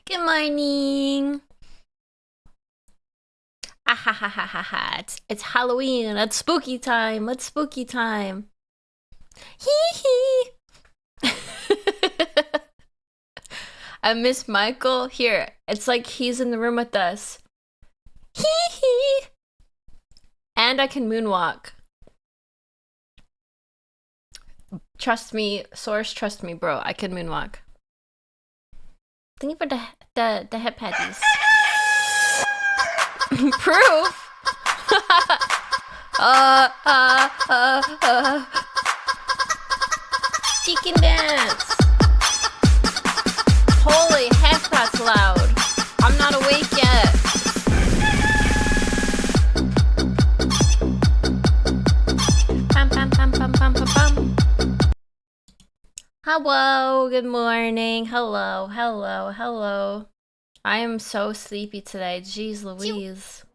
Good morning. Ah ha ha ha ha ha. It's Halloween. It's spooky time. It's spooky time. Hee hee. I miss Michael. Here, it's like he's in the room with us. Hee hee. And I can moonwalk. Trust me, Source, trust me, bro. I can moonwalk. Thank you for the hip patties. Proof? Chicken dance. Holy heck, that's loud. I'm not awake yet. Pam, pam, pam, pam, pam, pam, pam. Hello, good morning. Hello, hello, hello. I am so sleepy today. Jeez Louise.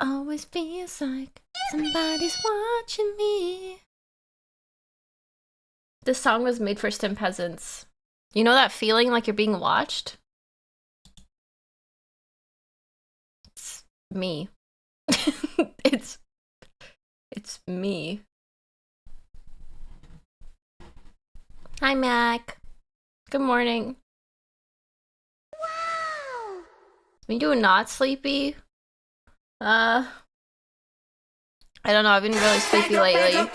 Always feels like somebody's watching me. This song was made for STEM peasants. You know that feeling like you're being watched? It's me. it's me. Hi, Mac. Good morning. Wow. Are you not sleepy? I don't know. I've been really sleepy lately.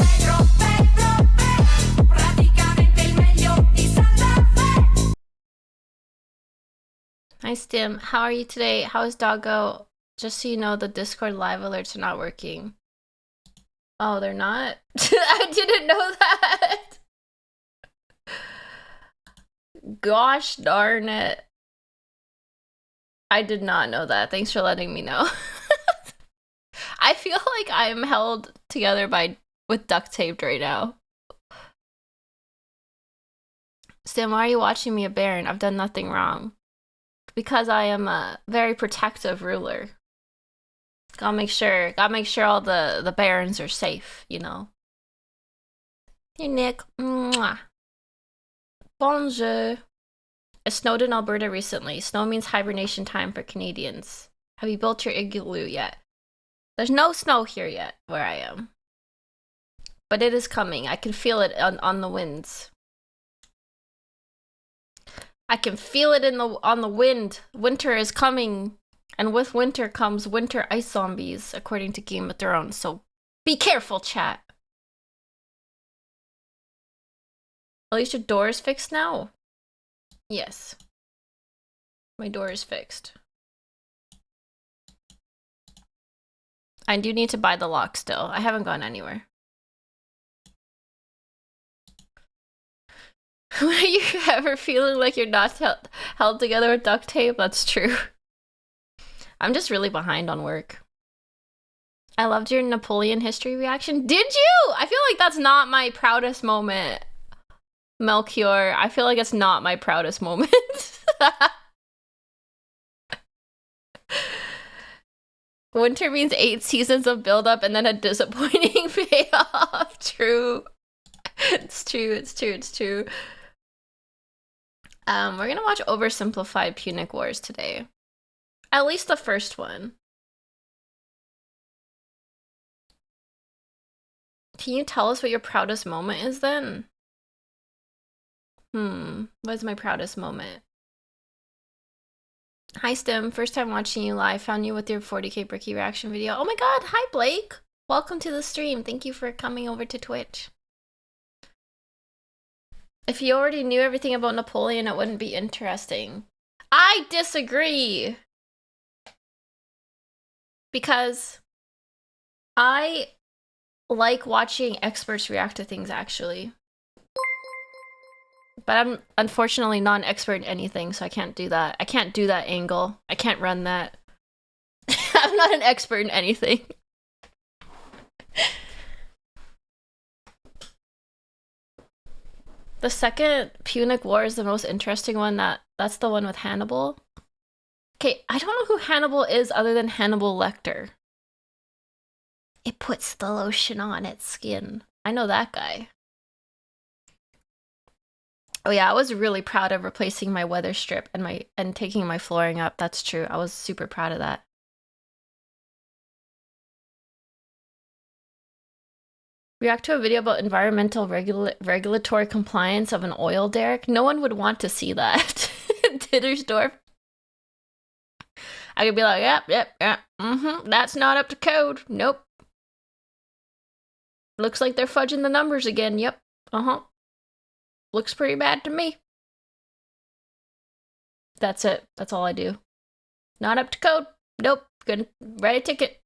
Hi, Stim. How are you today? How is Doggo? Just so you know, the Discord live alerts are not working. Oh, they're not? I didn't know that. Gosh darn it. I did not know that. Thanks for letting me know. I feel like I'm held together with duct tape right now. Stim, why are you watching me a Baron? I've done nothing wrong. Because I am a very protective ruler. Gotta make sure all the Barons are safe, you know. Hey Nick. Mwah. Bonjour. It snowed in Alberta recently. Snow means hibernation time for Canadians. Have you built your igloo yet? There's no snow here yet, where I am. But it is coming. I can feel it on the winds. I can feel it on the wind. Winter is coming. And with winter comes winter ice zombies, according to Game of Thrones. So be careful, chat. At least your door is fixed now? Yes. My door is fixed. I do need to buy the lock still. I haven't gone anywhere. Are you ever feeling like you're not held together with duct tape? That's true. I'm just really behind on work. I loved your Napoleon history reaction. Did you? I feel like that's not my proudest moment. Melchior, I feel like it's not my proudest moment. Winter means 8 seasons of buildup and then a disappointing payoff. True. It's true, it's true, it's true. We're gonna watch Oversimplified Punic Wars today. At least the first one. Can you tell us what your proudest moment is then? What is my proudest moment? Hi Stim, first time watching you live. Found you with your 40k Bricky reaction video. Oh my god, hi Blake! Welcome to the stream. Thank you for coming over to Twitch. If you already knew everything about Napoleon, it wouldn't be interesting. I disagree! Because I like watching experts react to things, actually. But I'm unfortunately not an expert in anything, so I can't do that. I can't do that angle. I can't run that. I'm not an expert in anything. The second Punic War is the most interesting one. That's the one with Hannibal. Okay, I don't know who Hannibal is other than Hannibal Lecter. It puts the lotion on its skin. I know that guy. Oh yeah, I was really proud of replacing my weather strip and taking my flooring up. That's true. I was super proud of that. React to a video about environmental regulatory compliance of an oil derrick. No one would want to see that. Dittersdorf. I could be like, yep, that's not up to code. Nope. Looks like they're fudging the numbers again. Yep. Looks pretty bad to me. That's it. That's all I do. Not up to code. Nope. Gonna write a ticket.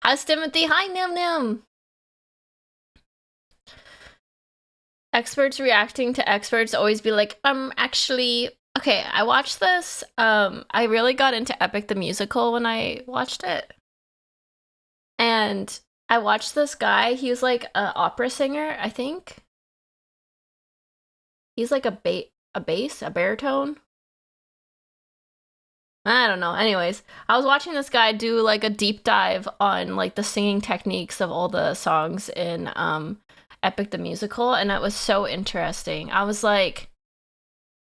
Hi, Timothy. Hi, Nim Nim. Experts reacting to experts always be like, actually, okay, I watched this. I really got into Epic the Musical when I watched it. And I watched this guy. He was like an opera singer, I think. He's like a baritone. I don't know. Anyways, I was watching this guy do like a deep dive on like the singing techniques of all the songs in Epic the Musical, and it was so interesting. I was like,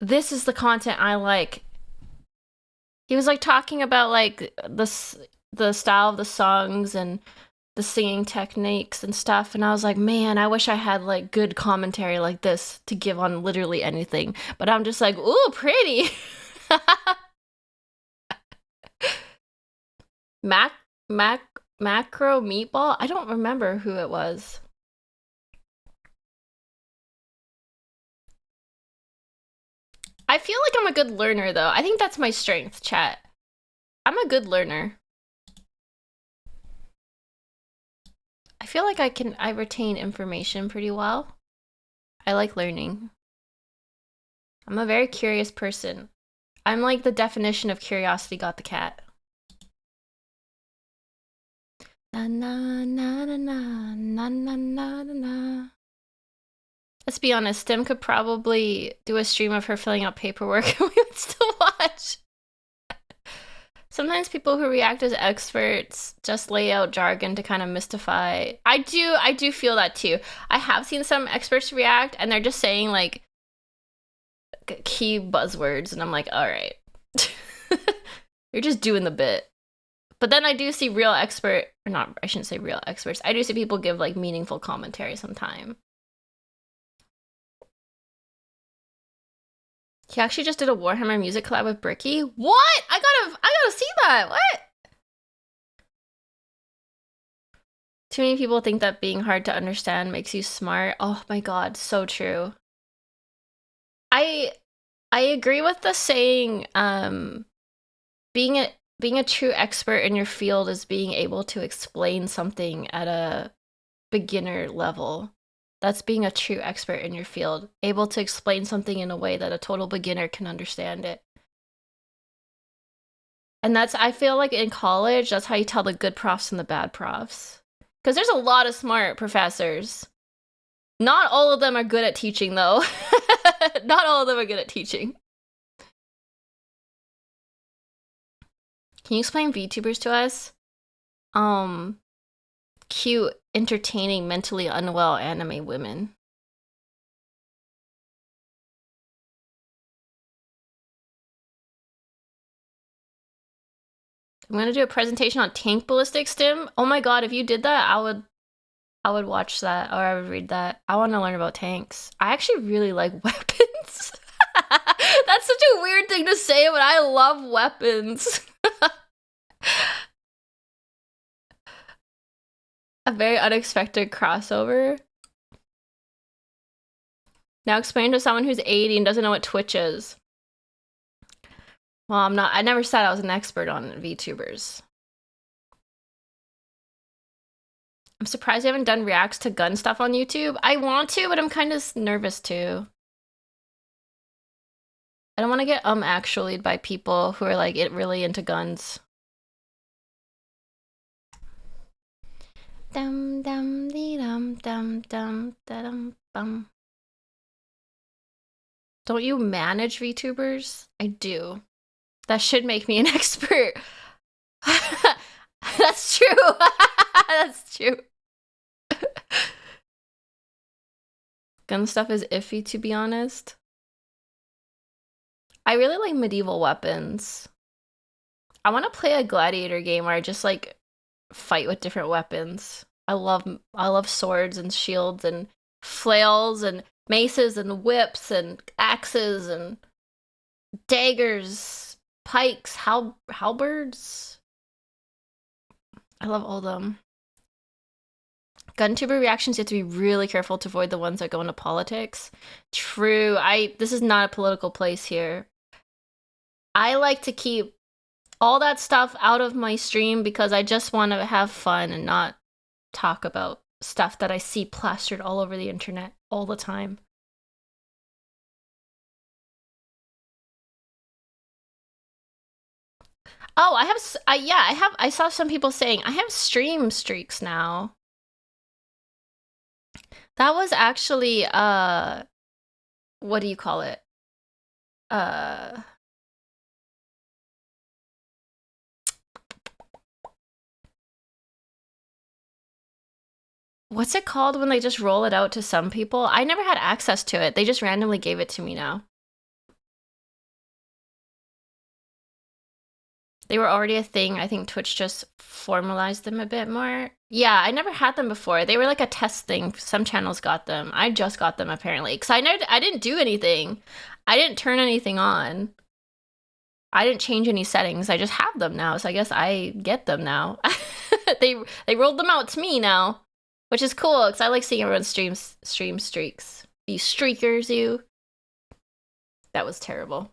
this is the content I like. He was like talking about like the style of the songs and the singing techniques and stuff, and I was like, man, I wish I had like good commentary like this to give on literally anything. But I'm just like, ooh, pretty. Macro Meatball? I don't remember who it was. I feel like I'm a good learner, though. I think that's my strength, chat. I'm a good learner. I feel like I retain information pretty well. I like learning. I'm a very curious person. I'm like the definition of curiosity got the cat. Na na na na na na na na na. Let's be honest, Stim could probably do a stream of her filling out paperwork and we would still watch. Sometimes people who react as experts just lay out jargon to kind of mystify. I do feel that too. I have seen some experts react and they're just saying like key buzzwords and I'm like, all right. You're just doing the bit. But then I do see real expert, or not, I shouldn't say real experts. I do see people give like meaningful commentary sometime. He actually just did a Warhammer music collab with Bricky. What? I gotta see that. What? Too many people think that being hard to understand makes you smart. Oh my god, so true. I agree with the saying, being a true expert in your field is being able to explain something at a beginner level. That's being a true expert in your field, able to explain something in a way that a total beginner can understand it. And that's, I feel like in college, that's how you tell the good profs and the bad profs. Because there's a lot of smart professors. Not all of them are good at teaching, though. Not all of them are good at teaching. Can you explain VTubers to us? Cute, entertaining, mentally unwell anime women. I'm gonna do a presentation on tank ballistic stim. Oh my god, if you did that, I would watch that or I would read that. I want to learn about tanks. I actually really like weapons. That's such a weird thing to say, but I love weapons. A very unexpected crossover. Now explain to someone who's 80 and doesn't know what Twitch is. Well, I never said I was an expert on VTubers. I'm surprised I haven't done reacts to gun stuff on YouTube. I want to, but I'm kind of nervous too. I don't want to get actually by people who are like really into guns. Dum dum dee dum dum dum dum bum. Don't you manage VTubers? I do. That should make me an expert. That's true. That's true. Gun stuff is iffy, to be honest. I really like medieval weapons. I want to play a gladiator game where I just like fight with different weapons. I love swords and shields and flails and maces and whips and axes and daggers, pikes, halberds. I love all of them. GunTuber reactions, you have to be really careful to avoid the ones that go into politics. True. This is not a political place here. I like to keep all that stuff out of my stream because I just want to have fun and not talk about stuff that I see plastered all over the internet all the time. Oh, I saw some people saying I have stream streaks now. That was actually, what do you call it? What's it called when they just roll it out to some people? I never had access to it. They just randomly gave it to me now. They were already a thing. I think Twitch just formalized them a bit more. Yeah, I never had them before. They were like a test thing. Some channels got them. I just got them apparently. Because I didn't do anything. I didn't turn anything on. I didn't change any settings. I just have them now. So I guess I get them now. They rolled them out to me now. Which is cool, because I like seeing everyone stream streaks. You streakers, you. That was terrible.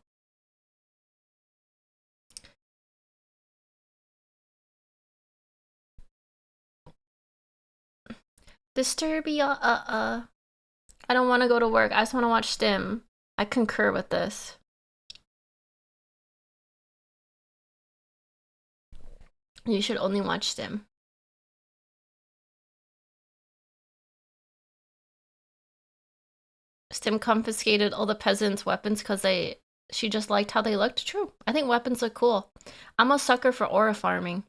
Disturby, I don't want to go to work. I just want to watch Stim. I concur with this. You should only watch Stim. Stim confiscated all the peasants' weapons because she just liked how they looked. True. I think weapons look cool. I'm a sucker for aura farming.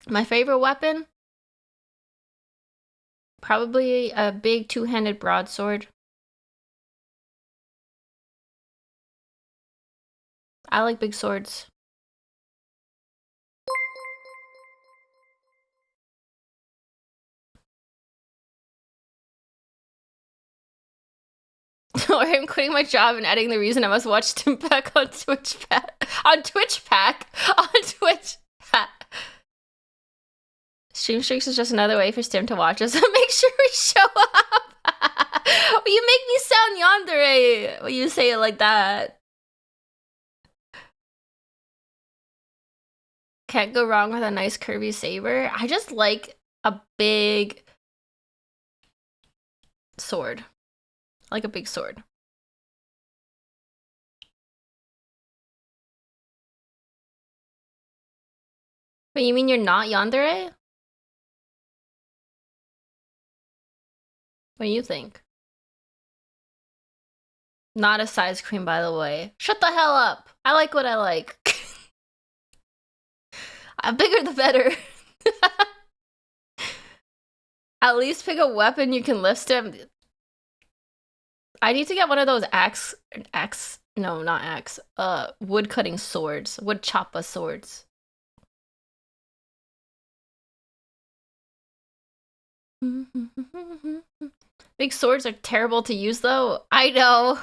My favorite weapon? Probably a big two-handed broadsword. I like big swords. Or I'm quitting my job and adding the reason I must watch Stim Pack on Twitch Pack. On Twitch Pack? On Twitch Pack. Stream streaks is just another way for Stim to watch us. Make sure we show up. You make me sound yandere when you say it like that. Can't go wrong with a nice curvy saber. I just like a big sword. I like a big sword. But you mean you're not yandere? What do you think? Not a size queen, by the way. Shut the hell up. I like what I like. Bigger the better. At least pick a weapon you can lift him. I need to get one of those no, not axe. Wood cutting swords. Wood choppa swords. Big swords are terrible to use though. I know.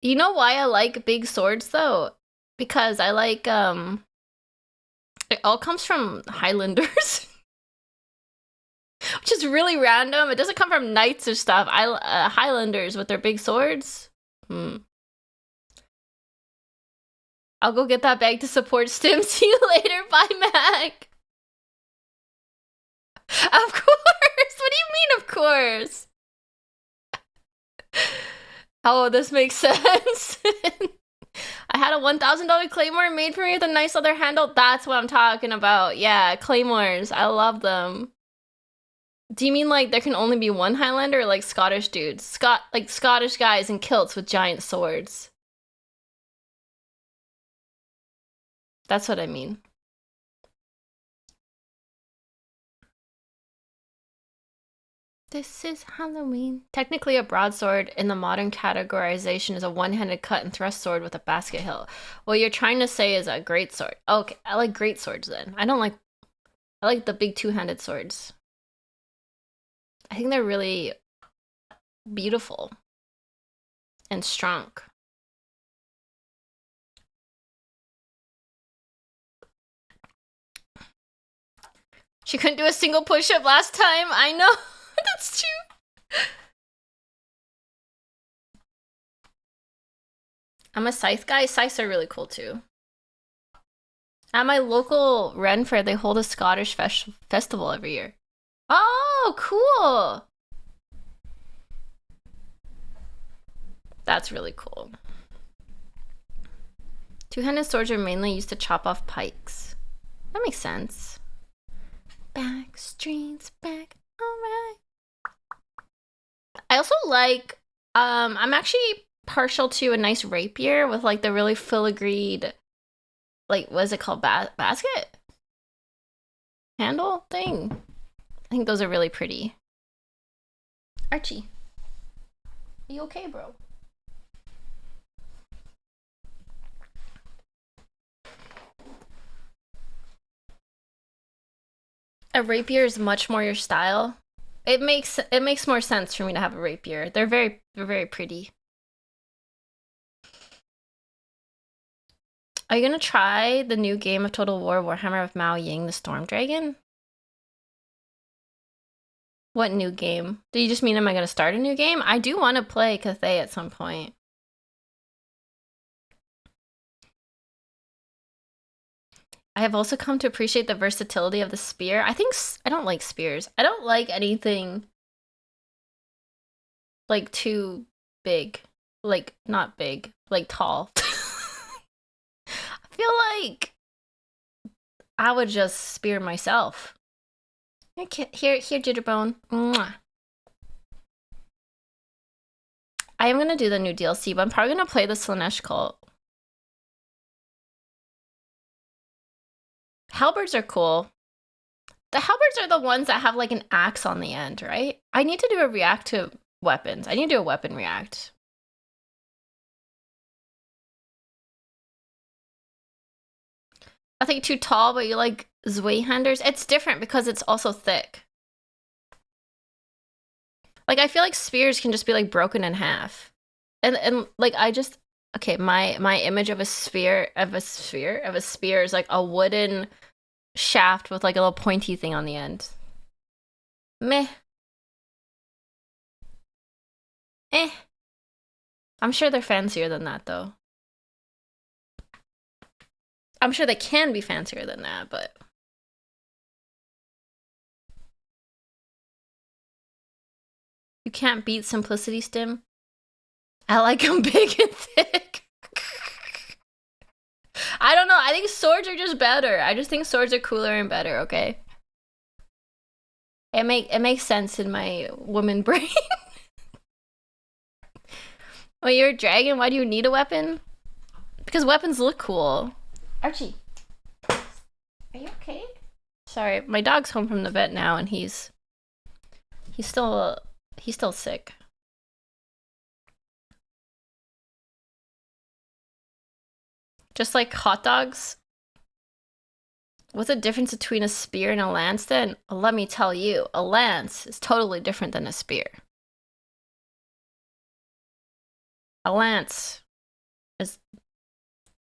You know why I like big swords though? Because I like, it all comes from Highlanders. Which is really random. It doesn't come from knights or stuff. Highlanders with their big swords. I'll go get that bag to support Stim. See you later. Bye, Mac. Of course. What do you mean, of course? Oh, this makes sense. I had a $1,000 claymore made for me with a nice leather handle. That's what I'm talking about. Yeah, claymores. I love them. Do you mean like there can only be one Highlander, or like Scottish dudes? Scottish guys in kilts with giant swords. That's what I mean. This is Halloween. Technically, a broadsword in the modern categorization is a one-handed cut and thrust sword with a basket hilt. What you're trying to say is a great sword. Okay, I like great swords then. I like the big two-handed swords. I think they're really beautiful and strong. She couldn't do a single push-up last time. I know. That's true. I'm a scythe guy. Scythes are really cool too. At my local Ren Fair, they hold a Scottish festival every year. Oh, cool. That's really cool. Two-handed swords are mainly used to chop off pikes. That makes sense. Back streets back, alright. I also like, I'm actually partial to a nice rapier with like the really filigreed, like, what is it called? Basket? Handle thing? I think those are really pretty. Archie, are you okay, bro? A rapier is much more your style. It makes more sense for me to have a rapier. They're very pretty. Are you gonna try the new game of Total War Warhammer of Mao Ying, the Storm Dragon? What new game? Do you just mean am I gonna start a new game? I do want to play Cathay at some point. I have also come to appreciate the versatility of the spear. I don't like spears. I don't like anything like too big. Like not big, like tall. I feel like I would just spear myself. Here, Jitterbone. Mwah. I am gonna do the new DLC, but I'm probably gonna play the Slanesh cult. Halberds are cool. The halberds are the ones that have like an axe on the end, right? I need to do a react to weapons. I need to do a weapon react. I think too tall, but you like Zweihanders. It's different because it's also thick. Like I feel like spears can just be like broken in half. And like I just okay, my image of a spear is like a wooden shaft with like a little pointy thing on the end. Meh. Eh. I'm sure they're fancier than that though. I'm sure they can be fancier than that, but you can't beat simplicity, Stim. I like them big and thick. I don't know. I think swords are just better. I just think swords are cooler and better, okay? It makes sense in my woman brain. Well, you're a dragon. Why do you need a weapon? Because weapons look cool. Archie, are you okay? Sorry, my dog's home from the vet now, and he's still sick. Just like hot dogs. What's the difference between a spear and a lance then? Let me tell you, a lance is totally different than a spear. A lance is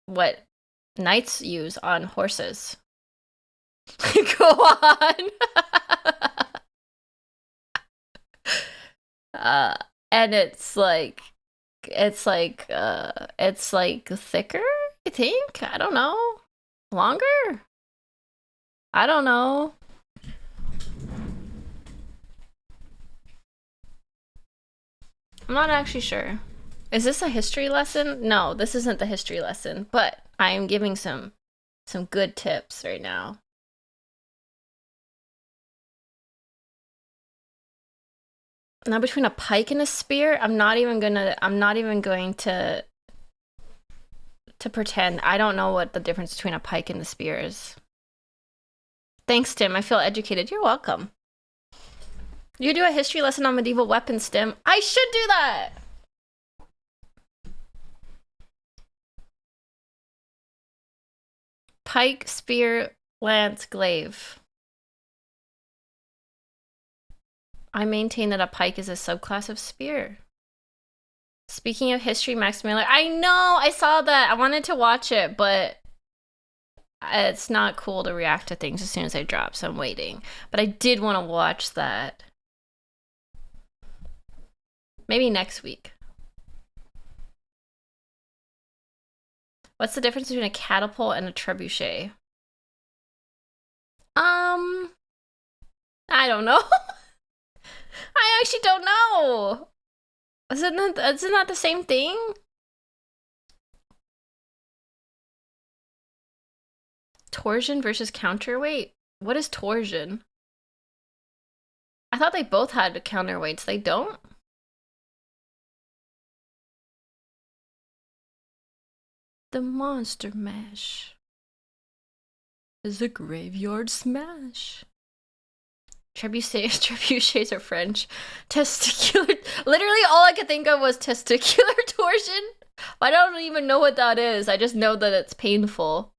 what knights use on horses. Go on. And it's like thicker, I think. I don't know. Longer? I don't know. I'm not actually sure. Is this a history lesson? No, this isn't the history lesson, but I am giving some good tips right now. Now between a pike and a spear, I'm not even going to pretend. I don't know what the difference between a pike and a spear is. Thanks, Tim. I feel educated. You're welcome. You do a history lesson on medieval weapons, Stim. I should do that! Pike, spear, lance, glaive. I maintain that a pike is a subclass of spear. Speaking of history, Max Miller. I know! I saw that. I wanted to watch it, but it's not cool to react to things as soon as they drop, so I'm waiting. But I did want to watch that. Maybe next week. What's the difference between a catapult and a trebuchet? I don't know. I actually don't know. Isn't that the same thing? Torsion versus counterweight? What is torsion? I thought they both had counterweights. They don't? The monster mash is a graveyard smash. Trebuchets are French. Testicular. Literally, all I could think of was testicular torsion. I don't even know what that is. I just know that it's painful.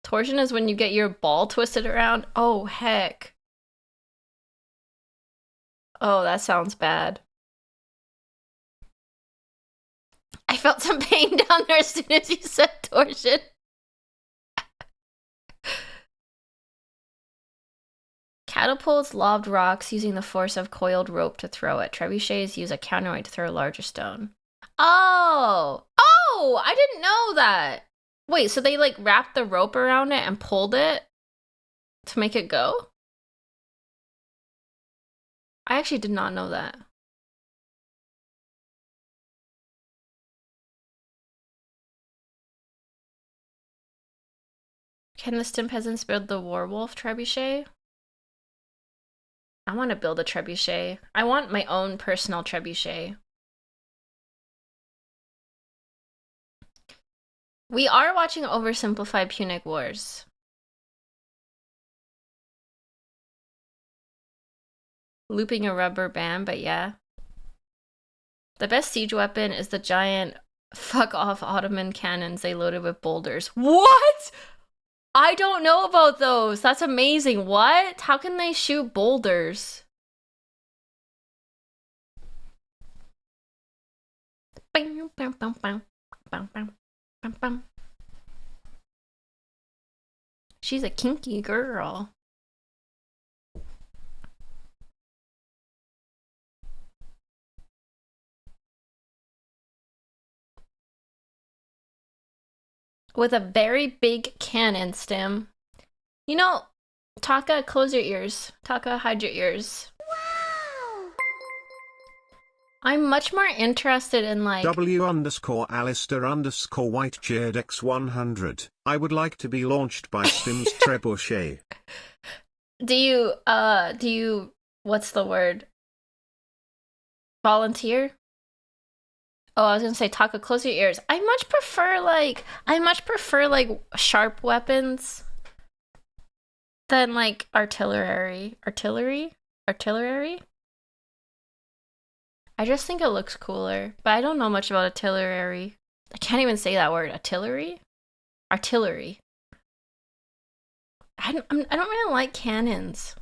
Torsion is when you get your ball twisted around. Oh, heck. Oh, that sounds bad. I felt some pain down there as soon as you said torsion. Catapults lobbed rocks using the force of coiled rope to throw it. Trebuchets use a counterweight to throw a larger stone. Oh! Oh! I didn't know that! Wait, so they like wrapped the rope around it and pulled it to make it go? I actually did not know that. Can the Stim peasants build the werewolf trebuchet? I want to build a trebuchet. I want my own personal trebuchet. We are watching oversimplified Punic Wars. Looping a rubber band, but yeah. The best siege weapon is the giant fuck off Ottoman cannons they loaded with boulders. What? I don't know about those. That's amazing. What? How can they shoot boulders? Bam, bam, bam, bam, bam, bam, bam, bam. She's a kinky girl. With a very big cannon, Stim. You know, Taka, close your ears. Taka, hide your ears. Wow! I'm much more interested in like... W_Alistair_Whitecheered X100. I would like to be launched by Stim's trebuchet. Do you, what's the word? Volunteer? Oh, I was gonna say, Taka, close your ears. I much prefer sharp weapons than like artillery. Artillery? I just think it looks cooler, but I don't know much about artillery. I can't even say that word. Artillery. I don't really like cannons.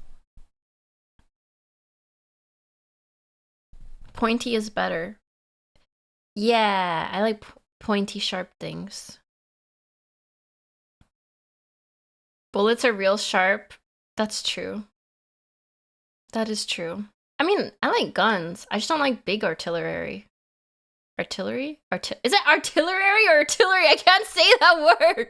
Pointy is better. Yeah, I like pointy, sharp things. Bullets are real sharp. That's true. That is true. I mean, I like guns. I just don't like big artillery. Artillery? Is it artillery or artillery? I can't say that word.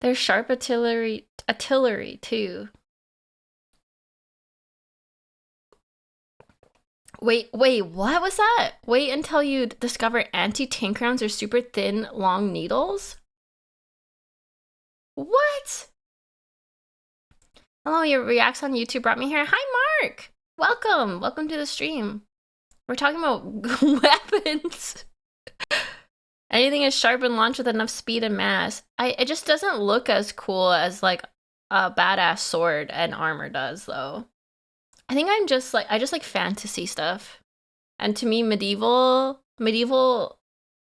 There's sharp artillery too. Wait, what was that? Wait until you discover anti-tank rounds are super thin, long needles? What? Hello, your reacts on YouTube brought me here. Hi, Mark! Welcome to the stream. We're talking about weapons. Anything is sharp and launched with enough speed and mass. It just doesn't look as cool as like a badass sword and armor does, though. I think I just like fantasy stuff. And to me, medieval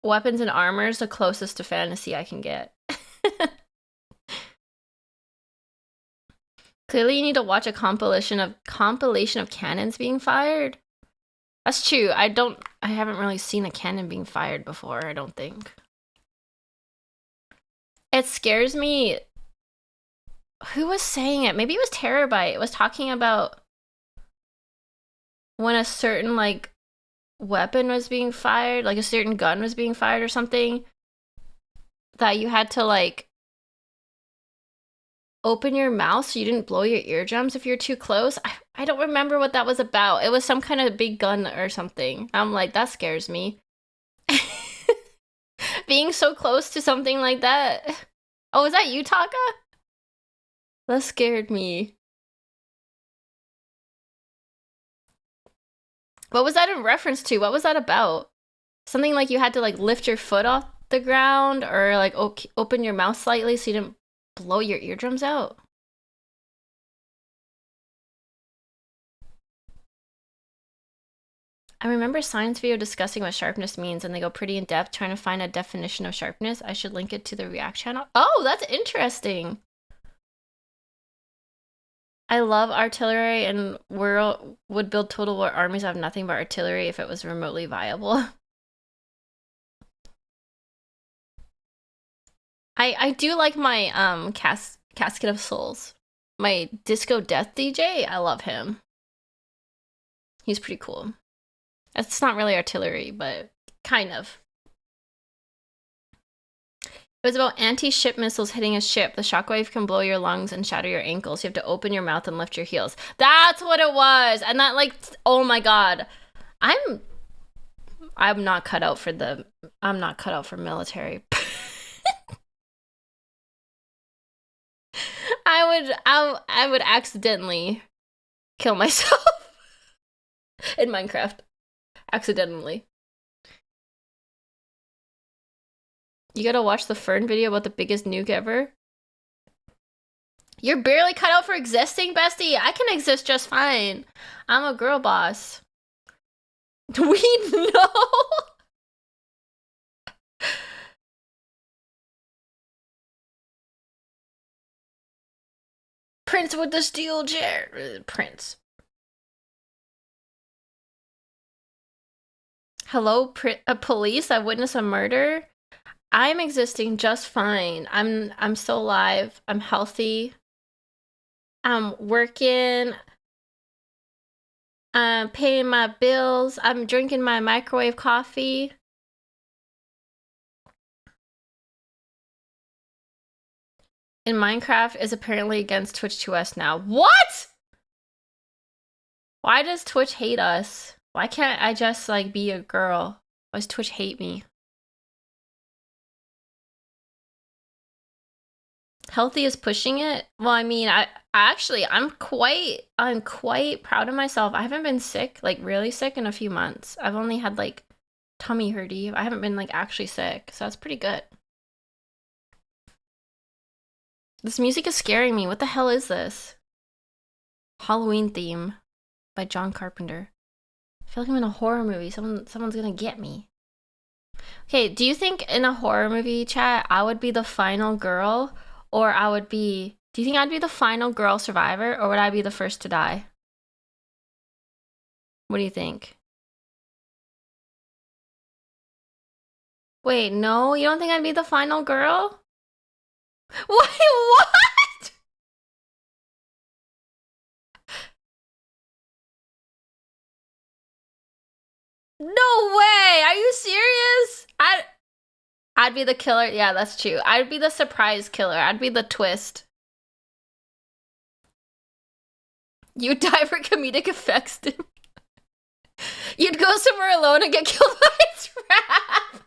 weapons and armor is the closest to fantasy I can get. Clearly, you need to watch a compilation of cannons being fired. That's true. I haven't really seen a cannon being fired before, I don't think. It scares me. Who was saying it? Maybe it was Terabyte. It was talking about when a certain like weapon was being fired, like a certain gun was being fired or something, that you had to like open your mouth so you didn't blow your eardrums if you're too close. I don't remember what that was about. It was some kind of big gun or something. I'm like, that scares me. Being so close to something like that. Oh, is that you, Taka? That scared me. What was that in reference to? What was that about? Something like you had to like lift your foot off the ground or like open your mouth slightly so you didn't blow your eardrums out? I remember a science video discussing what sharpness means, and they go pretty in depth trying to find a definition of sharpness. I should link it to the React channel. Oh, that's interesting. I love artillery and would build total war armies out of nothing but artillery if it was remotely viable. I do like my Casket of Souls. My Disco Death DJ, I love him. He's pretty cool. It's not really artillery, but kind of. It was about anti-ship missiles hitting a ship. The shockwave can blow your lungs and shatter your ankles. You have to open your mouth and lift your heels. That's what it was. And that like, oh my god. I'm not cut out for military. I would accidentally kill myself in Minecraft. Accidentally. You gotta watch the Fern video about the biggest nuke ever. You're barely cut out for existing, bestie. I can exist just fine. I'm a girl boss. We know. Prince with the steel chair. Prince. Hello, police. I witnessed a murder. I'm existing just fine. I'm still alive. I'm healthy. I'm working. I'm paying my bills. I'm drinking my microwave coffee. In Minecraft is apparently against Twitch 2S now. What? Why does Twitch hate us? Why can't I just like be a girl? Why does Twitch hate me? Healthy is pushing it. Well, I mean, I'm quite proud of myself. I haven't been sick, like really sick in a few months. I've only had like tummy hurty. I haven't been like actually sick, so that's pretty good. This music is scaring me. What the hell is this? Halloween theme by John Carpenter. I feel like I'm in a horror movie. Someone's gonna get me. Okay, do you think in a horror movie chat I would be the final girl? Or do you think I'd be the final girl survivor, or would I be the first to die? What do you think? Wait, no? You don't think I'd be the final girl? Wait, what? No way! Are you serious? I'd be the killer. Yeah, that's true. I'd be the surprise killer. I'd be the twist. You'd die for comedic effects, dude. You'd go somewhere alone and get killed by a trap.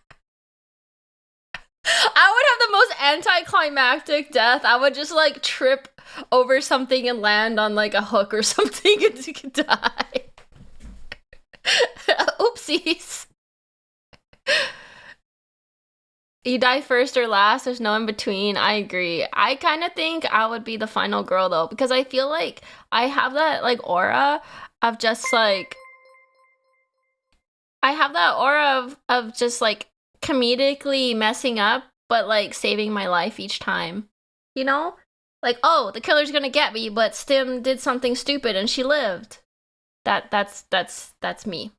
I would have the most anticlimactic death. I would just like trip over something and land on like a hook or something and you could die. Oopsies. You die first or last, there's no in between. I agree. I kind of think I would be the final girl though, because I feel like I have that like aura of just like I have that aura of just like comedically messing up, but like saving my life each time. You know? Like, oh, the killer's gonna get me, but Stim did something stupid and she lived. That's me.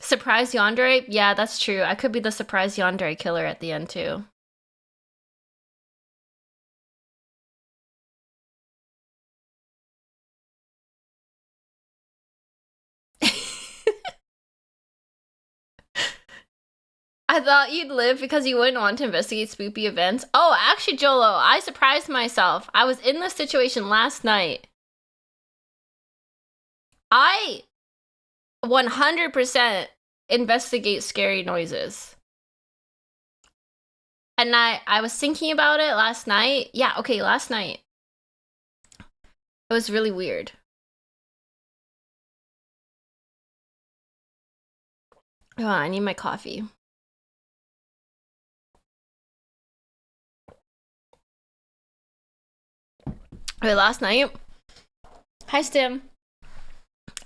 Surprise yandere? Yeah, that's true. I could be the surprise yandere killer at the end too. I thought you'd live because you wouldn't want to investigate spooky events. Oh, actually, Jolo, I surprised myself. I was in this situation last night. I 100% investigate scary noises. And I was thinking about it last night. Yeah, okay, last night. It was really weird. Oh, I need my coffee. Okay, last night. Hi, Stim.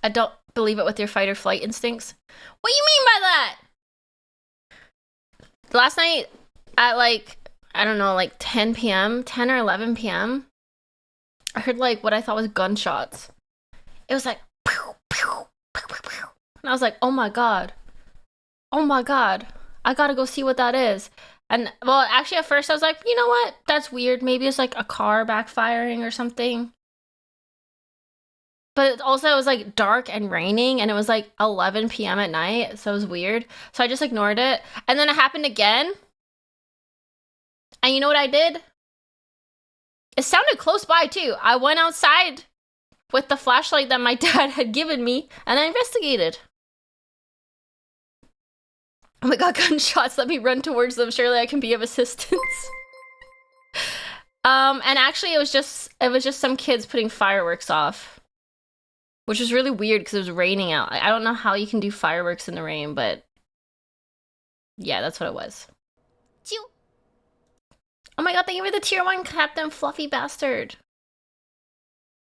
I don't believe it with your fight or flight instincts. What do you mean by that? Last night at like, I don't know, like 10 p.m., 10 or 11 p.m., I heard like what I thought was gunshots. It was like, pew, pew, pew, pew, pew. And I was like, oh my God. Oh my God. I gotta go see what that is. And well, actually at first I was like, you know what? That's weird. Maybe it's like a car backfiring or something. But also it was like dark and raining and it was like 11 p.m. at night. So it was weird. So I just ignored it. And then it happened again. And you know what I did? It sounded close by too. I went outside with the flashlight that my dad had given me and I investigated. Oh my God, gunshots. Let me run towards them. Surely I can be of assistance. And actually it was just some kids putting fireworks off. Which was really weird because it was raining out. I don't know how you can do fireworks in the rain, but yeah, that's what it was. Oh my God, thank you for the tier 1 Captain Fluffy Bastard.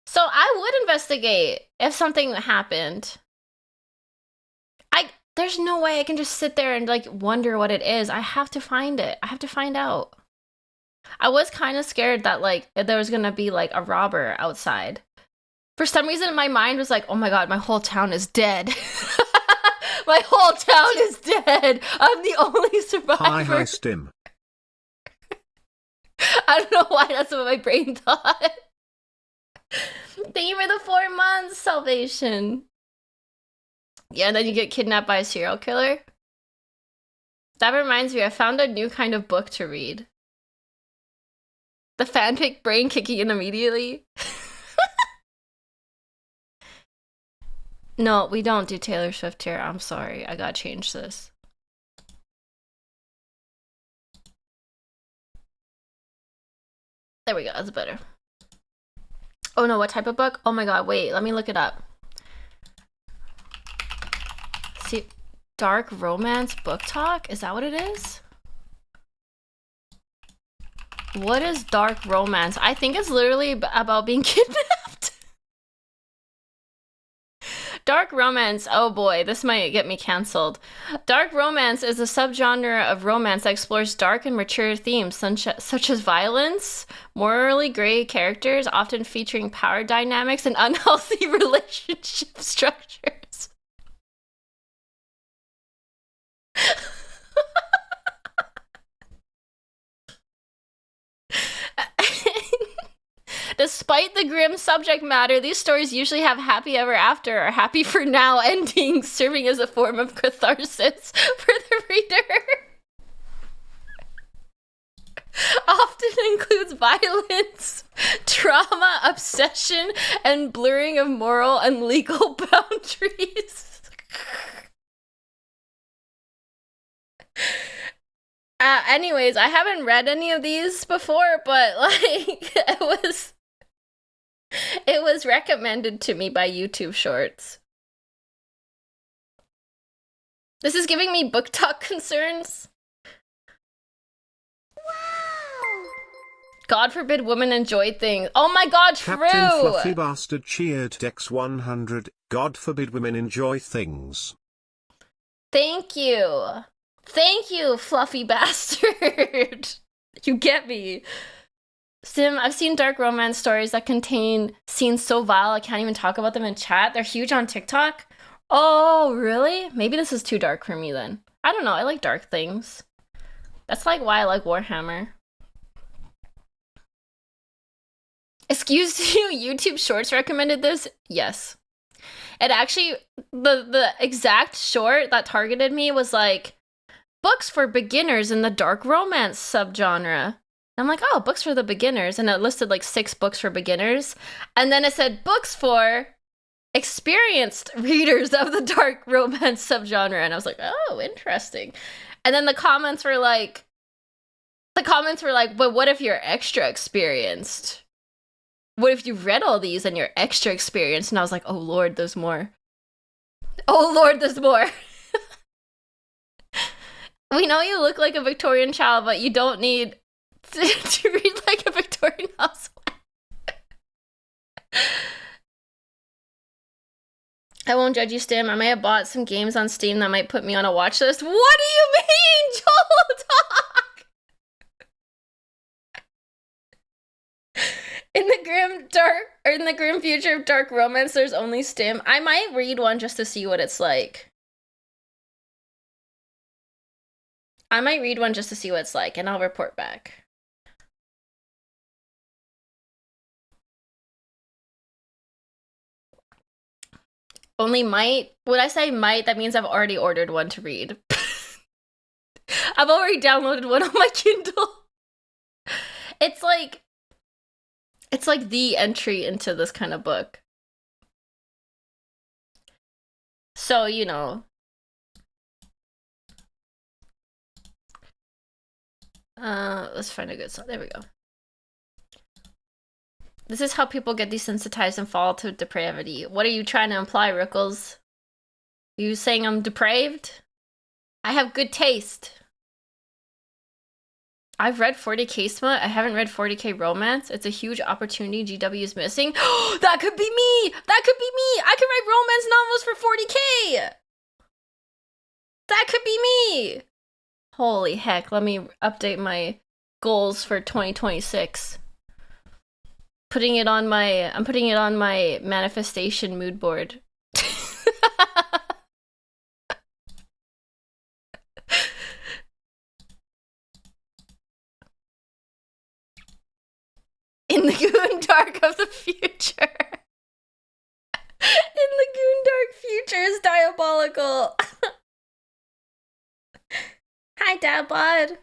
So I would investigate if something happened. There's no way I can just sit there and like wonder what it is. I have to find it. I have to find out. I was kind of scared that like there was gonna be like a robber outside. For some reason, my mind was like, oh my God, my whole town is dead. My whole town is dead. I'm the only survivor. Hi, Stim. I don't know why that's what my brain thought. Thank you for the 4 months, Salvation. Yeah, and then you get kidnapped by a serial killer. That reminds me, I found a new kind of book to read. The fanfic brain kicking in immediately. No, we don't do Taylor Swift here. I'm sorry. I gotta change this. There we go. That's better. Oh no, what type of book? Oh my God, wait. Let me look it up. See, dark romance book talk? Is that what it is? What is dark romance? I think it's literally about being kidnapped. Dark romance, oh boy, this might get me cancelled. Dark romance is a subgenre of romance that explores dark and mature themes such as violence, morally gray characters, often featuring power dynamics and unhealthy relationship structures. Despite the grim subject matter, these stories usually have happy ever after or happy for now endings, serving as a form of catharsis for the reader. Often includes violence, trauma, obsession, and blurring of moral and legal boundaries. Anyways, I haven't read any of these before, but like it was recommended to me by YouTube Shorts. This is giving me book talk concerns. God forbid women enjoy things. Oh my god, true! Captain Fluffy Bastard cheered Dex 100. God forbid women enjoy things. Thank you. Thank you, Fluffy Bastard. You get me. Sim, I've seen dark romance stories that contain scenes so vile I can't even talk about them in chat. They're huge on TikTok. Oh, really? Maybe this is too dark for me then. I don't know, I like dark things. That's like why I like Warhammer. Excuse you, YouTube Shorts recommended this? Yes. It actually, the exact short that targeted me was like, books for beginners in the dark romance subgenre. I'm like, oh, books for the beginners. And it listed like 6 books for beginners. And then it said books for experienced readers of the dark romance subgenre. And I was like, oh, interesting. And then the comments were like, but what if you're extra experienced? What if you've read all these and you're extra experienced? And I was like, oh lord, there's more. Oh lord, there's more. We know you look like a Victorian child, but you don't need to read like a Victorian housewife. I won't judge you, Stim. I may have bought some games on Steam that might put me on a watch list. What do you mean, Joel Talk? In the grim future of dark romance, there's only Stim. I might read one just to see what it's like. And I'll report back. Only might? Would I say might? That means I've already ordered one to read. I've already downloaded one on my Kindle. It's like the entry into this kind of book. So, you know. Let's find a good song. There we go. This is how people get desensitized and fall to depravity. What are you trying to imply, Rickles? Are you saying I'm depraved? I have good taste. I've read 40k smut. I haven't read 40k romance. It's a huge opportunity GW is missing. That could be me! That could be me! I could write romance novels for 40k! That could be me! Holy heck, let me update my goals for 2026. I'm putting it on my manifestation mood board. In the goon dark of the future. In the goon dark future is diabolical. Hi, Dabbod.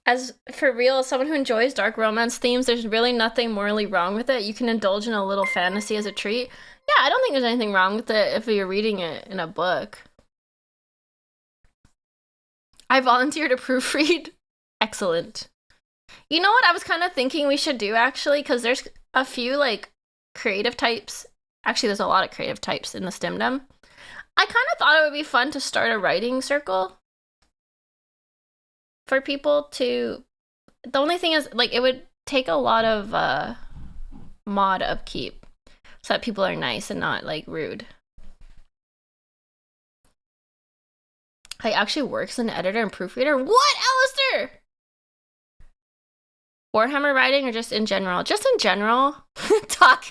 As for real, as someone who enjoys dark romance themes, there's really nothing morally wrong with it. You can indulge in a little fantasy as a treat. Yeah, I don't think there's anything wrong with it if you're reading it in a book. I volunteer to proofread. Excellent. You know what I was kind of thinking we should do, actually? Because there's a few, like, creative types. Actually, there's a lot of creative types in the StimDem. I kind of thought it would be fun to start a writing circle for people to... The only thing is, like, it would take a lot of mod upkeep so that people are nice and not, like, rude. I actually works as an editor and proofreader. What, Alistair? Warhammer writing or just in general? Just in general. Talk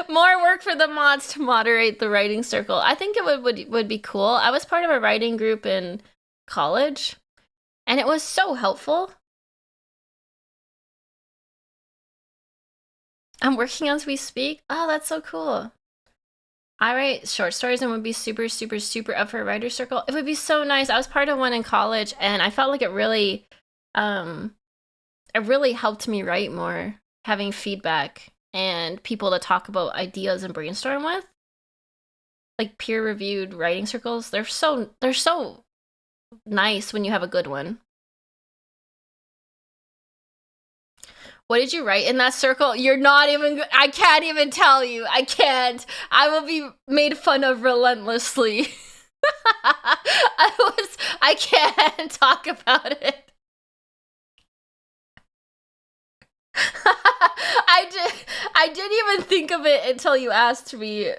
more work for the mods to moderate the writing circle. I think it would be cool. I was part of a writing group in college, and it was so helpful. I'm working as we speak. Oh, that's so cool. I write short stories and would be super, super, super up for a writer circle. It would be so nice. I was part of one in college, and I felt like it really helped me write more, having feedback and people to talk about ideas and brainstorm with. Like peer-reviewed writing circles, they're so nice when you have a good one. What did you write in that circle? You're not even. I can't even tell you. I can't. I will be made fun of relentlessly. I can't talk about it. I didn't even think of it until you asked me.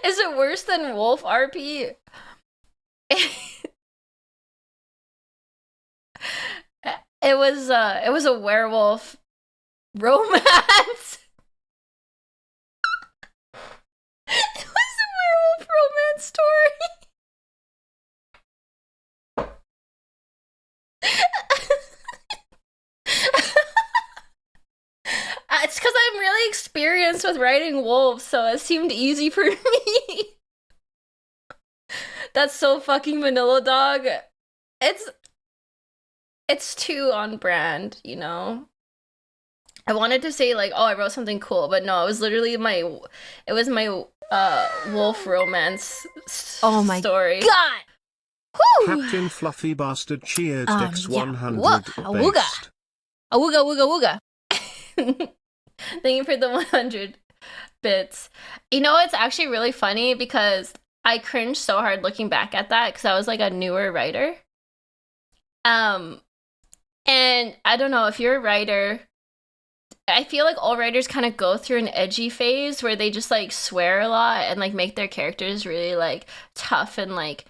Is it worse than Wolf RP? It was a werewolf romance. It was a werewolf romance story. It's because I'm really experienced with writing wolves, so it seemed easy for me. That's so fucking vanilla, dog. It's too on brand, you know? I wanted to say like, oh, I wrote something cool, but no, it was literally my wolf romance Oh my story. God! Woo! Captain Fluffy Bastard cheered Dex yeah. 100 Whoa, awooga. based. Awooga, wooga, wooga. Thank you for the 100 bits. You know, it's actually really funny because I cringed so hard looking back at that because I was like a newer writer. And I don't know if you're a writer, I feel like all writers kind of go through an edgy phase where they just like swear a lot and like make their characters really like tough and like,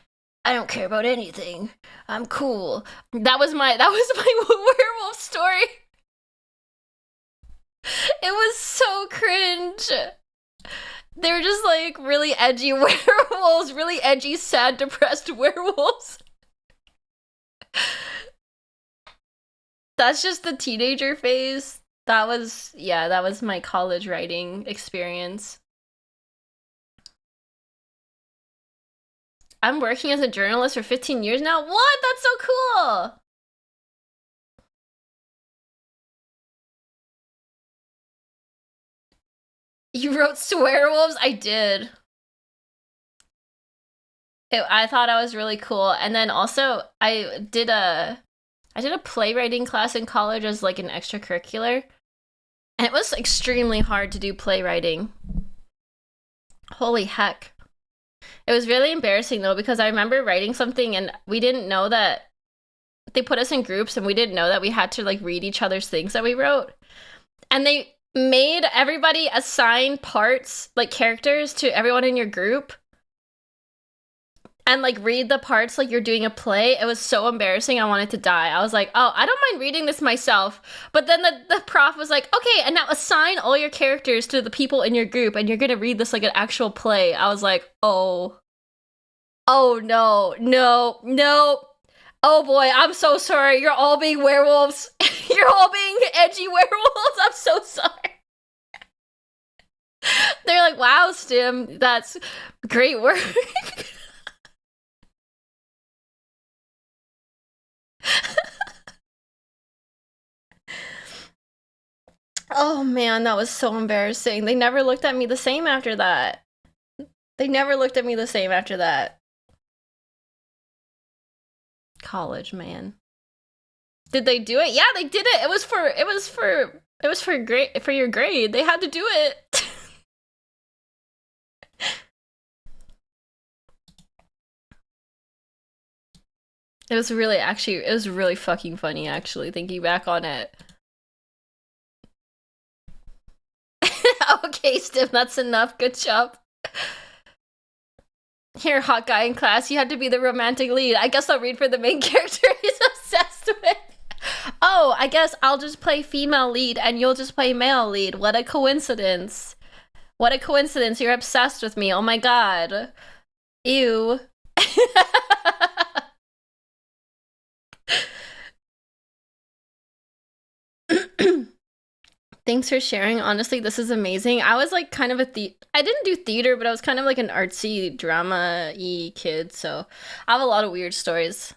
I don't care about anything. I'm cool. That was my werewolf story. It was so cringe. They were just like really edgy werewolves, really edgy, sad, depressed werewolves. That's just the teenager phase. That was my college writing experience. I'm working as a journalist for 15 years now. What? That's so cool. You wrote Swearwolves? I did. I thought I was really cool. And then also I did a playwriting class in college as like an extracurricular. And it was extremely hard to do playwriting. Holy heck. It was really embarrassing though, because I remember writing something and we didn't know that they put us in groups and we didn't know that we had to like read each other's things that we wrote. And they made everybody assign parts, like characters, to everyone in your group. And like read the parts like you're doing a play. It was so embarrassing. I wanted to die. I was like, oh, I don't mind reading this myself. But then the prof was like, okay, and now assign all your characters to the people in your group and you're gonna read this like an actual play. I was like, oh no. Oh boy, I'm so sorry. You're all being werewolves. You're all being edgy werewolves. I'm so sorry. They're like, wow, Stim, that's great work. Oh man, that was so embarrassing. They never looked at me the same after that. College, man. Did they do it? Yeah, they did it. It was for your grade. They had to do it. It was really fucking funny actually, thinking back on it. Okay, Stim, that's enough. Good job. Here, hot guy in class, you had to be the romantic lead. I guess I'll read for the main character he's obsessed with. Oh, I guess I'll just play female lead and you'll just play male lead. What a coincidence. What a coincidence. You're obsessed with me. Oh my god. Ew. Thanks for sharing. Honestly, this is amazing. I was like kind of I didn't do theater, but I was kind of like an artsy drama-y kid, so I have a lot of weird stories.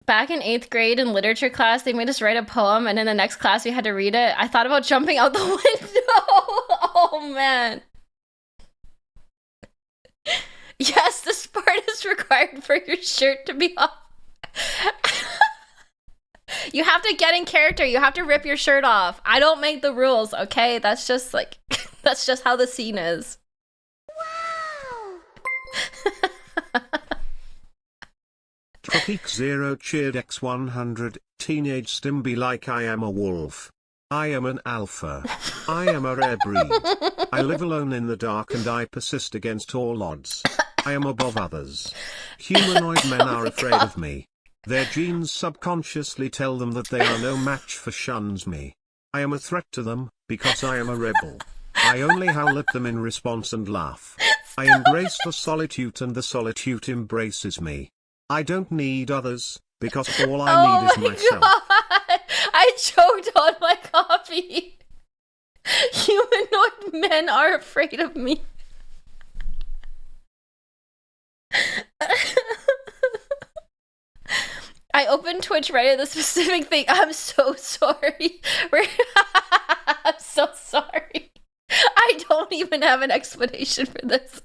Back in 8th grade in literature class, they made us write a poem, and in the next class we had to read it. I thought about jumping out the window. Oh man. Yes, the part is required for your shirt to be off? You have to get in character. You have to rip your shirt off. I don't make the rules, okay? That's just like, that's just how the scene is. Wow. Tropic Zero cheered X100. Teenage Stimby like I am a wolf. I am an alpha. I am a rare breed. I live alone in the dark and I persist against all odds. I am above others. Humanoid men are afraid of me. Their genes subconsciously tell them that they are no match for shuns me. I am a threat to them, because I am a rebel. I only howl at them in response and laugh. I embrace the solitude and the solitude embraces me. I don't need others, because all I need is myself. God. I choked on my coffee. Humanoid men are afraid of me. I opened Twitch right at the specific thing. I'm so sorry. I'm so sorry. I don't even have an explanation for this.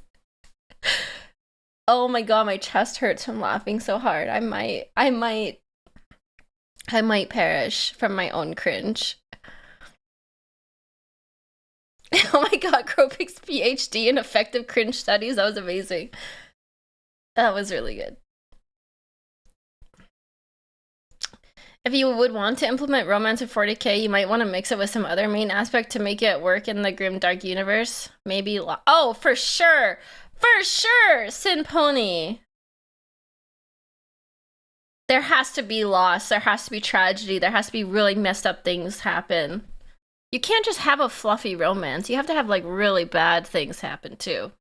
Oh my god, my chest hurts from laughing so hard. I might perish from my own cringe. Oh my god, Kropik's PhD in effective cringe studies. That was amazing. That was really good. If you would want to implement romance in 40k, you might want to mix it with some other main aspect to make it work in the grim dark universe. Maybe oh, for sure! For sure! Sin Pony! There has to be loss, there has to be tragedy, there has to be really messed up things happen. You can't just have a fluffy romance, you have to have like really bad things happen too.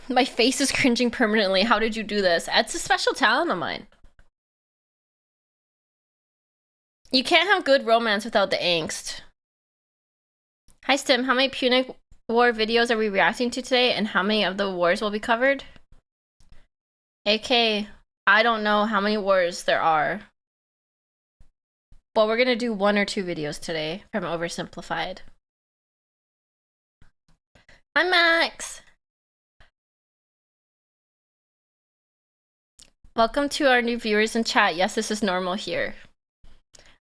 My face is cringing permanently. How did you do this? It's a special talent of mine. You can't have good romance without the angst. Hi Stim, how many Punic War videos are we reacting to today, and how many of the wars will be covered? AK, I don't know how many wars there are. But we're gonna do 1 or 2 videos today from Oversimplified. Hi Max! Welcome to our new viewers in chat. Yes, this is normal here.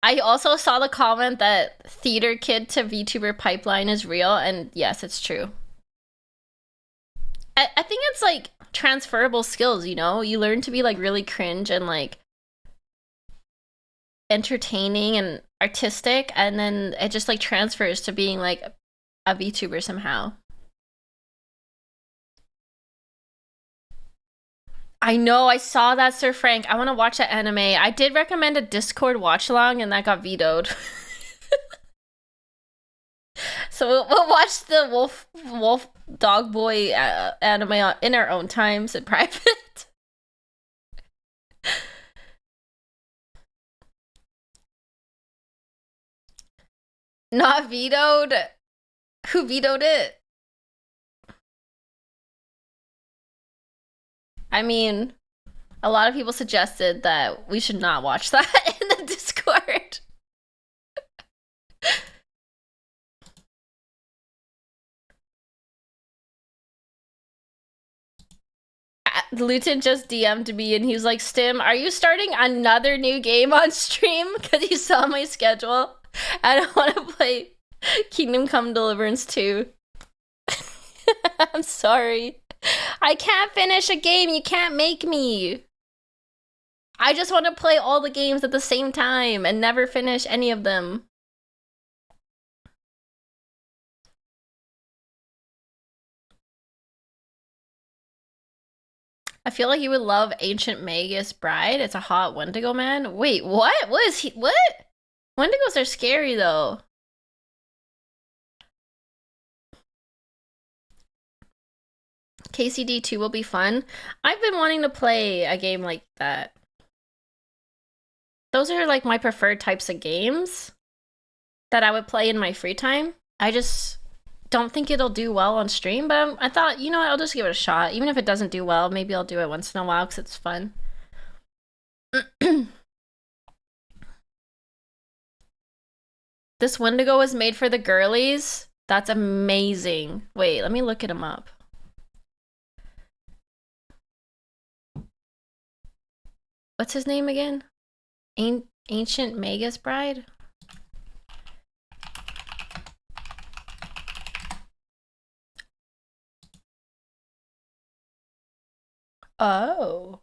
I also saw the comment that theater kid to VTuber pipeline is real, and yes, it's true. I think it's like transferable skills, you know? You learn to be like really cringe and like entertaining and artistic, and then it just like transfers to being like a VTuber somehow. I know, I saw that, Sir Frank. I want to watch that anime. I did recommend a Discord watch along, and that got vetoed. So we'll watch the Wolf Dog Boy anime in our own times in private. Not vetoed? Who vetoed it? I mean, a lot of people suggested that we should not watch that in the Discord. Luton just DM'd me and he was like, Stim, are you starting another new game on stream? Because he saw my schedule. I don't want to play Kingdom Come Deliverance 2. I'm sorry. I can't finish a game. You can't make me. I just want to play all the games at the same time and never finish any of them. I feel like you would love Ancient Magus Bride. It's a hot Wendigo man. Wait, what? What is he? What? Wendigos are scary though. KCD 2 will be fun. I've been wanting to play a game like that. Those are like my preferred types of games that I would play in my free time. I just don't think it'll do well on stream, but I thought, you know what, I'll just give it a shot. Even if it doesn't do well, maybe I'll do it once in a while because it's fun. This Wendigo was made for the girlies. That's amazing. Wait, let me look him up. What's his name again? Ancient Magus Bride? Oh.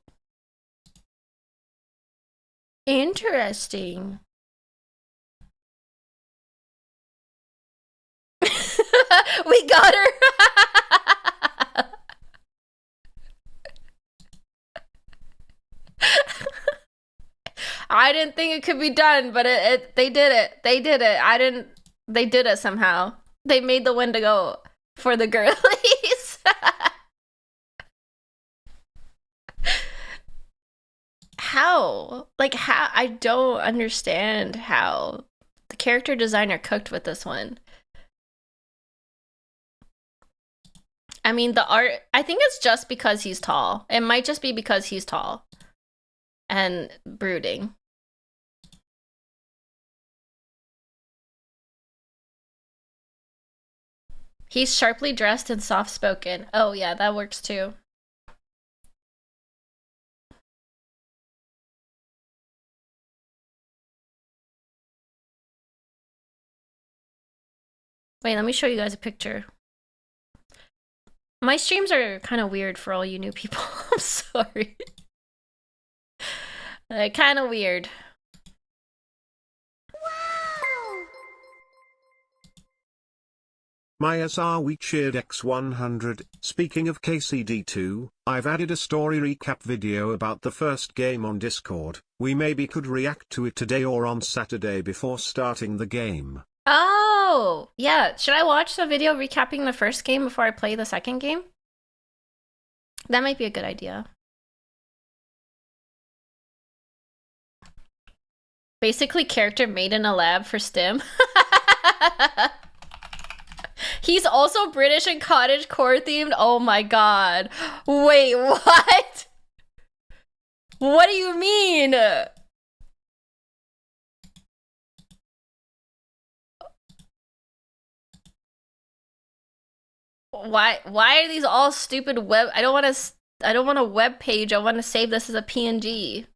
Interesting. We got her. I didn't think it could be done, but they did it. They did it. They did it somehow. They made the Wendigo for the girlies. How? Like, how? I don't understand how the character designer cooked with this one. I mean, the art, I think it's just because he's tall. It might just be because he's tall and brooding. He's sharply dressed and soft-spoken. Oh yeah, that works too. Wait, let me show you guys a picture. My streams are kind of weird for all you new people. I'm sorry. Kind of weird. Maya we cheered X100. Speaking of KCD2, I've added a story recap video about the first game on Discord. We maybe could react to it today or on Saturday before starting the game. Oh, yeah. Should I watch the video recapping the first game before I play the second game? That might be a good idea. Basically, character made in a lab for STEM. He's also British and cottagecore themed. Oh my god. Wait, what? What do you mean? Why are these all stupid web? I don't want a web page. I want to save this as a PNG.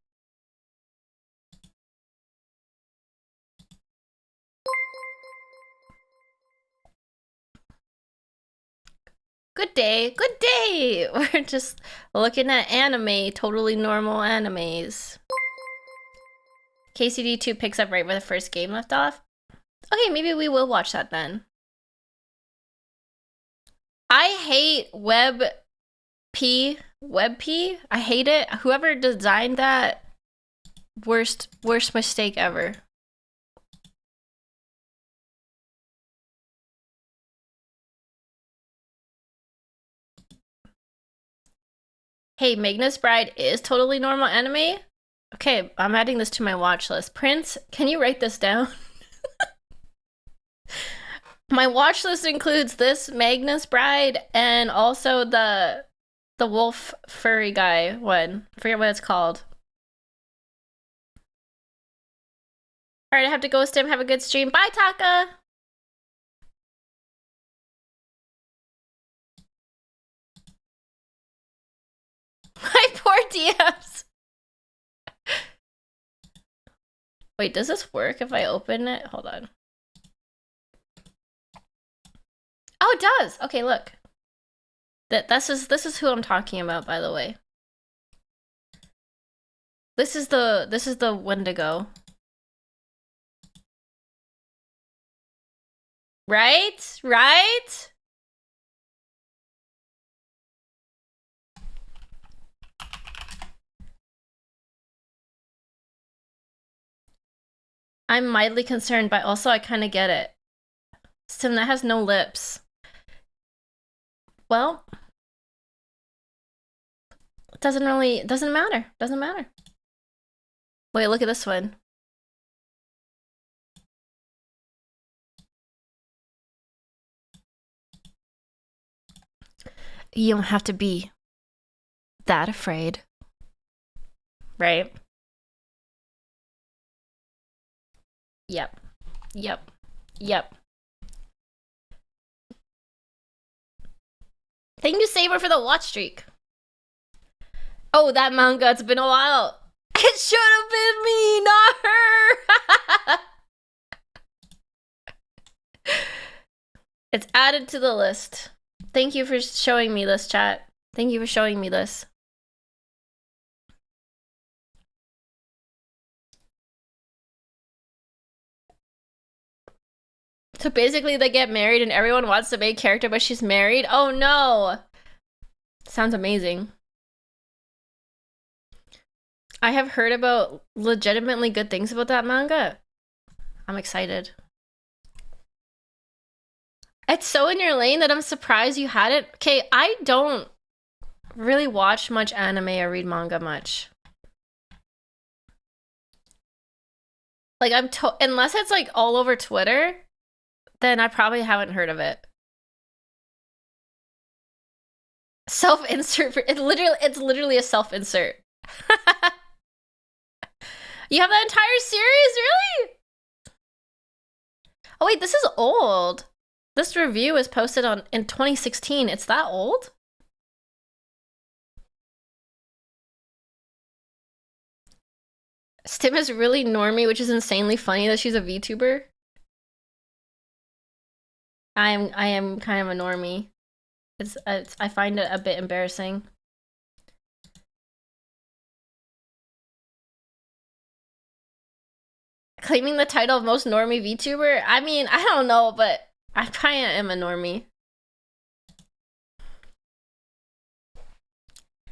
Good day, good day! We're just looking at anime, totally normal animes. KCD2 picks up right where the first game left off. Okay, maybe we will watch that then. I hate WebP. I hate it. Whoever designed that, worst mistake ever. Hey, Magnus Bride is totally normal anime? Okay, I'm adding this to my watch list. Prince, can you write this down? My watch list includes this Magnus Bride and also the wolf furry guy one. I forget what it's called. Alright, I have to go, Stim. Have a good stream. Bye, Taka! My poor DMs. Wait, does this work if I open it? Hold on. Oh, it does. Okay, look. This is who I'm talking about, by the way. This is the Wendigo. Right? Right? I'm mildly concerned, but also I kind of get it. Sim, that has no lips. Well, it doesn't matter. Doesn't matter. Wait, look at this one. You don't have to be that afraid. Right? Yep. Yep. Yep. Thank you, Saber, for the watch streak. Oh, that manga, it's been a while. It should have been me, not her. It's added to the list. Thank you for showing me this, chat. Thank you for showing me this. So basically they get married and everyone wants the main character, but she's married? Oh no! Sounds amazing. I have heard about legitimately good things about that manga. I'm excited. It's so in your lane that I'm surprised you had it. Okay, I don't really watch much anime or read manga much. Like, unless it's like all over Twitter, then I probably haven't heard of it. Self-insert. It's literally a self-insert. You have that entire series, really? Oh wait, this is old. This review was posted in 2016. It's that old? Stim is really normie, which is insanely funny that she's a VTuber. I am kind of a normie. I find it a bit embarrassing. Claiming the title of most normie VTuber? I mean, I don't know, but I kind of am a normie.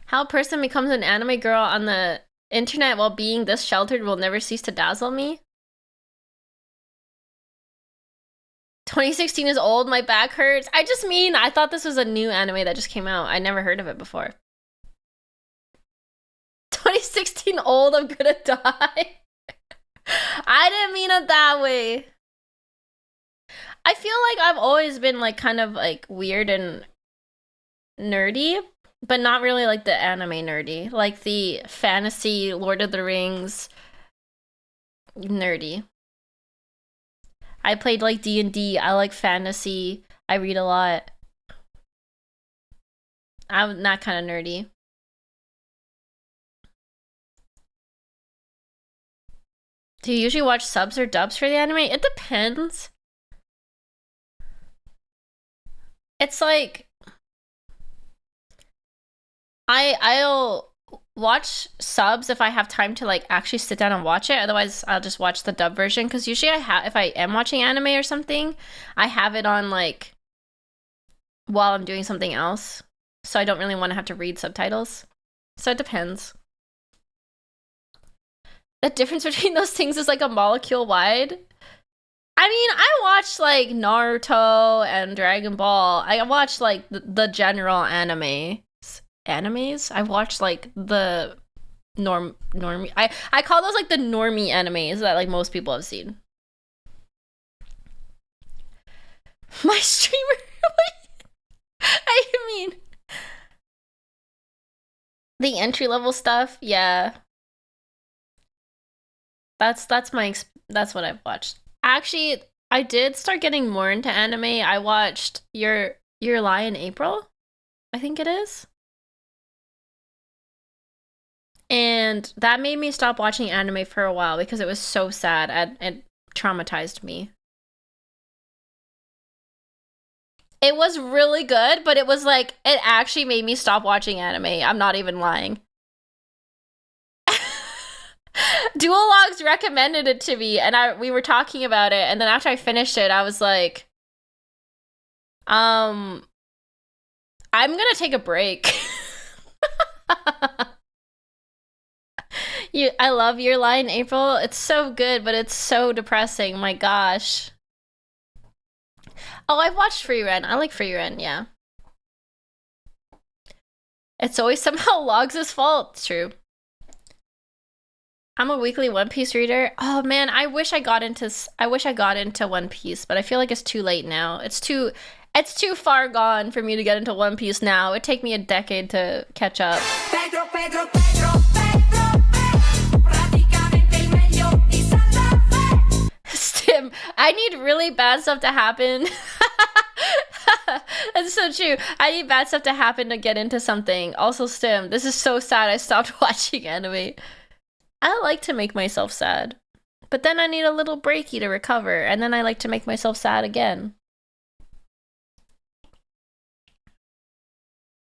How a person becomes an anime girl on the internet while being this sheltered will never cease to dazzle me. 2016 is old, my back hurts. I just mean, I thought this was a new anime that just came out. I never heard of it before. 2016 old, I'm gonna die. I didn't mean it that way. I feel like I've always been like kind of like weird and nerdy, but not really like the anime nerdy, like the fantasy Lord of the Rings nerdy. I played like D&D. I like fantasy. I read a lot. I'm not kind of nerdy. Do you usually watch subs or dubs for the anime? It depends. It's like I'll watch subs if I have time to like actually sit down and watch it. Otherwise, I'll just watch the dub version because usually if I am watching anime or something, I have it on like while I'm doing something else. So I don't really want to have to read subtitles. So it depends. The difference between those things is like a molecule wide. I mean, I watched like Naruto and Dragon Ball. I watched like the general animes. I watched like the normie. I call those like the normie animes that like most people have seen. My streamer. I mean, the entry level stuff. Yeah. That's what I've watched. Actually, I did start getting more into anime. I watched Your Lie in April, I think it is. And that made me stop watching anime for a while because it was so sad and it traumatized me. It was really good, but it was like, it actually made me stop watching anime. I'm not even lying. Duologs recommended it to me and we were talking about it, and then after I finished it, I was like, I'm gonna take a break. I love Your Lie in April. It's so good, but it's so depressing. My gosh. Oh, I've watched Free Ren. I like Free Ren, yeah. It's always somehow Logs' fault. It's true. I'm a weekly One Piece reader. Oh man, I wish I got into One Piece, but I feel like it's too late now. It's too far gone for me to get into One Piece now. It'd take me a decade to catch up. Pedro, Pedro, Pedro, Pedro, Stim, I need really bad stuff to happen. That's so true. I need bad stuff to happen to get into something. Also, Stim, this is so sad I stopped watching anime. I like to make myself sad. But then I need a little breaky to recover, and then I like to make myself sad again.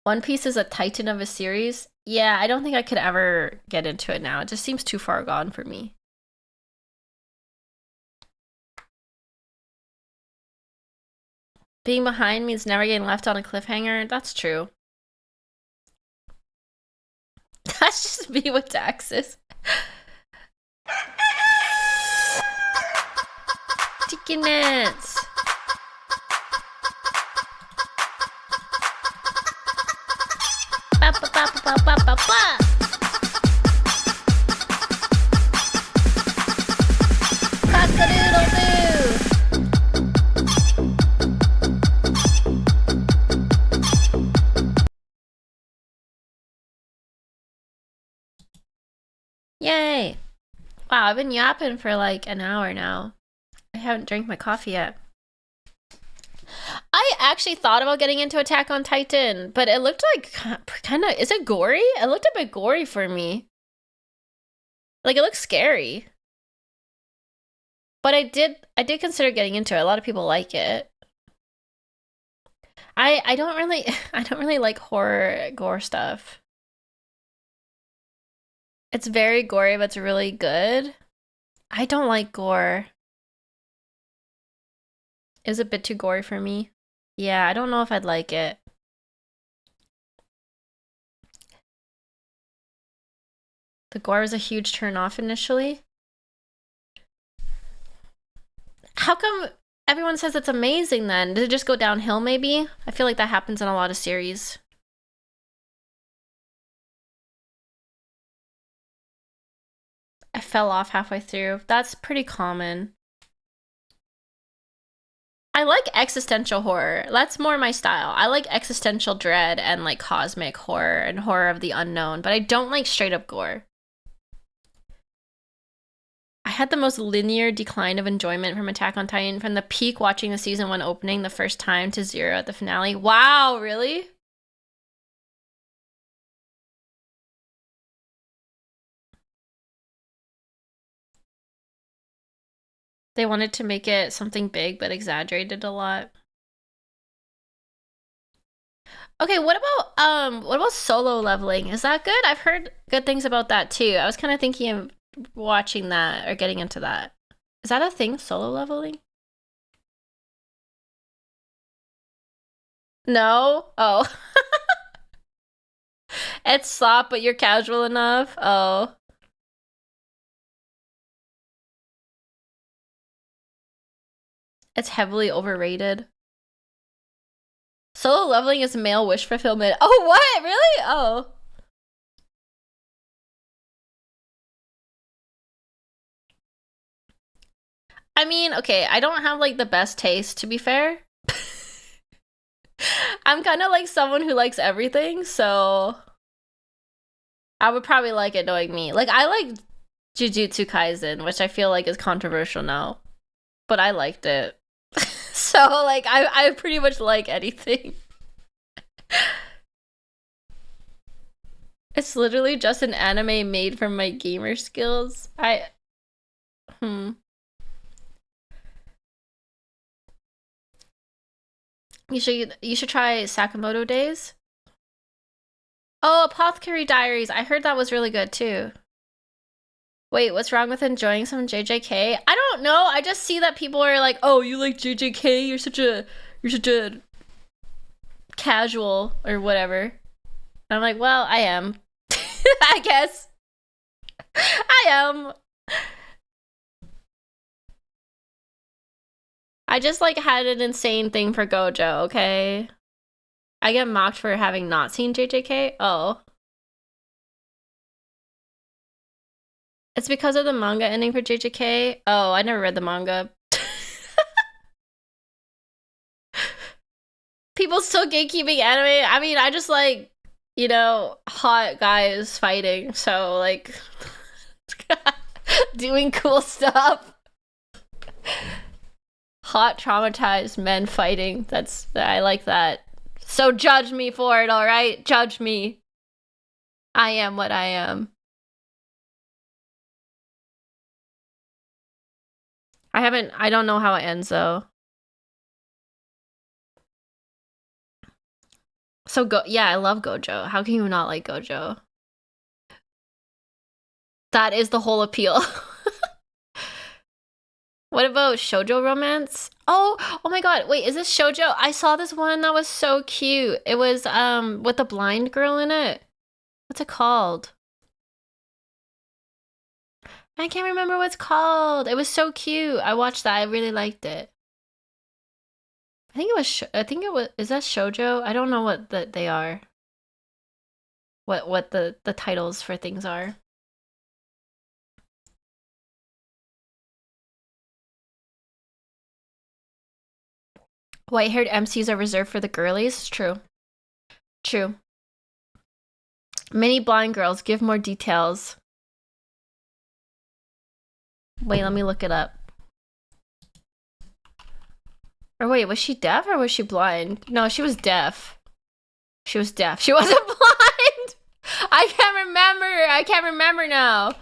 One Piece is a titan of a series. Yeah, I don't think I could ever get into it now. It just seems too far gone for me. Being behind means never getting left on a cliffhanger. That's true. That's just me with taxes. Chicken nuts. Ba, ba, ba, ba, ba, ba, ba. Cock-a-doodle-doo. Yay. Wow, I've been yapping for like an hour now. I haven't drank my coffee yet. I actually thought about getting into Attack on Titan, but it looked like kind of, is it gory? It looked a bit gory for me. Like, it looks scary. But I did consider getting into it. A lot of people like it. I don't really like horror gore stuff. It's very gory, but it's really good. I don't like gore. It was a bit too gory for me. Yeah, I don't know if I'd like it. The gore was a huge turn off initially. How come everyone says it's amazing then? Did it just go downhill maybe? I feel like that happens in a lot of series. I fell off halfway through. That's pretty common. I like existential horror. That's more my style. I like existential dread and like cosmic horror and horror of the unknown, but I don't like straight up gore. I had the most linear decline of enjoyment from Attack on Titan from the peak watching the season 1 opening the first time to 0 at the finale. Wow, really? They wanted to make it something big but exaggerated a lot. Okay, what about solo leveling? Is that good? I've heard good things about that too. I was kind of thinking of watching that or getting into that. Is that a thing, solo leveling? No? Oh. It's slop, but you're casual enough. Oh. It's heavily overrated. Solo leveling is male wish fulfillment. Oh, what? Really? Oh. I mean, okay, I don't have like the best taste, to be fair. I'm kind of like someone who likes everything, so I would probably like it knowing me. Like, I like Jujutsu Kaisen, which I feel like is controversial now, but I liked it. So, like, I pretty much like anything. It's literally just an anime made from my gamer skills. You should try Sakamoto Days. Oh, Apothecary Diaries. I heard that was really good too. Wait, what's wrong with enjoying some JJK? I don't know. I just see that people are like, "Oh, you like JJK? You're such a casual or whatever." And I'm like, "Well, I am." I guess. I am. I just like had an insane thing for Gojo, okay? I get mocked for having not seen JJK. Oh. It's because of the manga ending for JJK. Oh, I never read the manga. People still gatekeeping anime. I mean, I just like, hot guys fighting. So, like, doing cool stuff. Hot, traumatized men fighting. I like that. So judge me for it, alright? Judge me. I am what I am. I don't know how it ends though. So yeah, I love Gojo. How can you not like Gojo? That is the whole appeal. What about shoujo romance? Oh my god, wait, is this shoujo? I saw this one that was so cute. It was with the blind girl in it. What's it called? I can't remember what it's called. It was so cute. I watched that. I really liked it. I think it was is that shoujo? I don't know what they are. What the titles for things are. White-haired MCs are reserved for the girlies. True. True. Many blind girls. Give more details. Wait, let me look it up. Or wait, was she deaf or was she blind? No, she was deaf. She was deaf. She wasn't blind! I can't remember. I can't remember now.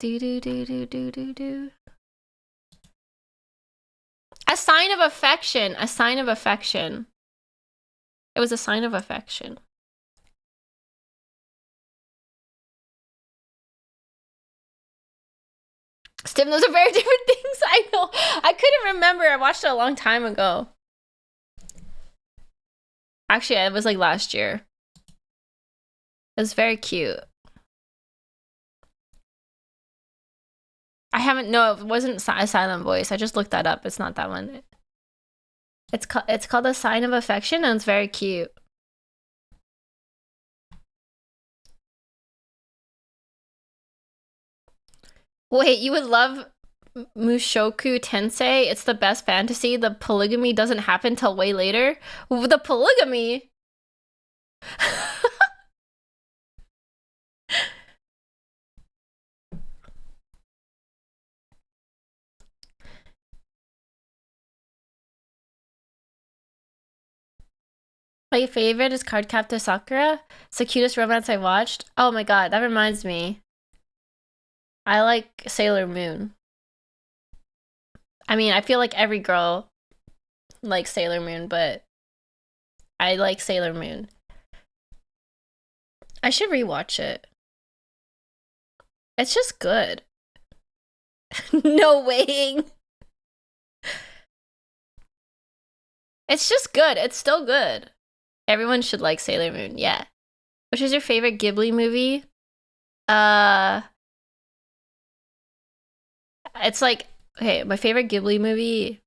Do. A sign of affection. A sign of affection. It was a sign of affection. Stim, those are very different things. I know. I couldn't remember. I watched it a long time ago. Actually, it was like last year. It was very cute. I haven't. No, it wasn't a silent voice. I just looked that up. It's not that one. It's called A Sign of Affection, and it's very cute. Wait, you would love Mushoku Tensei? It's the best fantasy. The polygamy doesn't happen till way later. The polygamy? My favorite is Cardcaptor Sakura. It's the cutest romance I watched. Oh my god, that reminds me. I like Sailor Moon. I mean, I feel like every girl likes Sailor Moon, but I like Sailor Moon. I should rewatch it. It's just good. No waiting. It's just good. It's still good. Everyone should like Sailor Moon. Yeah. Which is your favorite Ghibli movie? It's like, okay, my favorite Ghibli movie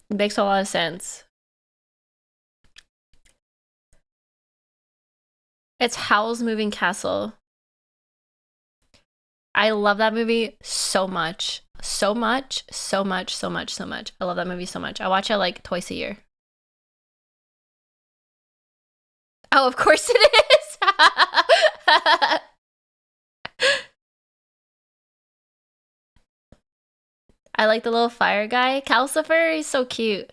makes a lot of sense. It's Howl's Moving Castle. I love that movie so much. So much. I love that movie so much. I watch it like twice a year. Oh, of course it is! I like the little fire guy. Calcifer, he's so cute.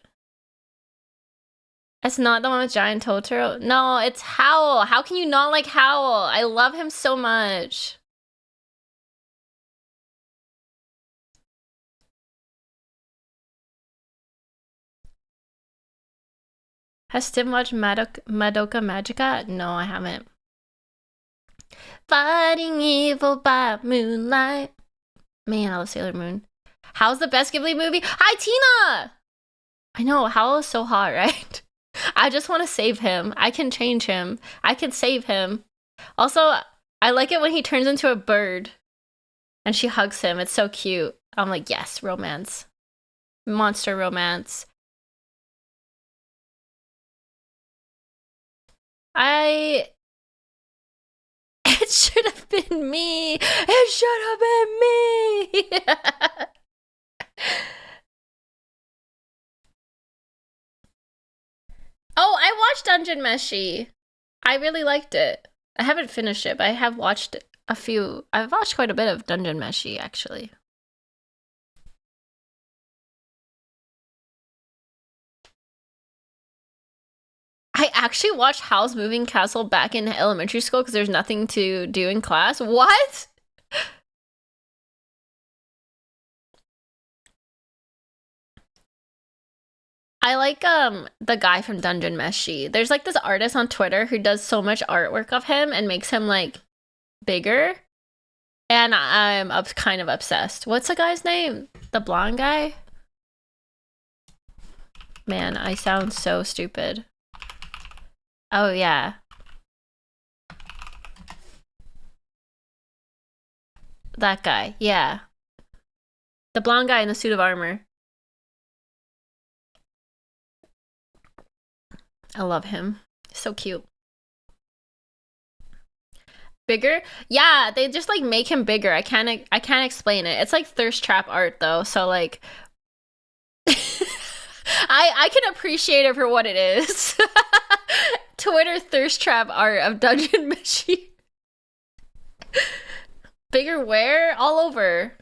It's not the one with giant Totoro. No, it's Howl. How can you not like Howl? I love him so much. Has Tim watched Madoka Magica? No, I haven't. Fighting evil by moonlight. Man, I love Sailor Moon. How's the best Ghibli movie? Hi, Tina! I know, Howl is so hot, right? I just want to save him. I can change him. I can save him. Also, I like it when he turns into a bird and she hugs him. It's so cute. I'm like, yes, romance. Monster romance. It should have been me. It should have been me. Oh, I watched Dungeon Meshi. I really liked it. I haven't finished it, but I have watched a few. I've watched quite a bit of Dungeon Meshi, actually. I actually watched Howl's Moving Castle back in elementary school because there's nothing to do in class. What? I like the guy from Dungeon Meshi. There's like this artist on Twitter who does so much artwork of him and makes him like bigger. And I'm kind of obsessed. What's the guy's name? The blonde guy? Man, I sound so stupid. Oh, yeah. That guy, yeah. The blonde guy in the suit of armor. I love him. So cute. Bigger? Yeah, they just like make him bigger. I can't explain it. It's like thirst trap art though, so like I can appreciate it for what it is. Twitter thirst trap art of Dungeon Meshi. Bigger where? All over.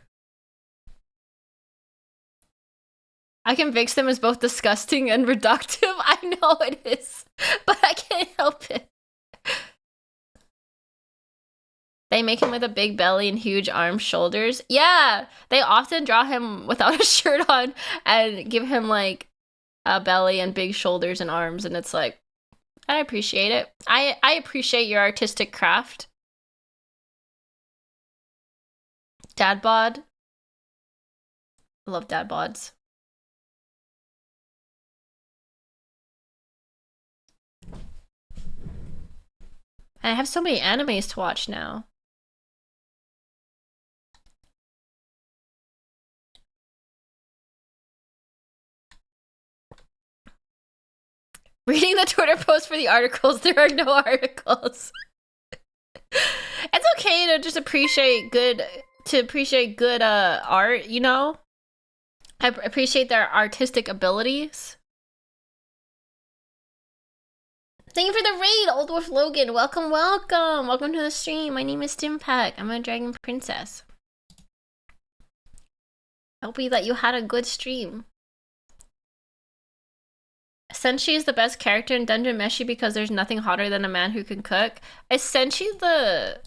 I can fix them as both disgusting and reductive. I know it is, but I can't help it. They make him with a big belly and huge arms, shoulders. Yeah, they often draw him without a shirt on and give him like a belly and big shoulders and arms, and it's like, I appreciate it. I appreciate your artistic craft. Dad bod. I love dad bods. And I have so many animes to watch now. Reading the Twitter post for the articles, there are no articles. It's okay to just appreciate good art, you know? I appreciate their artistic abilities. Thank you for the raid, Old Wolf Logan. Welcome, welcome. Welcome to the stream. My name is Stimpack. I'm a dragon princess. I hope that you had a good stream. Senshi is the best character in Dungeon Meshi because there's nothing hotter than a man who can cook. Is Senshi the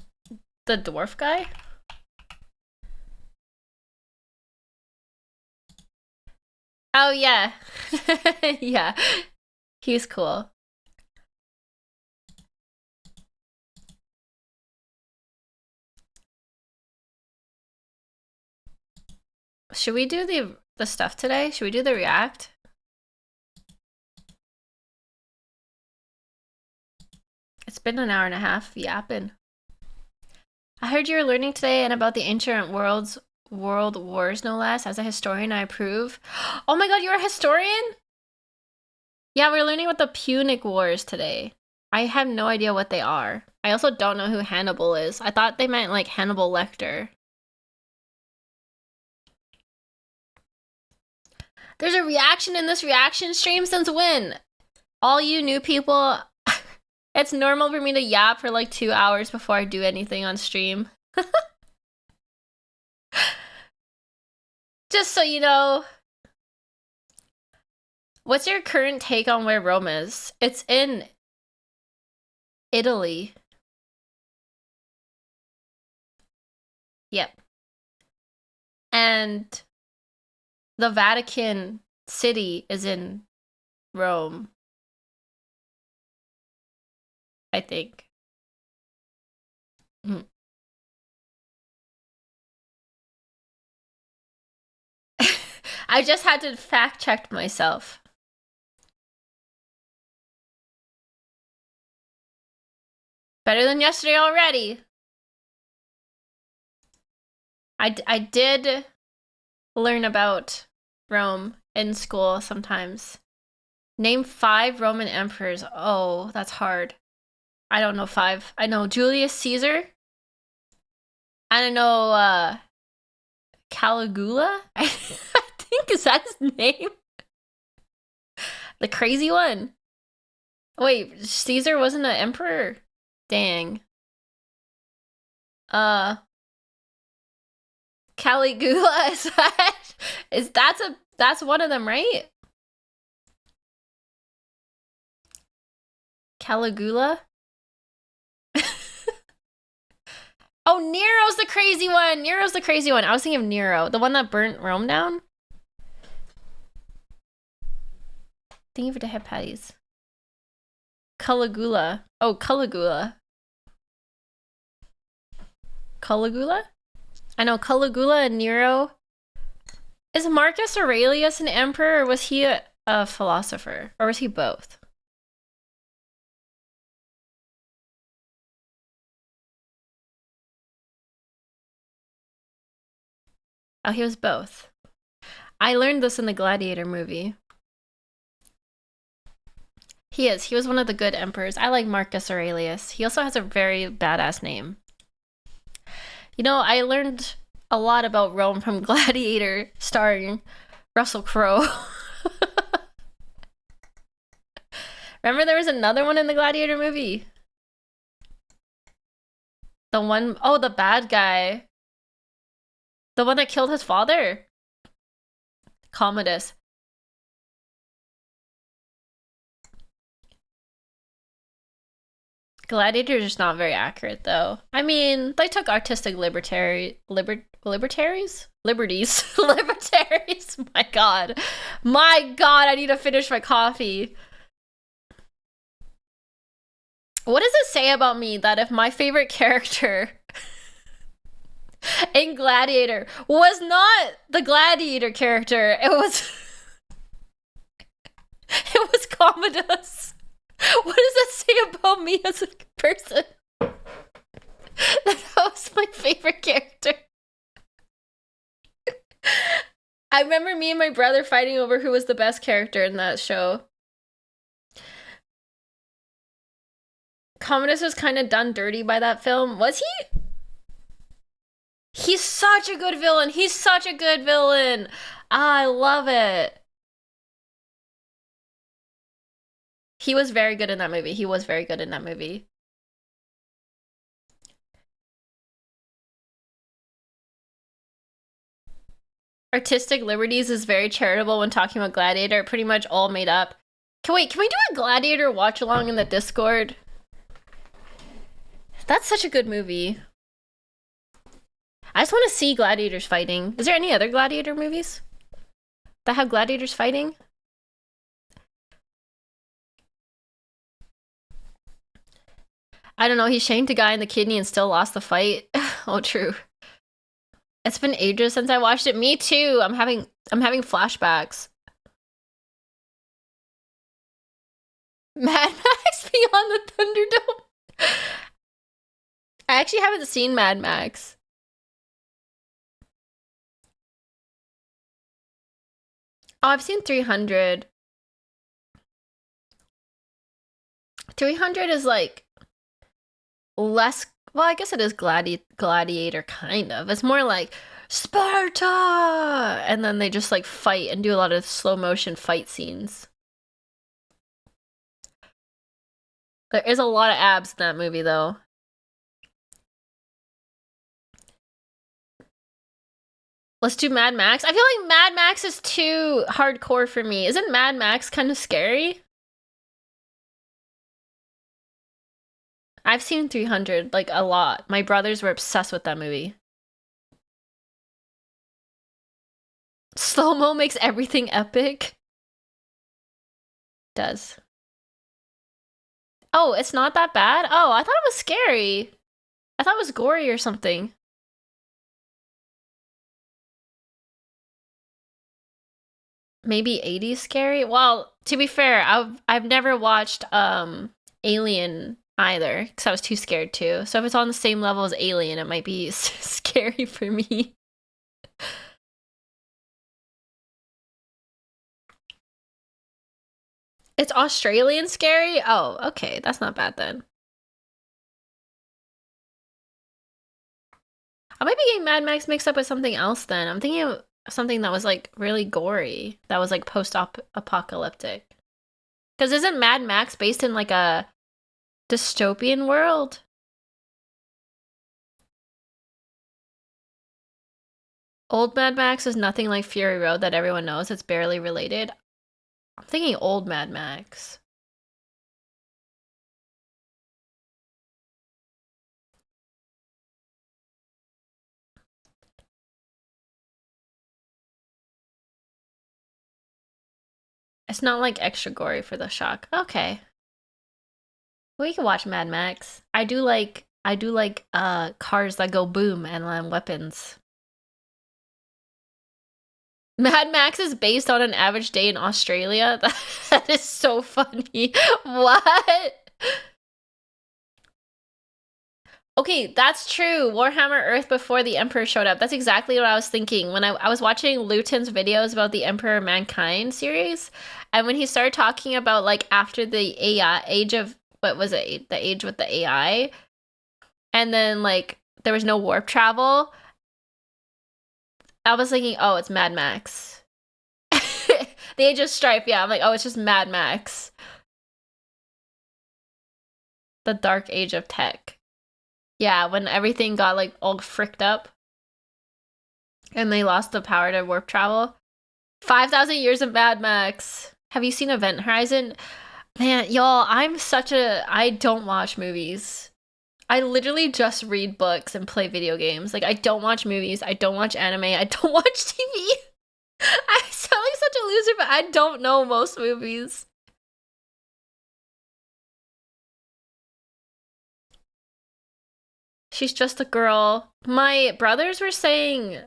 dwarf guy? Oh yeah. Yeah. He's cool. Should we do the stuff today? Should we do the react? It's been an hour and a half yapping. I heard you were learning today and about the ancient world wars, no less. As a historian, I approve. Oh my god, you're a historian? Yeah, we're learning about the Punic Wars today. I have no idea what they are. I also don't know who Hannibal is. I thought they meant like Hannibal Lecter. There's a reaction in this reaction stream since when? All you new people, it's normal for me to yap for like 2 hours before I do anything on stream. Just so you know. What's your current take on where Rome is? It's in Italy. Yep. And the Vatican City is in Rome, I think. I just had to fact check myself. Better than yesterday already. I did learn about Rome in school sometimes. Name 5 Roman emperors. Oh, that's hard. I don't know 5. I know Julius Caesar. I don't know Caligula. I think is that his name? The crazy one. Wait, Caesar wasn't an emperor? Dang. Caligula that's one of them, right? Caligula? Oh, Nero's the crazy one. Nero's the crazy one. I was thinking of Nero, the one that burnt Rome down. Thank you for the head patties. Caligula. Oh, Caligula. Caligula? I know Caligula and Nero. Is Marcus Aurelius an emperor, or was he a philosopher? Or was he both? Oh, he was both. I learned this in the Gladiator movie. He is. He was one of the good emperors. I like Marcus Aurelius. He also has a very badass name. You know, I learned a lot about Rome from Gladiator, starring Russell Crowe. Remember there was another one in the Gladiator movie? The one, oh, the bad guy. The one that killed his father? Commodus. Gladiator is just not very accurate, though. I mean, they took artistic liberties? Liberties? Libertaries? My god. My god, I need to finish my coffee. What does it say about me that if my favorite character in Gladiator was not the Gladiator character, it was it was Commodus? What does that say about me as a person? That was my favorite character. I remember me and my brother fighting over who was the best character in that show. Commodus was kind of done dirty by that film. Was he? He's such a good villain. He's such a good villain. I love it. He was very good in that movie. He was very good in that movie. Artistic liberties is very charitable when talking about Gladiator. Pretty much all made up. Can we do a Gladiator watch along in the Discord? That's such a good movie. I just want to see gladiators fighting. Is there any other Gladiator movies that have gladiators fighting? I don't know. He shanked a guy in the kidney and still lost the fight. Oh, true. It's been ages since I watched it. Me too. I'm having flashbacks. Mad Max Beyond the Thunderdome. I actually haven't seen Mad Max. Oh, I've seen 300. 300 is like less, well, I guess it is Gladiator kind of. It's more like Sparta, and then they just like fight and do a lot of slow motion fight scenes. There is a lot of abs in that movie though. Let's do Mad Max. I feel like Mad Max is too hardcore for me. Isn't Mad Max kind of scary? I've seen 300 like a lot. My brothers were obsessed with that movie. Slow-mo makes everything epic. Does. Oh, it's not that bad? Oh, I thought it was scary. I thought it was gory or something. Maybe 80s scary? Well, to be fair, I've never watched Alien either because I was too scared to. So if it's on the same level as Alien, it might be scary for me. It's Australian scary? Oh, okay. That's not bad then. I might be getting Mad Max mixed up with something else then. I'm thinking of something that was like really gory, that was like post-apocalyptic. Because isn't Mad Max based in like a dystopian world? Old Mad Max is nothing like Fury Road that everyone knows. It's barely related. I'm thinking old Mad Max. It's not like extra gory for the shock. Okay. We can watch Mad Max. I do like cars that go boom and weapons. Mad Max is based on an average day in Australia. That is so funny. What? Okay, that's true. Warhammer Earth before the Emperor showed up. That's exactly what I was thinking when I was watching Luton's videos about the Emperor Mankind series. And when he started talking about like after the AI age of what was it? The age with the AI. And then like there was no warp travel. I was thinking, oh, it's Mad Max. The Age of Strife, yeah. I'm like, oh, it's just Mad Max. The Dark Age of Tech. Yeah, when everything got like all fricked up and they lost the power to warp travel. 5,000 years of Mad Max. Have you seen Event Horizon? Man, y'all, I don't watch movies. I literally just read books and play video games. Like, I don't watch movies. I don't watch anime. I don't watch TV. I sound like such a loser, but I don't know most movies. She's just a girl. My brothers were saying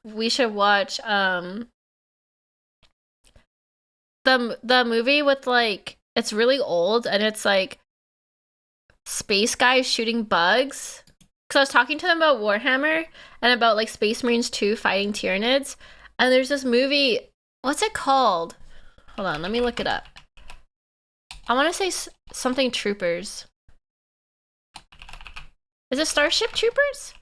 we should watch the movie with like it's really old and it's like space guys shooting bugs. Because I was talking to them about Warhammer and about like Space Marines 2 fighting Tyranids. And there's this movie, what's it called? Hold on, let me look it up. I want to say something Troopers. Is it Starship Troopers?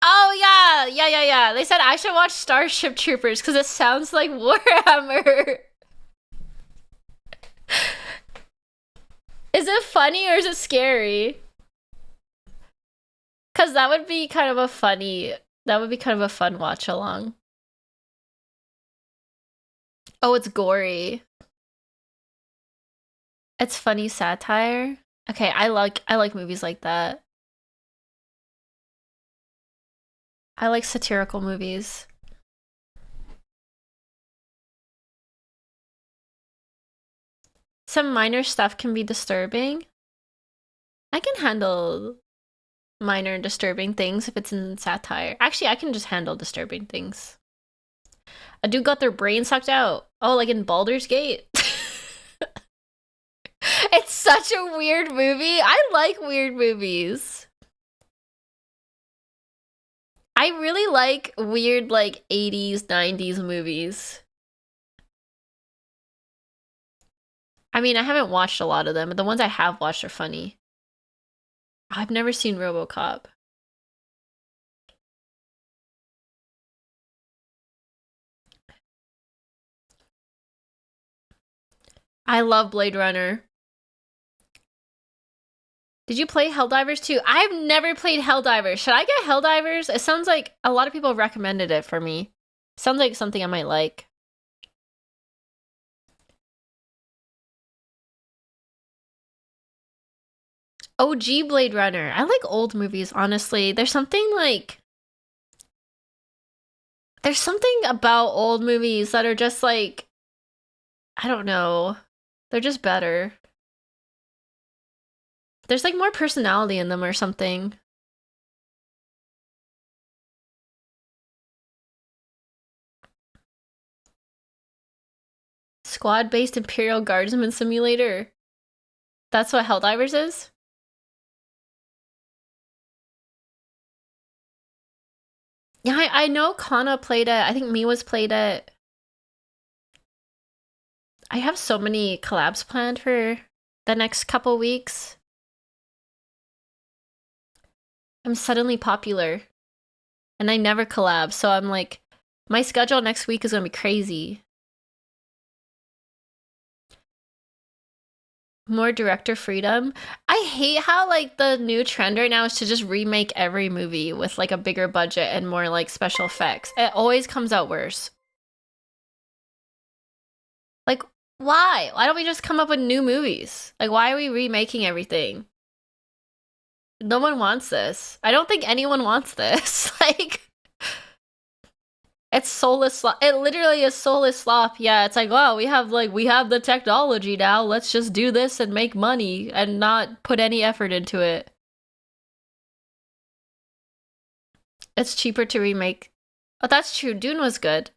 Oh yeah. They said I should watch Starship Troopers because it sounds like Warhammer. Is it funny or is it scary? Because that would be kind of a fun watch along. Oh, it's gory. It's funny satire. Okay, I like movies like that. I like satirical movies. Some minor stuff can be disturbing. I can handle minor disturbing things if it's in satire. Actually, I can just handle disturbing things. A dude got their brain sucked out. Oh, like in Baldur's Gate. It's such a weird movie. I like weird movies. I really like weird like 80s, 90s movies. I mean, I haven't watched a lot of them, but the ones I have watched are funny. I've never seen RoboCop. I love Blade Runner. Did you play Helldivers 2? I've never played Helldivers. Should I get Helldivers? It sounds like a lot of people recommended it for me. Sounds like something I might like. OG Blade Runner. I like old movies, honestly. There's something about old movies that are just like, I don't know. They're just better. There's like more personality in them or something. Squad-based Imperial Guardsman Simulator. That's what Helldivers is? Yeah, I know Kana played it. I think Miwa's played it. I have so many collabs planned for the next couple weeks. I'm suddenly popular. And I never collab, so I'm like, my schedule next week is gonna be crazy. More director freedom. I hate how like the new trend right now is to just remake every movie with like a bigger budget and more like special effects. It always comes out worse. Like, why? Why don't we just come up with new movies? Like, why are we remaking everything? No one wants this. I don't think anyone wants this. Like, It's soulless slop. It literally is soulless slop. Yeah, it's like, wow, we have the technology now. Let's just do this and make money and not put any effort into it. It's cheaper to remake. Oh, that's true. Dune was good.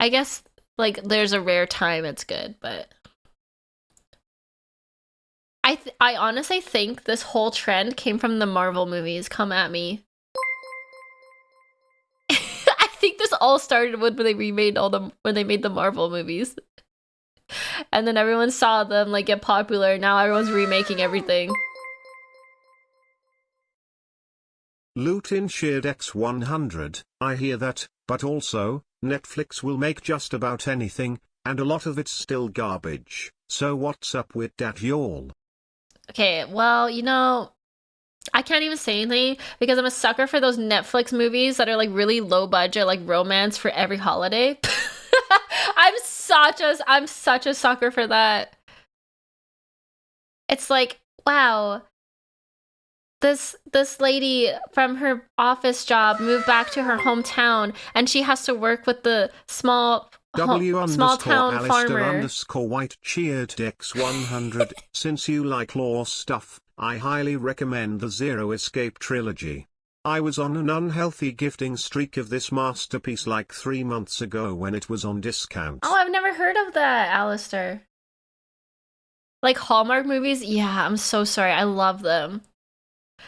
I guess like there's a rare time it's good, but I honestly think this whole trend came from the Marvel movies. Come at me. I think this all started when they when they made the Marvel movies. And then everyone saw them like get popular. Now everyone's remaking everything. Lutin shared X100, I hear that, but also, Netflix will make just about anything, and a lot of it's still garbage. So what's up with that, y'all? Okay, well, you know, I can't even say anything because I'm a sucker for those Netflix movies that are like really low budget, like romance for every holiday. I'm such a sucker for that. It's like, wow, this lady from her office job moved back to her hometown and she has to work with the small town Alistair farmer. _white cheered X100. Since you like law stuff, I highly recommend the Zero Escape trilogy. I was on an unhealthy gifting streak of this masterpiece like 3 months ago when it was on discount. Oh, I've never heard of that, Alistair. Like Hallmark movies? Yeah, I'm so sorry. I love them.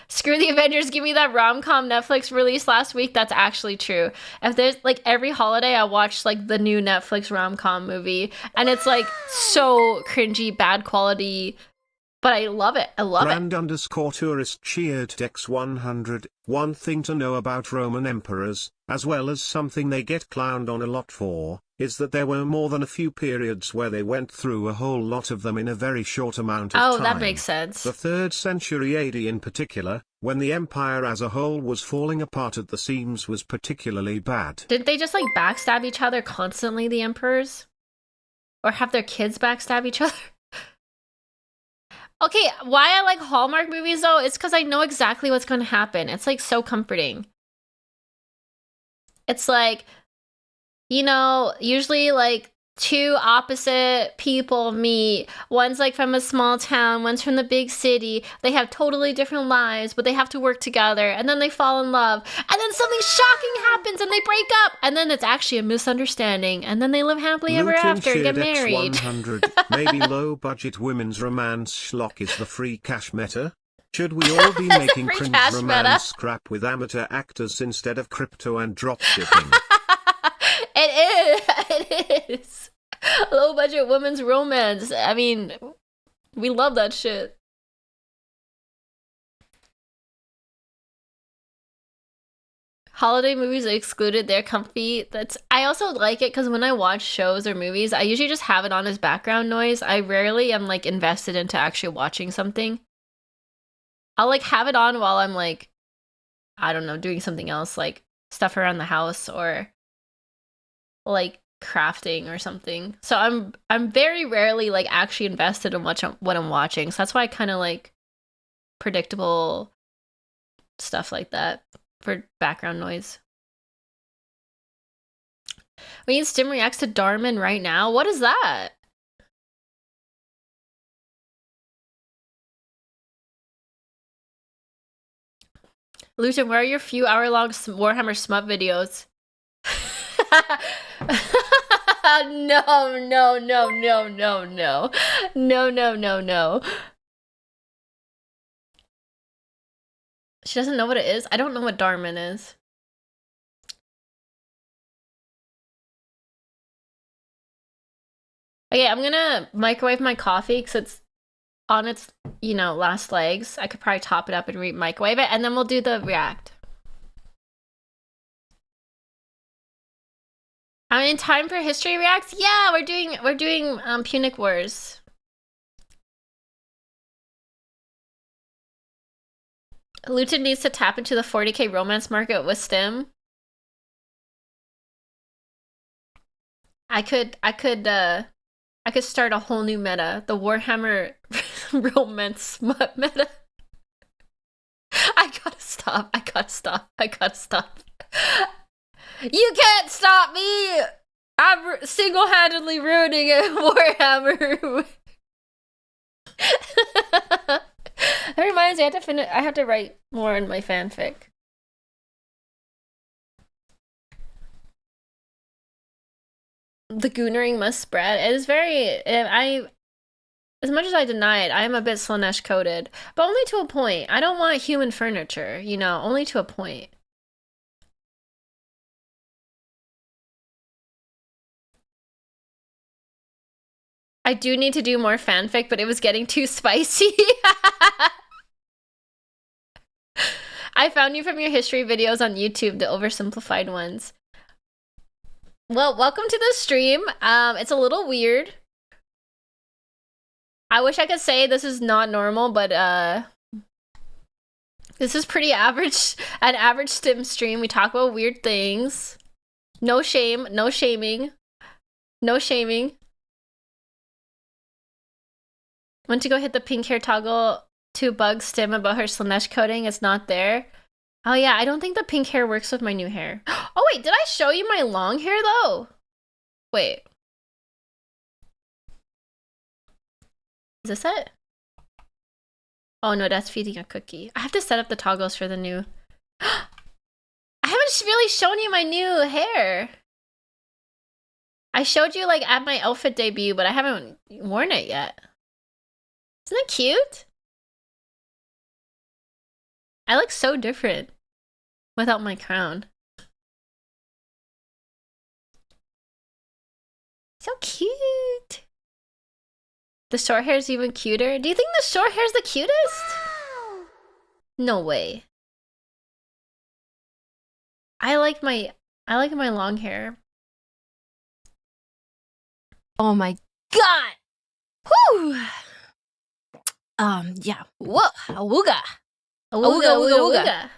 Screw the Avengers, give me that rom-com Netflix release last week. That's actually true. If there's like every holiday I watch like the new Netflix rom-com movie and it's like so cringy, bad quality, but I love it. I love Brand it. _tourist cheered X100. One thing to know about Roman emperors, as well as something they get clowned on a lot for, is that there were more than a few periods where they went through a whole lot of them in a very short amount of time. Oh, that makes sense. The 3rd century AD in particular, when the empire as a whole was falling apart at the seams, was particularly bad. Didn't they just like backstab each other constantly, the emperors? Or have their kids backstab each other? Okay, why I like Hallmark movies though, it's because I know exactly what's going to happen. It's like so comforting. It's like, you know, usually like two opposite people meet. One's like from a small town, one's from the big city. They have totally different lives, but they have to work together and then they fall in love. And then something shocking happens and they break up. And then it's actually a misunderstanding. And then they live happily ever after and get married. X100, maybe low budget women's romance schlock is the free cash meta? Should we all be making cringe romance crap with amateur actors instead of crypto and dropshipping? It is. Low budget women's romance. I mean, we love that shit. Holiday movies are excluded. They're comfy. I also like it because when I watch shows or movies, I usually just have it on as background noise. I rarely am like invested into actually watching something. I'll like have it on while I'm like, I don't know, doing something else, like stuff around the house or like crafting or something. So I'm very rarely like actually invested in what I'm watching. So that's why I kind of like predictable stuff like that for background noise. We need Stim reacts to Darman right now. What is that? Lucian, where are your few hour-long Warhammer smut videos? No. She doesn't know what it is? I don't know what Darman is. Okay, I'm gonna microwave my coffee because it's on its, you know, last legs. I could probably top it up and microwave it, and then we'll do the react. I mean, time for history reacts? Yeah, we're doing Punic Wars. Luton needs to tap into the 40k romance market with Stim. I could start a whole new meta, the Warhammer romance smut meta. I gotta stop. I gotta stop. I gotta stop. You can't stop me! I'm single-handedly ruining it, Warhammer. That reminds me, I have to write more in my fanfic. The goonering must spread. It is very... As much as I deny it, I am a bit Slaanesh coded. But only to a point. I don't want human furniture, you know, only to a point. I do need to do more fanfic, but it was getting too spicy. I found you from your history videos on YouTube, the oversimplified ones. Well, welcome to the stream. It's a little weird. I wish I could say this is not normal, but this is pretty average, an average stim stream. We talk about weird things. No shame, no shaming. No shaming. Went to go hit the pink hair toggle to bug Stim about her Slaanesh coding. It's not there. Oh yeah, I don't think the pink hair works with my new hair. Oh wait, did I show you my long hair though? Wait. Is this it? Oh no, that's feeding a cookie. I have to set up the toggles for the new... I haven't really shown you my new hair. I showed you like at my outfit debut, but I haven't worn it yet. Isn't it cute? I look so different without my crown. So cute. The short hair is even cuter. Do you think the short hair is the cutest? No way. I like my long hair. Oh my god. Whew. Yeah. Whoa. Awooga. Awooga, awooga, awooga.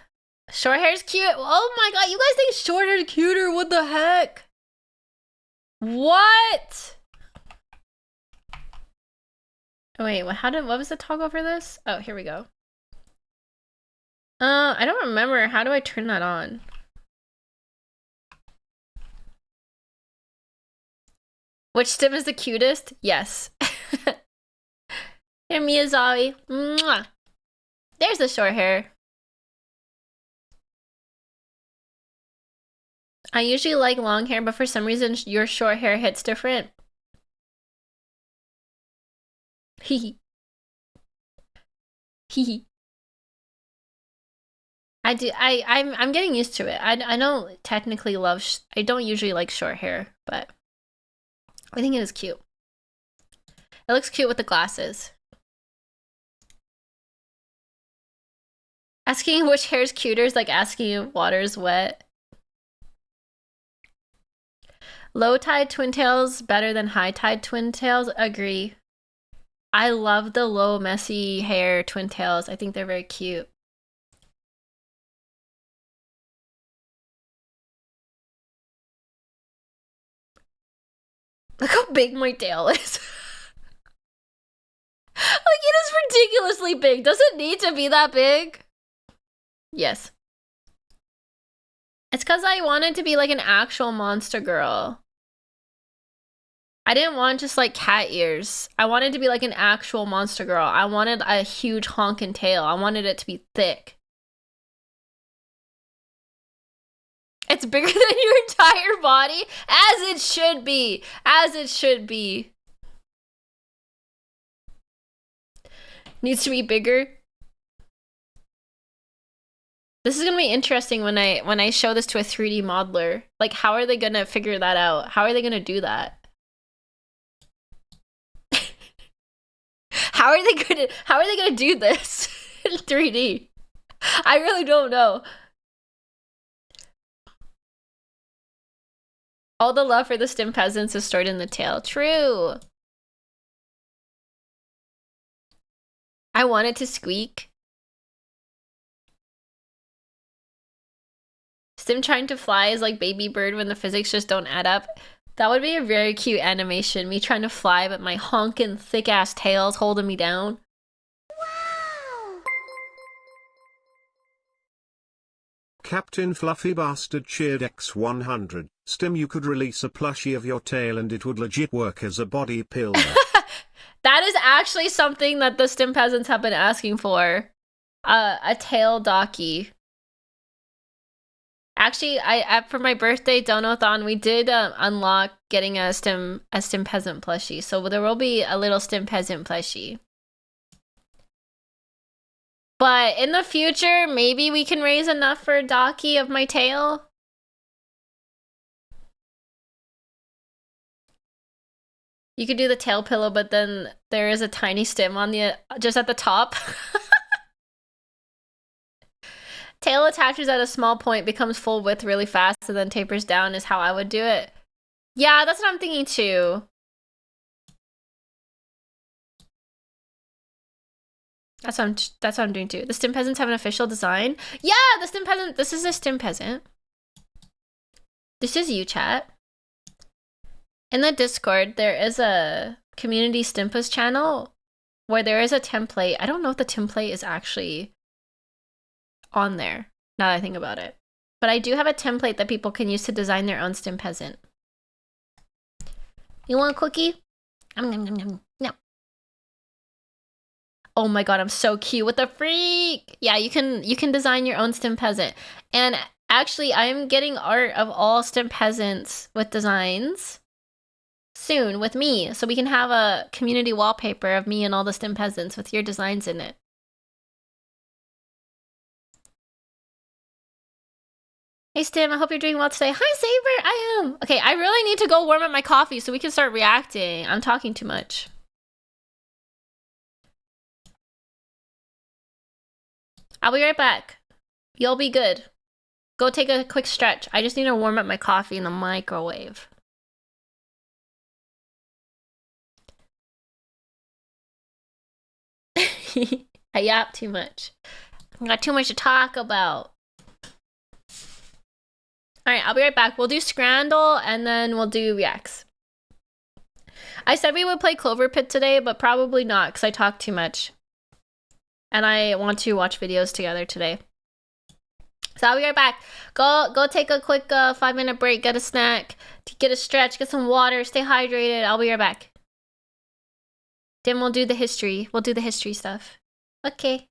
Short hair is cute. Oh my god, you guys think short hair is cuter? What the heck? What? Oh, wait, what was the toggle for this? Oh, here we go. I don't remember. How do I turn that on? Which stim is the cutest? Yes. Here, Miyazawa. Mwah. There's the short hair. I usually like long hair, but for some reason your short hair hits different. Hee hee. I'm getting used to it. I don't technically love I don't usually like short hair, but I think it is cute. It looks cute with the glasses. Asking which hair is cuter is like asking if water is wet. Low tide twin tails better than high tide twin tails. Agree. I love the low messy hair twin tails. I think they're very cute. Look how big my tail is. Like, it is ridiculously big. Does it need to be that big? Yes. It's because I wanted to be like an actual monster girl. I didn't want just like cat ears. I wanted to be like an actual monster girl. I wanted a huge honking tail. I wanted it to be thick. It's bigger than your entire body, as it should be. As it should be. Needs to be bigger. This is gonna be interesting when I show this to a 3D modeler. Like, how are they gonna figure that out? How are they gonna do that? How are they gonna do this in 3D? I really don't know. All the love for the stim peasants is stored in the tail. True. I want it to squeak. Stim trying to fly is like Baby Bird when the physics just don't add up. That would be a very cute animation. Me trying to fly, but my honking thick-ass tail's holding me down. Captain Fluffy Bastard cheered X100. Stim, you could release a plushie of your tail and it would legit work as a body pillow. That is actually something that the Stim peasants have been asking for. A tail docky. Actually, for my birthday donathon, we did unlock getting a Stim peasant plushie. So there will be a little Stim peasant plushie. But in the future, maybe we can raise enough for a docky of my tail. You could do the tail pillow, but then there is a tiny stem on the just at the top. Tail attaches at a small point, becomes full width really fast, and then tapers down is how I would do it. Yeah, that's what I'm thinking too. That's what I'm doing too. The Stim peasants have an official design. Yeah, the Stim peasant. This is a Stim peasant. This is you, chat. In the Discord, there is a community Stimpus channel where there is a template. I don't know if the template is actually on there, now that I think about it. But I do have a template that people can use to design their own Stim peasant. You want a cookie? No. Oh my god, I'm so cute with the freak! Yeah, you can design your own Stim peasant. And actually, I'm getting art of all Stim peasants with designs soon with me, so we can have a community wallpaper of me and all the Stim peasants with your designs in it. Hey Stim, I hope you're doing well today. Hi Saber, I am. Okay, I really need to go warm up my coffee so we can start reacting. I'm talking too much. I'll be right back. You'll be good. Go take a quick stretch. I just need to warm up my coffee in the microwave. I yap too much. I got too much to talk about. Alright, I'll be right back. We'll do Scrandle and then we'll do Reacts. I said we would play CLOVERPIT today, but probably not because I talk too much. And I want to watch videos together today. So I'll be right back. Go take a quick 5-minute break, get a snack, get a stretch, get some water, stay hydrated. I'll be right back. Then we'll do the history. We'll do the history stuff. Okay.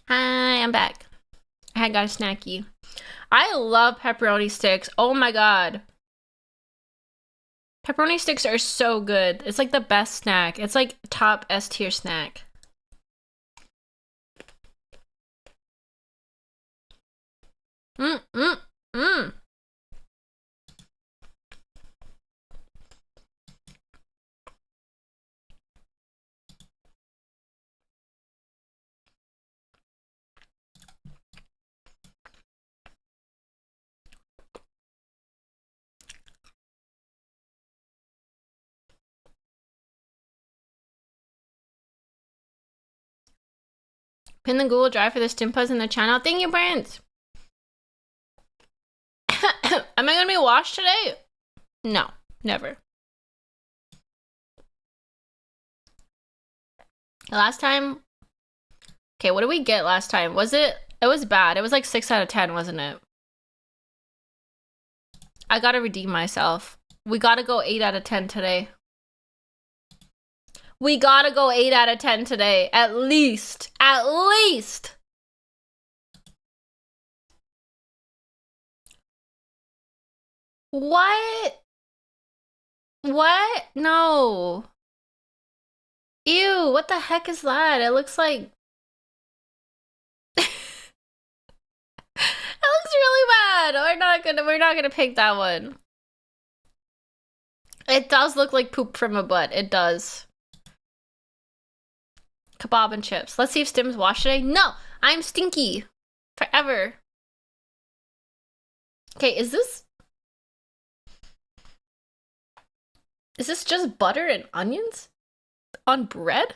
Hi, I'm back. I got a snacky. I love pepperoni sticks. Oh my god. Pepperoni sticks are so good. It's like the best snack. It's like top S tier snack. Mmm, mmm, mmm. Pin the Google Drive for the Stimpas in the channel. Thank you, Brent. Am I gonna be washed today? No, never. Last time. Okay, what did we get last time? Was it? It was bad. It was like 6 out of 10, wasn't it? I gotta redeem myself. We gotta go 8 out of 10 today. We gotta go 8 out of 10 today. At least. At least. What? What? No. Ew, what the heck is that? It looks like... It looks really bad. We're not gonna pick that one. It does look like poop from a butt. It does. Kebab and chips. Let's see if Stim's washed today. No! I'm stinky. Forever. Okay, is this just butter and onions? On bread?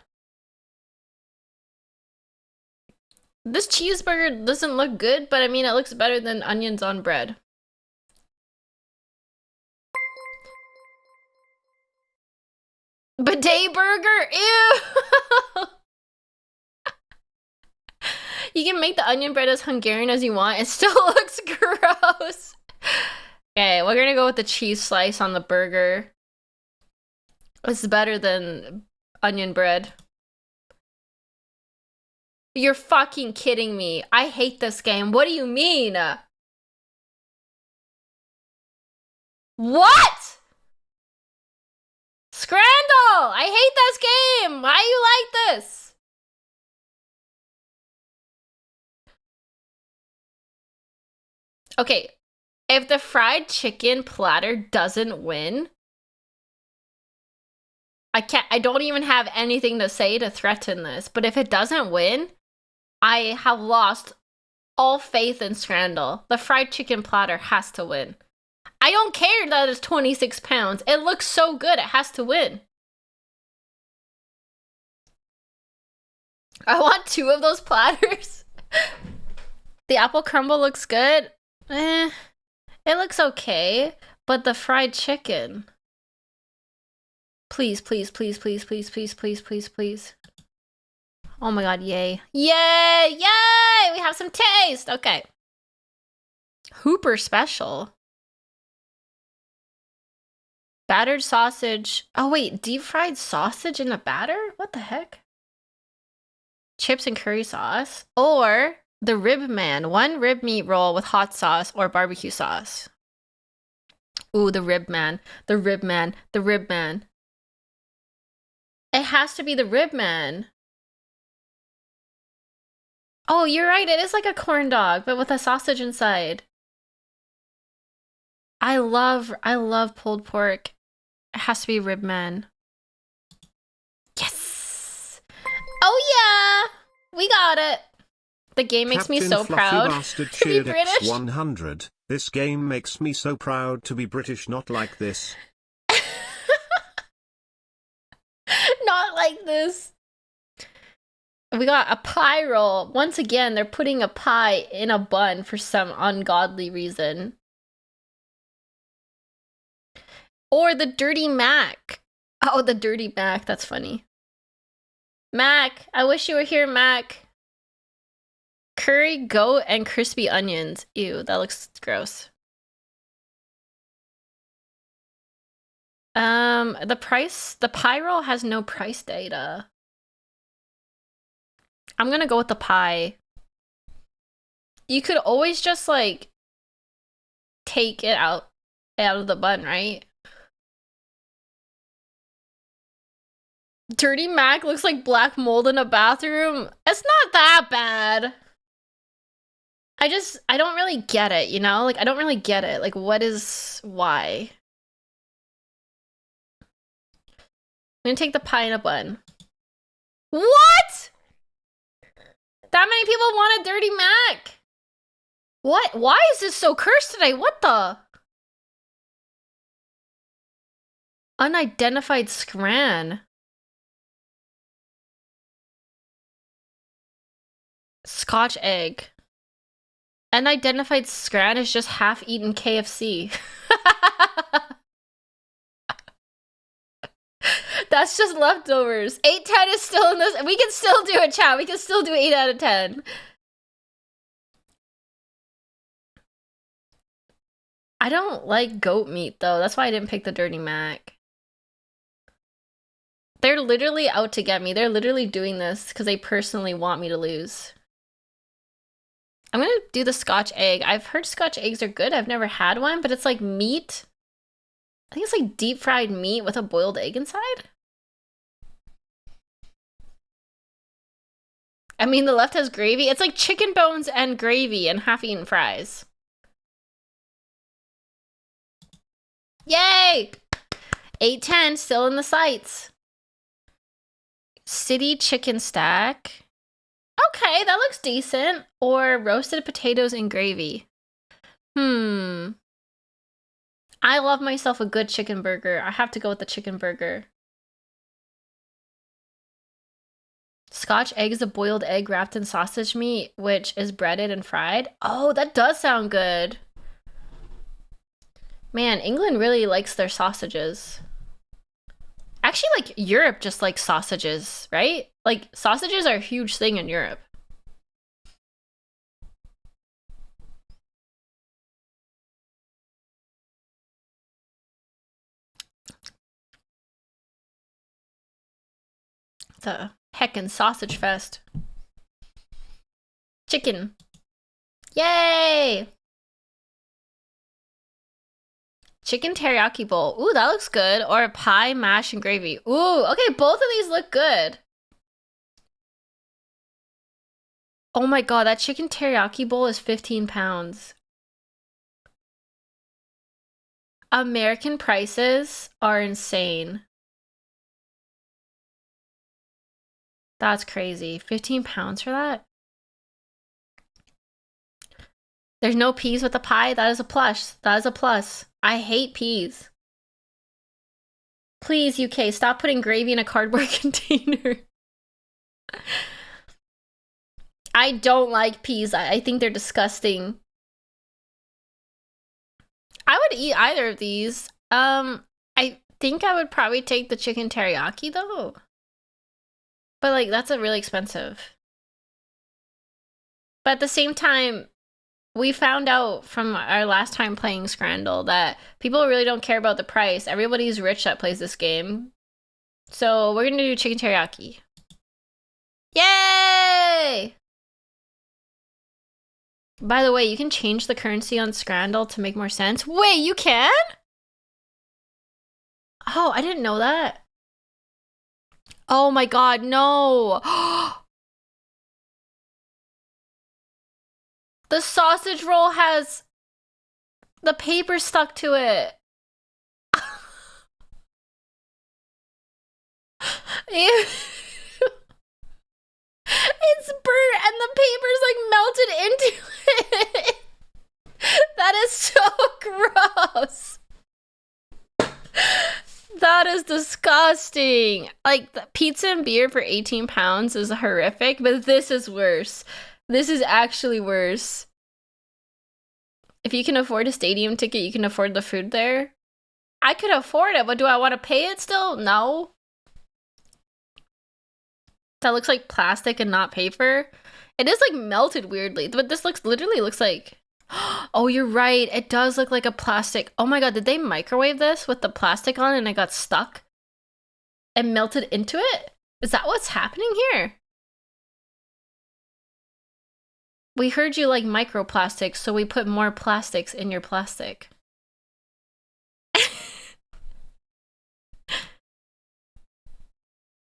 This cheeseburger doesn't look good, but I mean, it looks better than onions on bread. Bidet burger? Ew! You can make the onion bread as Hungarian as you want. It still looks gross. Okay, we're gonna go with the cheese slice on the burger. It's better than onion bread. You're fucking kidding me. I hate this game. What do you mean? What? Scrandle! I hate this game! Why you like this? Okay, if the fried chicken platter doesn't win, I don't even have anything to say to threaten this, but if it doesn't win, I have lost all faith in Scrandle. The fried chicken platter has to win. I don't care that it's 26 pounds. It looks so good, it has to win. I want 2 of those platters. The apple crumble looks good. It looks okay, but the fried chicken. Please, please, please, please, please, please, please, please, please. Oh my god, yay. Yay! Yay! We have some taste! Okay. Hooper special. Battered sausage. Oh wait, deep fried sausage in a batter? What the heck? Chips and curry sauce. Or the rib man. 1 rib meat roll with hot sauce or barbecue sauce. Ooh, the rib man. The rib man. The rib man. It has to be the rib man. Oh, you're right. It is like a corn dog, but with a sausage inside. I love pulled pork. It has to be rib man. Yes. Oh yeah, we got it. The game makes me so proud Bastard to be cheered British. X100. This game makes me so proud to be British, not like this. Not like this. We got a pie roll. Once again, they're putting a pie in a bun for some ungodly reason. Or the Dirty Mac. Oh, the Dirty Mac. That's funny. Mac. I wish you were here, Mac. Curry, goat, and crispy onions. Ew, that looks gross. The pie roll has no price data. I'm gonna go with the pie. you could always just like take it out of the bun, right? Dirty Mac looks like black mold in a bathroom. It's not that bad. I don't really get it, you know? Like, I don't really get it. Like, why? I'm gonna take the pie in a bun. What? That many people want a Dirty Mac? What? Why is this so cursed today? What the? Unidentified scran. Scotch egg. Unidentified scran is just half-eaten KFC. That's just leftovers. 8/10 is still in this. We can still do it, chat. We can still do 8 out of 10. I don't like goat meat, though. That's why I didn't pick the Dirty Mac. They're literally out to get me. They're literally doing this because they personally want me to lose. I'm gonna do the Scotch egg. I've heard Scotch eggs are good. I've never had one, but it's like meat. I think it's like deep fried meat with a boiled egg inside. I mean, the left has gravy. It's like chicken bones and gravy and half-eaten fries. Yay! 8/10, still in the sights. City chicken stack. Okay, that looks decent. Or roasted potatoes and gravy. I love myself a good chicken burger. I have to go with the chicken burger. Scotch egg is a boiled egg wrapped in sausage meat, which is breaded and fried. Oh, that does sound good. Man, England really likes their sausages. Actually, like, Europe just likes sausages, right? Like, sausages are a huge thing in Europe. It's a heckin' sausage fest. Chicken. Yay! Chicken teriyaki bowl. Ooh, that looks good. Or pie, mash, and gravy. Ooh, okay, both of these look good. Oh my god, that chicken teriyaki bowl is 15 pounds. American prices are insane. That's crazy. 15 pounds for that? There's no peas with the pie? That is a plus. That is a plus. I hate peas. Please, UK, stop putting gravy in a cardboard container. I don't like peas. I think they're disgusting. I would eat either of these. I think I would probably take the chicken teriyaki though. But like, that's really expensive. But at the same time, we found out from our last time playing Scrandle that people really don't care about the price. Everybody's rich that plays this game. So we're gonna do chicken teriyaki. Yay! By the way, you can change the currency on Scrandle to make more sense. Wait, you can? Oh, I didn't know that. Oh my god, no. The sausage roll has the paper stuck to it. It's burnt and the paper's like melted into it. That is so gross. That is disgusting. Like, the pizza and beer for 18 pounds is horrific, but this is worse. This is actually worse. If you can afford a stadium ticket, you can afford the food there. I could afford it, but do I want to pay it still? No. That looks like plastic and not paper. It is like melted weirdly, but this literally looks like... Oh, you're right. It does look like a plastic. Oh my god, did they microwave this with the plastic on and it got stuck and melted into it? Is that what's happening here? We heard you like microplastics, so we put more plastics in your plastic.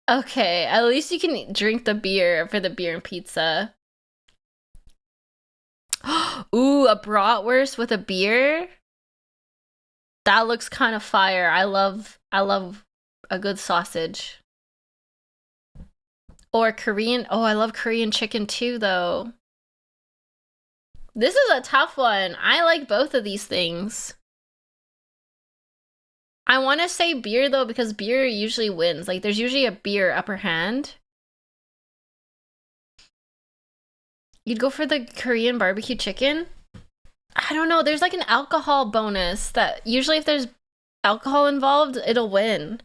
Okay, at least you can drink the beer for the beer and pizza. Ooh, a bratwurst with a beer? That looks kind of fire. I love a good sausage. Or Korean. Oh, I love Korean chicken too, though. This is a tough one. I like both of these things. I want to say beer, though, because beer usually wins. Like, there's usually a beer upper hand. You'd go for the Korean barbecue chicken? I don't know. There's like an alcohol bonus that usually if there's alcohol involved, it'll win.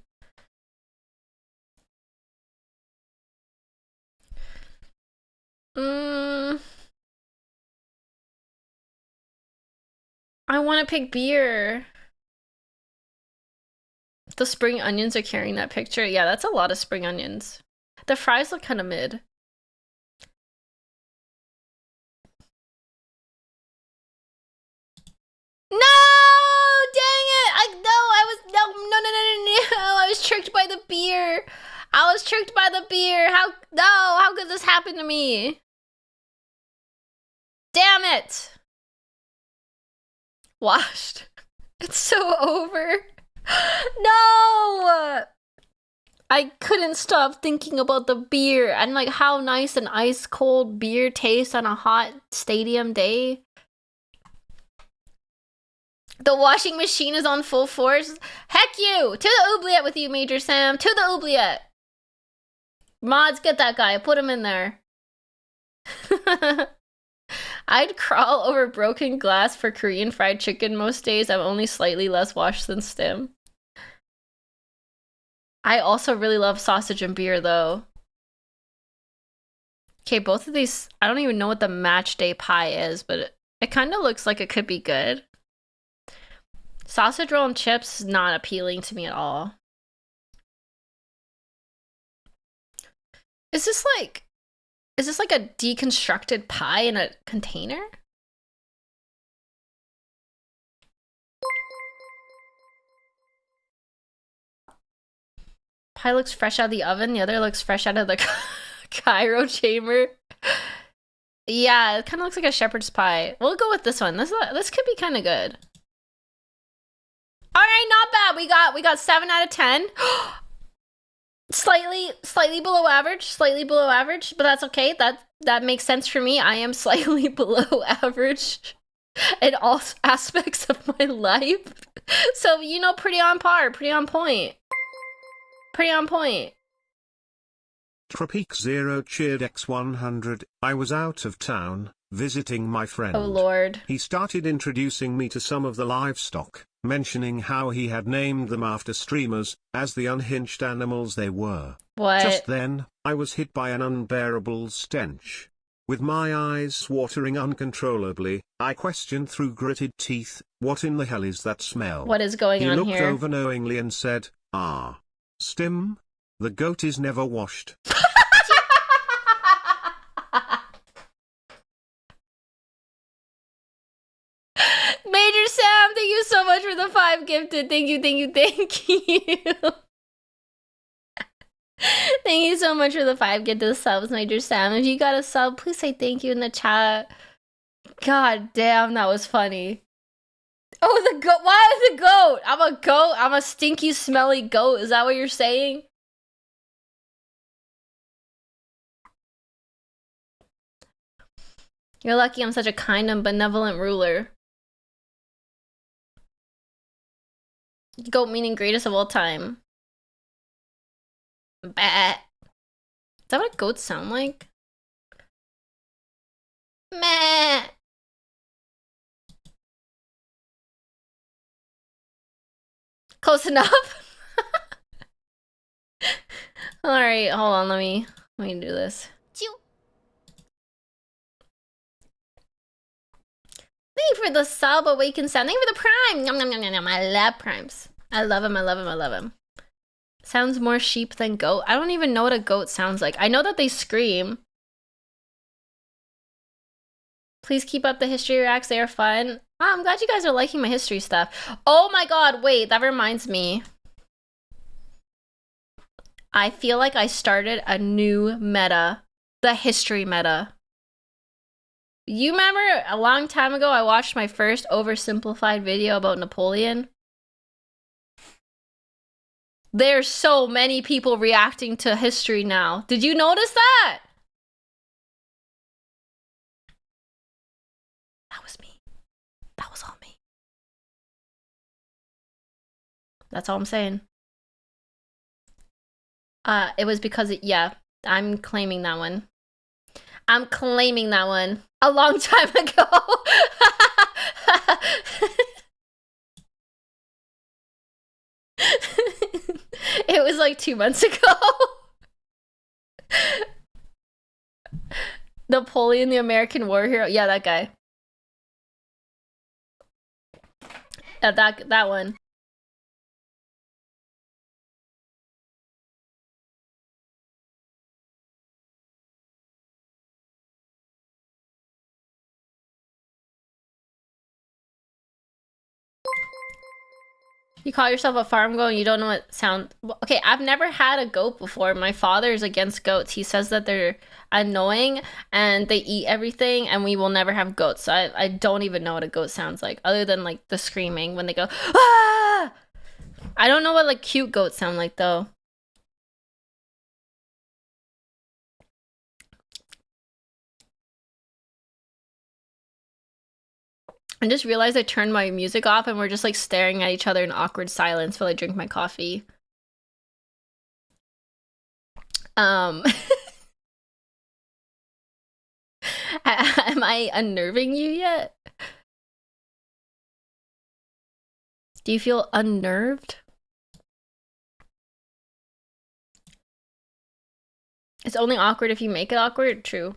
I want to pick beer. The spring onions are carrying that picture. Yeah, that's a lot of spring onions. The fries look kind of mid. No! Dang it! No, I was tricked by the beer. I was tricked by the beer. How could this happen to me? Damn it! Washed. It's so over. No! I couldn't stop thinking about the beer and like how nice an ice cold beer tastes on a hot stadium day. The washing machine is on full force. Heck you! To the oubliette with you, Major Sam. To the oubliette. Mods, get that guy. Put him in there. I'd crawl over broken glass for Korean fried chicken most days. I'm only slightly less washed than Stim. I also really love sausage and beer, though. Okay, both of these... I don't even know what the match day pie is, but it kind of looks like it could be good. Sausage roll and chips is not appealing to me at all. Is this like a deconstructed pie in a container? Pie looks fresh out of the oven. The other looks fresh out of the Cairo chamber. Yeah, it kind of looks like a shepherd's pie. We'll go with this one. This could be kind of good. All right, not bad. We got 7 out of 10. Slightly below average, but that's okay. That makes sense for me. I am slightly below average in all aspects of my life. So, you know, pretty on par, pretty on point. Pretty on point. Tropique Zero cheered X100. I was out of town, visiting my friend. Oh lord. He started introducing me to some of the livestock, mentioning how he had named them after streamers, as the unhinged animals they were. What? Just then, I was hit by an unbearable stench. With my eyes watering uncontrollably, I questioned through gritted teeth, what in the hell is that smell? What is going on here? He looked over knowingly and said, Stim, the goat is never washed. Major Sam, thank you so much for the 5 gifted. Thank you. Thank you so much for the 5 gifted subs, Major Sam. If you got a sub, please say thank you in the chat. God damn, that was funny. Oh, the goat. Why the goat? I'm a goat. I'm a stinky, smelly goat. Is that what you're saying? You're lucky I'm such a kind and benevolent ruler. Goat meaning greatest of all time. Bah. Is that what goats sound like? Meh. Close enough. All right, hold on. Let me do this. Thank you for the sub, Awaken Sound. Thank you for the prime. Yum, yum, yum, yum, yum. I love primes. I love him. Sounds more sheep than goat. I don't even know what a goat sounds like. I know that they scream. Please keep up the history reacts. They are fun. Oh, I'm glad you guys are liking my history stuff. Oh my god, wait, that reminds me. I feel like I started a new meta. The history meta. You remember a long time ago I watched my first oversimplified video about Napoleon? There's so many people reacting to history now. Did you notice that? That was me. That was all me. That's all I'm saying. It was because yeah, I'm claiming that one. I'm claiming that one. A long time ago. It was like 2 months ago. Napoleon, the American war hero. Yeah, that guy. That one. You call yourself a farm goat and you don't know what sound. Okay, I've never had a goat before. My father's against goats. He says that they're annoying and they eat everything and we will never have goats. So I don't even know what a goat sounds like other than like the screaming when they go, ah! I don't know what like cute goats sound like though. I just realized I turned my music off and we're just like staring at each other in awkward silence while I drink my coffee. Am I unnerving you yet? Do you feel unnerved? It's only awkward if you make it awkward? True.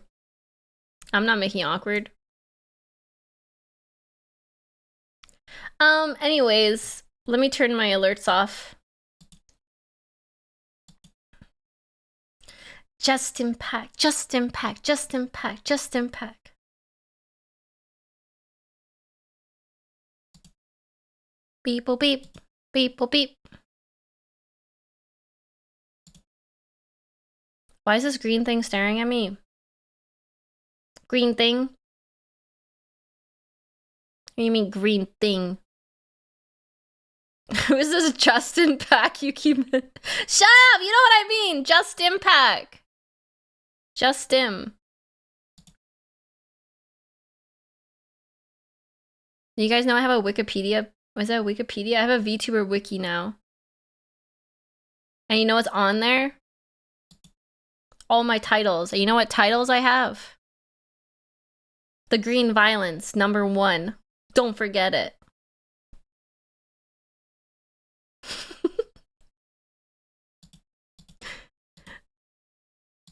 I'm not making it awkward. Anyways, let me turn my alerts off. Just impact, just impact, just impact, just impact. Beep, boop, beep, beep, boop, beep. Why is this green thing staring at me? Green thing? What do you mean green thing? Who is this Just Impact you keep... Shut up! You know what I mean! Just Impact! Just Im. You guys know I have a Wikipedia... Was that a Wikipedia? I have a VTuber wiki now. And you know what's on there? All my titles. And you know what titles I have? The Green Violence, #1. Don't forget it.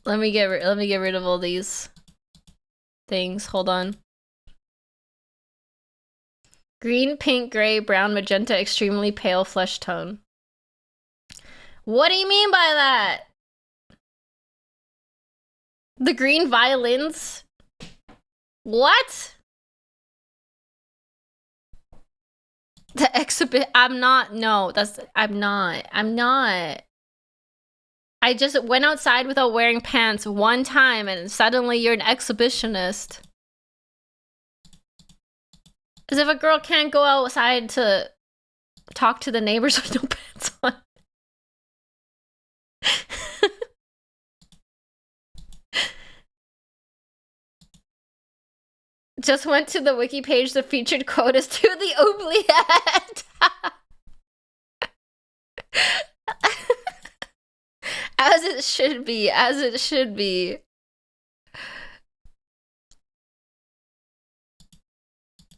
Let me get rid of all these things. Hold on. Green, pink, gray, brown, magenta, extremely pale flesh tone. What do you mean by that? The green violins? What? The exhibit? I'm not. No, I'm not. I just went outside without wearing pants one time and suddenly you're an exhibitionist. As if a girl can't go outside to talk to the neighbors with no pants on. Just went to the wiki page. The featured quote is to the oubliette. As it should be, as it should be.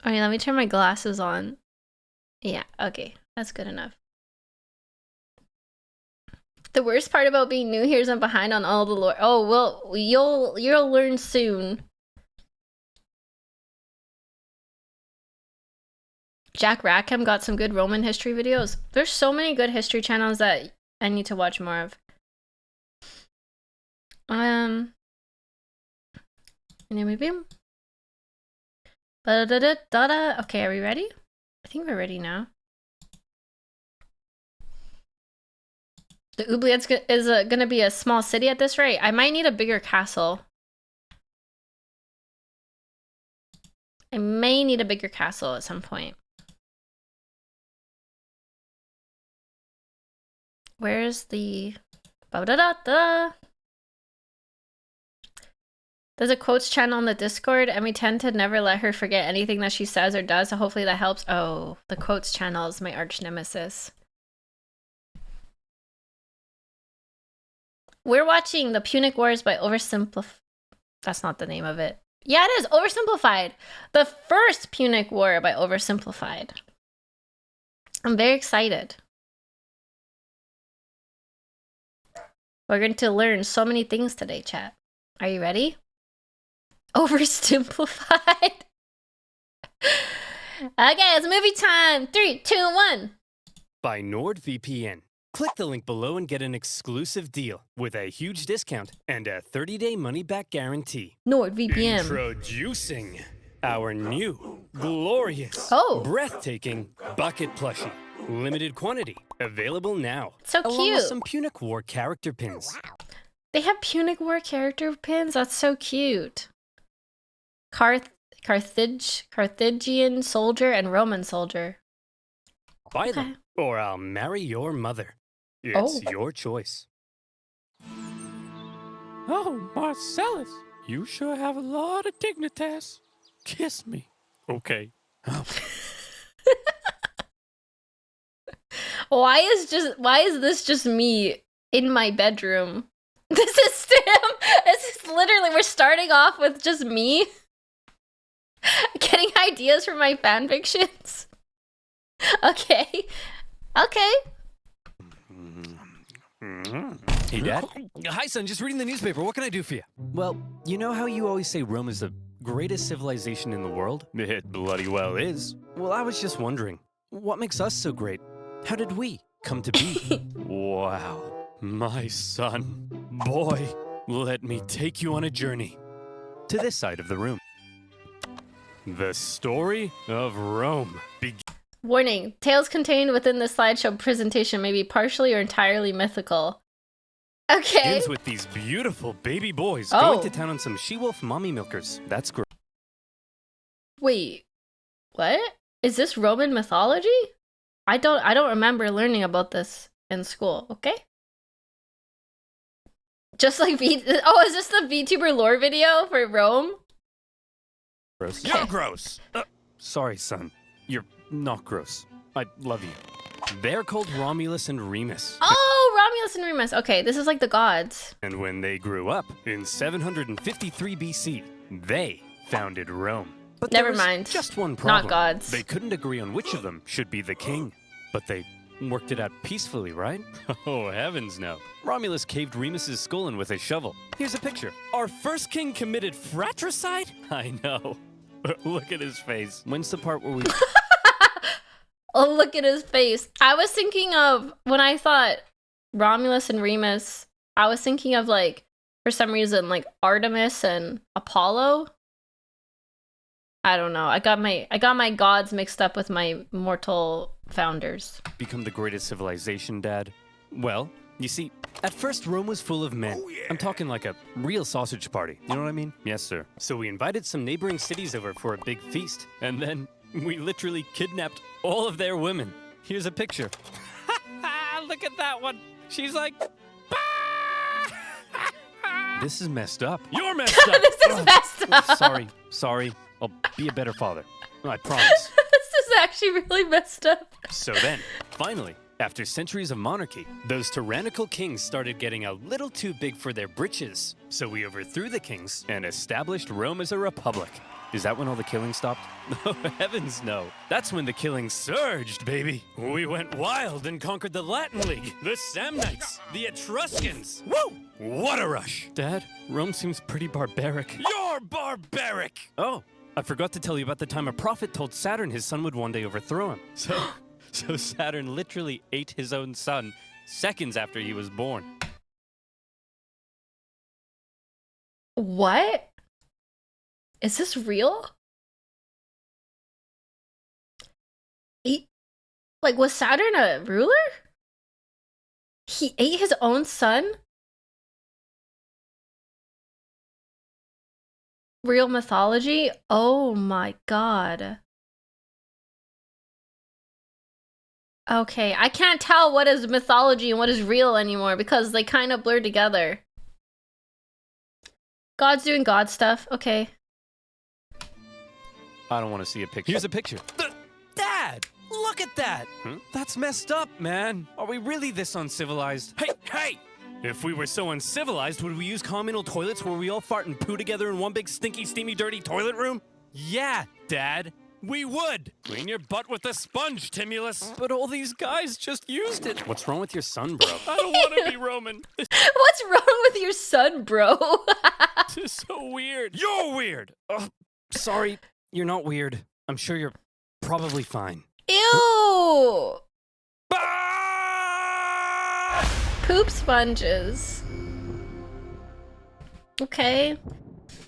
Alright, let me turn my glasses on. Yeah, okay, that's good enough. The worst part about being new here is I'm behind on all the lore. Oh, well, you'll learn soon. Jack Rackham got some good Roman history videos. There's so many good history channels that I need to watch more of. Maybe Ba-da-da-da-da. Okay, are we ready? I think we're ready now. The Oubliettes is gonna be a small city at this rate. I might need a bigger castle. I may need a bigger castle at some point. Where's the... Ba-da-da-da. There's a quotes channel on the Discord, and we tend to never let her forget anything that she says or does, so hopefully that helps. Oh, the quotes channel is my arch nemesis. We're watching the Punic Wars by Oversimplify. That's not the name of it. Yeah, it is. Oversimplified. The first Punic War by Oversimplified. I'm very excited. We're going to learn so many things today, chat. Are you ready? Oversimplified. Okay, it's movie time. 3, 2, 1. By NordVPN. Click the link below and get an exclusive deal with a huge discount and a 30-day money-back guarantee. NordVPN. Introducing our new, glorious, breathtaking bucket plushie. Limited quantity. Available now. So along cute. With some Punic War character pins. They have Punic War character pins? That's so cute. Carthaginian soldier and Roman soldier. Buy them, or I'll marry your mother. It's your choice. Oh, Marcellus, you sure have a lot of dignitas. Kiss me. Okay. Oh. Why is this just me in my bedroom? This is Stim. This is literally, we're starting off with just me getting ideas for my fan fictions. Okay. Hey, Dad. Hi, son. Just reading the newspaper. What can I do for you? Well, you know how you always say Rome is the greatest civilization in the world? It bloody well is. Well, I was just wondering, what makes us so great? How did we come to be? Wow. My son. Boy, let me take you on a journey to this side of the room. The story of Rome begins. Warning, tales contained within the slideshow presentation may be partially or entirely mythical. Okay. Begins with these beautiful baby boys going to town on some she-wolf mommy milkers. That's great. Wait, what? Is this Roman mythology? I don't remember learning about this in school, okay? Just like is this the VTuber lore video for Rome? Gross. You're gross! Sorry, son. You're not gross. I love you. They're called Romulus and Remus. Oh, Romulus and Remus. Okay, this is like the gods. And when they grew up, in 753 BC, they founded Rome. But never mind. Just one problem. Not gods. They couldn't agree on which of them should be the king. But they worked it out peacefully, right? Oh, heavens no. Romulus caved Remus's skull in with a shovel. Here's a picture. Our first king committed fratricide? I know. Look at his face. When's the part where we... Oh, look at his face. I was thinking of, when I thought Romulus and Remus, I was thinking of, like, for some reason, like, Artemis and Apollo. I don't know. I got my gods mixed up with my mortal founders. Become the greatest civilization, Dad? Well, you see, at first Rome was full of men. Oh, yeah. I'm talking like a real sausage party. You know what I mean? Yes, sir. So we invited some neighboring cities over for a big feast. And then we literally kidnapped all of their women. Here's a picture. Look at that one. She's like... This is messed up. You're messed up. This is messed up. Sorry. I'll be a better father. I promise. This is actually really messed up. So then, finally, after centuries of monarchy, those tyrannical kings started getting a little too big for their britches. So we overthrew the kings and established Rome as a republic. Is that when all the killing stopped? Oh, heavens no. That's when the killing surged, baby. We went wild and conquered the Latin League, the Samnites, the Etruscans. Woo! What a rush. Dad, Rome seems pretty barbaric. You're barbaric! Oh, I forgot to tell you about the time a prophet told Saturn his son would one day overthrow him. So Saturn literally ate his own son seconds after he was born. What? Is this real? ate? Like, was Saturn a ruler? He ate his own son? Real mythology? Oh my god. Okay, I can't tell what is mythology and what is real anymore because they kind of blur together. God's doing God stuff. Okay. I don't want to see a picture. Here's a picture. Dad! Look at that! That's messed up, man. Are we really this uncivilized? Hey! If we were so uncivilized, would we use communal toilets where we all fart and poo together in one big stinky, steamy, dirty toilet room? Yeah, Dad. We would! Clean your butt with a sponge, Timulus! But all these guys just used it! What's wrong with your son, bro? I don't want to be Roman! What's wrong with your son, bro? This is so weird! You're weird! Sorry, you're not weird. I'm sure you're probably fine. Ew! Ah! Poop sponges. Okay.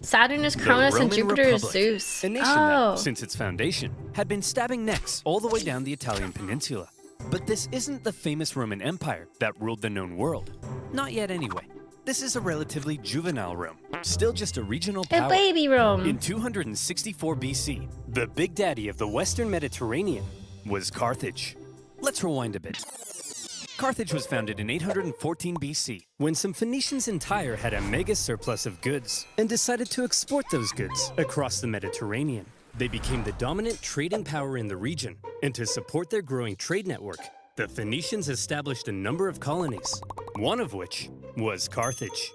Saturn is Cronus and Roman Jupiter is Republic, Zeus. a nation that, since its foundation, had been stabbing necks all the way down the Italian peninsula. But this isn't the famous Roman Empire that ruled the known world. Not yet anyway. This is a relatively juvenile Rome, still just a regional power. A baby Rome. In 264 BC, the big daddy of the Western Mediterranean was Carthage. Let's rewind a bit. Carthage was founded in 814 BC, when some Phoenicians in Tyre had a mega surplus of goods and decided to export those goods across the Mediterranean. They became the dominant trading power in the region, and to support their growing trade network, the Phoenicians established a number of colonies, one of which was Carthage.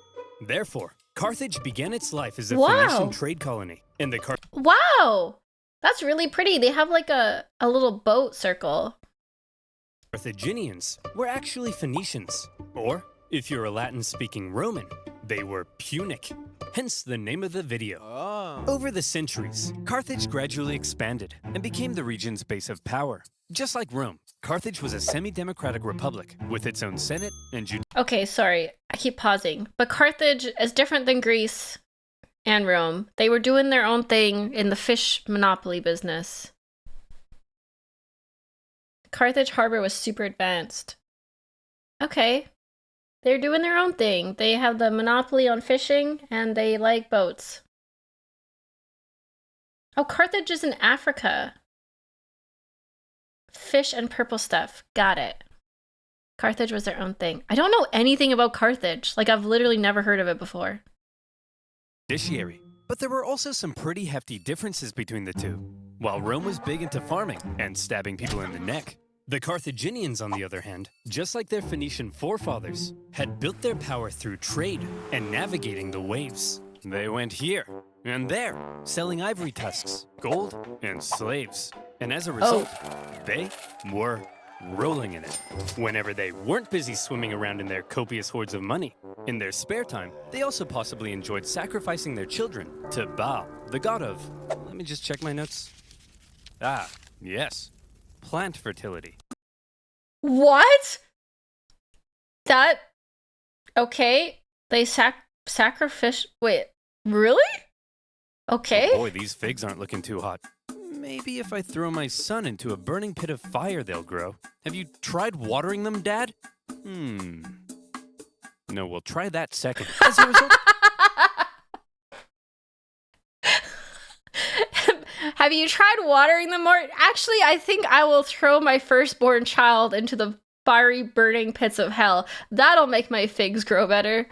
Therefore, Carthage began its life as a Phoenician trade colony, and the Wow! That's really pretty. They have like a little boat circle. Carthaginians were actually Phoenicians, or, if you're a Latin-speaking Roman, they were Punic, hence the name of the video. Over the centuries, Carthage gradually expanded and became the region's base of power. Just like Rome, Carthage was a semi-democratic republic with its own senate and Okay, sorry. I keep pausing. But Carthage is different than Greece and Rome. They were doing their own thing in the fish monopoly business. Carthage Harbor was super advanced. Okay. They're doing their own thing. They have the monopoly on fishing, and they like boats. Oh, Carthage is in Africa. Fish and purple stuff. Got it. Carthage was their own thing. I don't know anything about Carthage. Like, I've literally never heard of it before. judiciary. But there were also some pretty hefty differences between the two. While Rome was big into farming and stabbing people in the neck, the Carthaginians, on the other hand, just like their Phoenician forefathers, had built their power through trade and navigating the waves. They went here and there, selling ivory tusks, gold, and slaves. And as a result, they were rolling in it. Whenever they weren't busy swimming around in their copious hoards of money, in their spare time, they also possibly enjoyed sacrificing their children to Baal, the god of... Let me just check my notes. Ah, yes. Plant fertility. What? That... Okay. They sacrifice... Wait, really? Okay. Oh boy, these figs aren't looking too hot. Maybe if I throw my son into a burning pit of fire, they'll grow. Have you tried watering them, Dad? No, we'll try that second. As a result... Have you tried watering them more? Actually, I think I will throw my firstborn child into the fiery burning pits of hell. That'll make my figs grow better.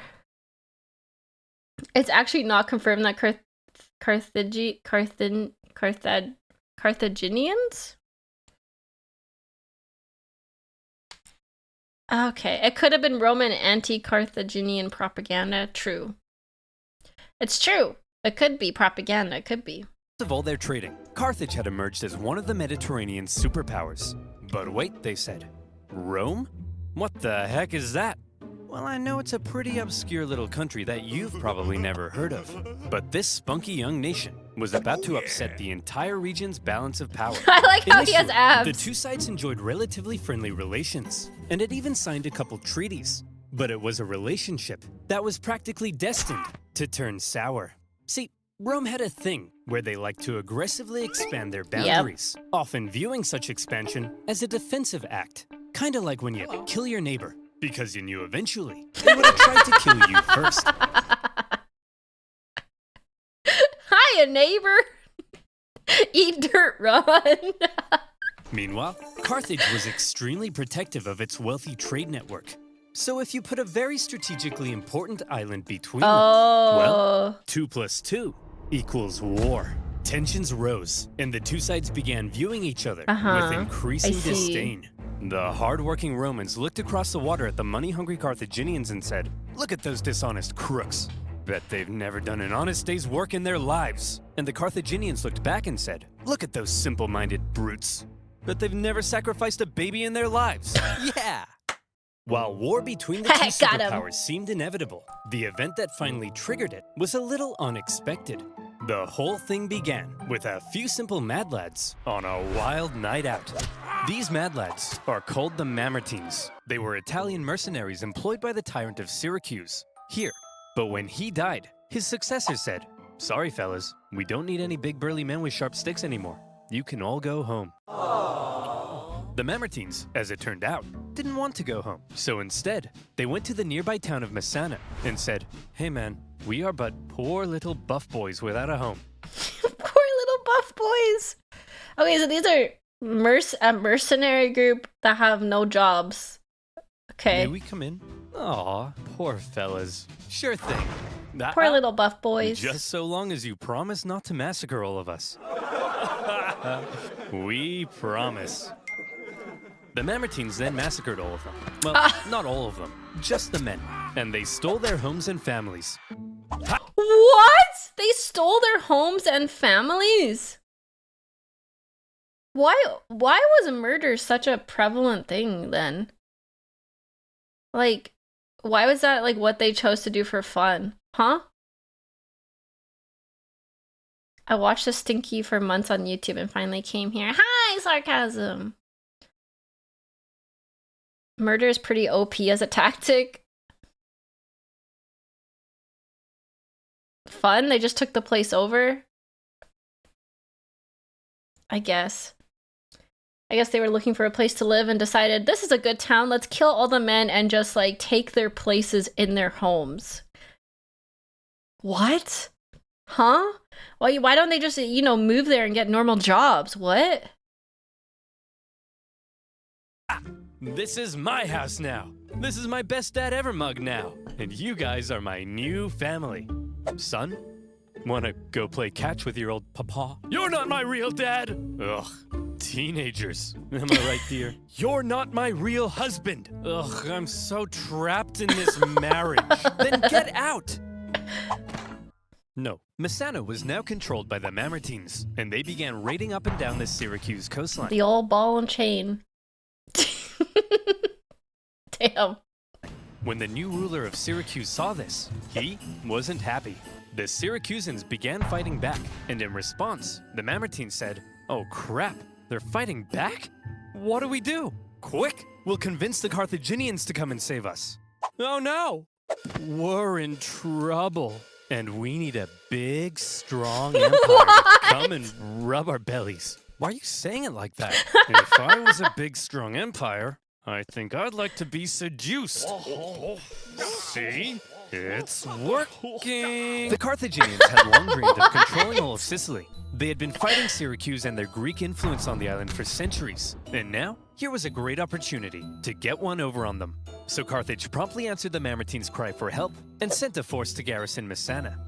It's actually not confirmed that Carthaginians? Okay, it could have been Roman anti-Carthaginian propaganda. True. It's true. It could be propaganda. It could be. Of all their trading, Carthage had emerged as one of the Mediterranean's superpowers. But wait, they said. Rome? What the heck is that? Well, I know it's a pretty obscure little country that you've probably never heard of. But this spunky young nation was about to upset the entire region's balance of power. I like how he has abs. The two sides enjoyed relatively friendly relations, and had even signed a couple treaties. But it was a relationship that was practically destined to turn sour. See, Rome had a thing where they liked to aggressively expand their boundaries, often viewing such expansion as a defensive act. Kinda like when you kill your neighbor, because you knew eventually they would have tried to kill you first. Hiya, neighbor. Eat dirt, run. Meanwhile, Carthage was extremely protective of its wealthy trade network. So if you put a very strategically important island between them, well, 2 + 2 = war. Tensions rose, and the two sides began viewing each other with increasing disdain. The hard-working Romans looked across the water at the money-hungry Carthaginians and said, "Look at those dishonest crooks. Bet they've never done an honest day's work in their lives." And the Carthaginians looked back and said, "Look at those simple-minded brutes. Bet they've never sacrificed a baby in their lives." Yeah! While war between the two superpowers seemed inevitable, the event that finally triggered it was a little unexpected. The whole thing began with a few simple mad lads on a wild night out. These mad lads are called the Mamertines. They were Italian mercenaries employed by the tyrant of Syracuse, here. But when he died, his successor said, "Sorry fellas, we don't need any big burly men with sharp sticks anymore. You can all go home." The Mamertines, as it turned out, didn't want to go home. So instead, they went to the nearby town of Messana and said, "Hey man, we are but poor little buff boys without a home." Poor little buff boys. Okay, so these are a mercenary group that have no jobs. Okay. May we come in? Aw, poor fellas. Sure thing. Poor little buff boys. Just so long as you promise not to massacre all of us. We promise. The Mamertines then massacred all of them. Well, not all of them, just the men. And they stole their homes and families. What? They stole their homes and families? Why was murder such a prevalent thing then? Like, why was that like what they chose to do for fun? Huh? I watched the Stinky for months on YouTube and finally came here. Hi, sarcasm. Murder is pretty OP as a tactic. Fun? They just took the place over? I guess they were looking for a place to live and decided, this is a good town, let's kill all the men and just like take their places in their homes. What? Huh? Why don't they just, move there and get normal jobs? What? This is my house now. This is my best dad ever mug now. And you guys are my new family. Son, wanna go play catch with your old papa? You're not my real dad! Ugh, teenagers. Am I right, dear? You're not my real husband. Ugh, I'm so trapped in this marriage. Then get out! No, Messana was now controlled by the Mamertines, and they began raiding up and down the Syracuse coastline. The old ball and chain. Damn. When the new ruler of Syracuse saw this, he wasn't happy. The Syracusans began fighting back, and in response, the Mamertines said, "Oh crap, they're fighting back? What do we do? Quick, we'll convince the Carthaginians to come and save us." Oh no! We're in trouble, and we need a big, strong empire to come and rub our bellies. Why are you saying it like that? If I was a big, strong empire, I think I'd like to be seduced. See? It's working! The Carthaginians had long dreamed of controlling all of Sicily. They had been fighting Syracuse and their Greek influence on the island for centuries. And now, here was a great opportunity to get one over on them. So Carthage promptly answered the Mamertines' cry for help and sent a force to garrison Messana.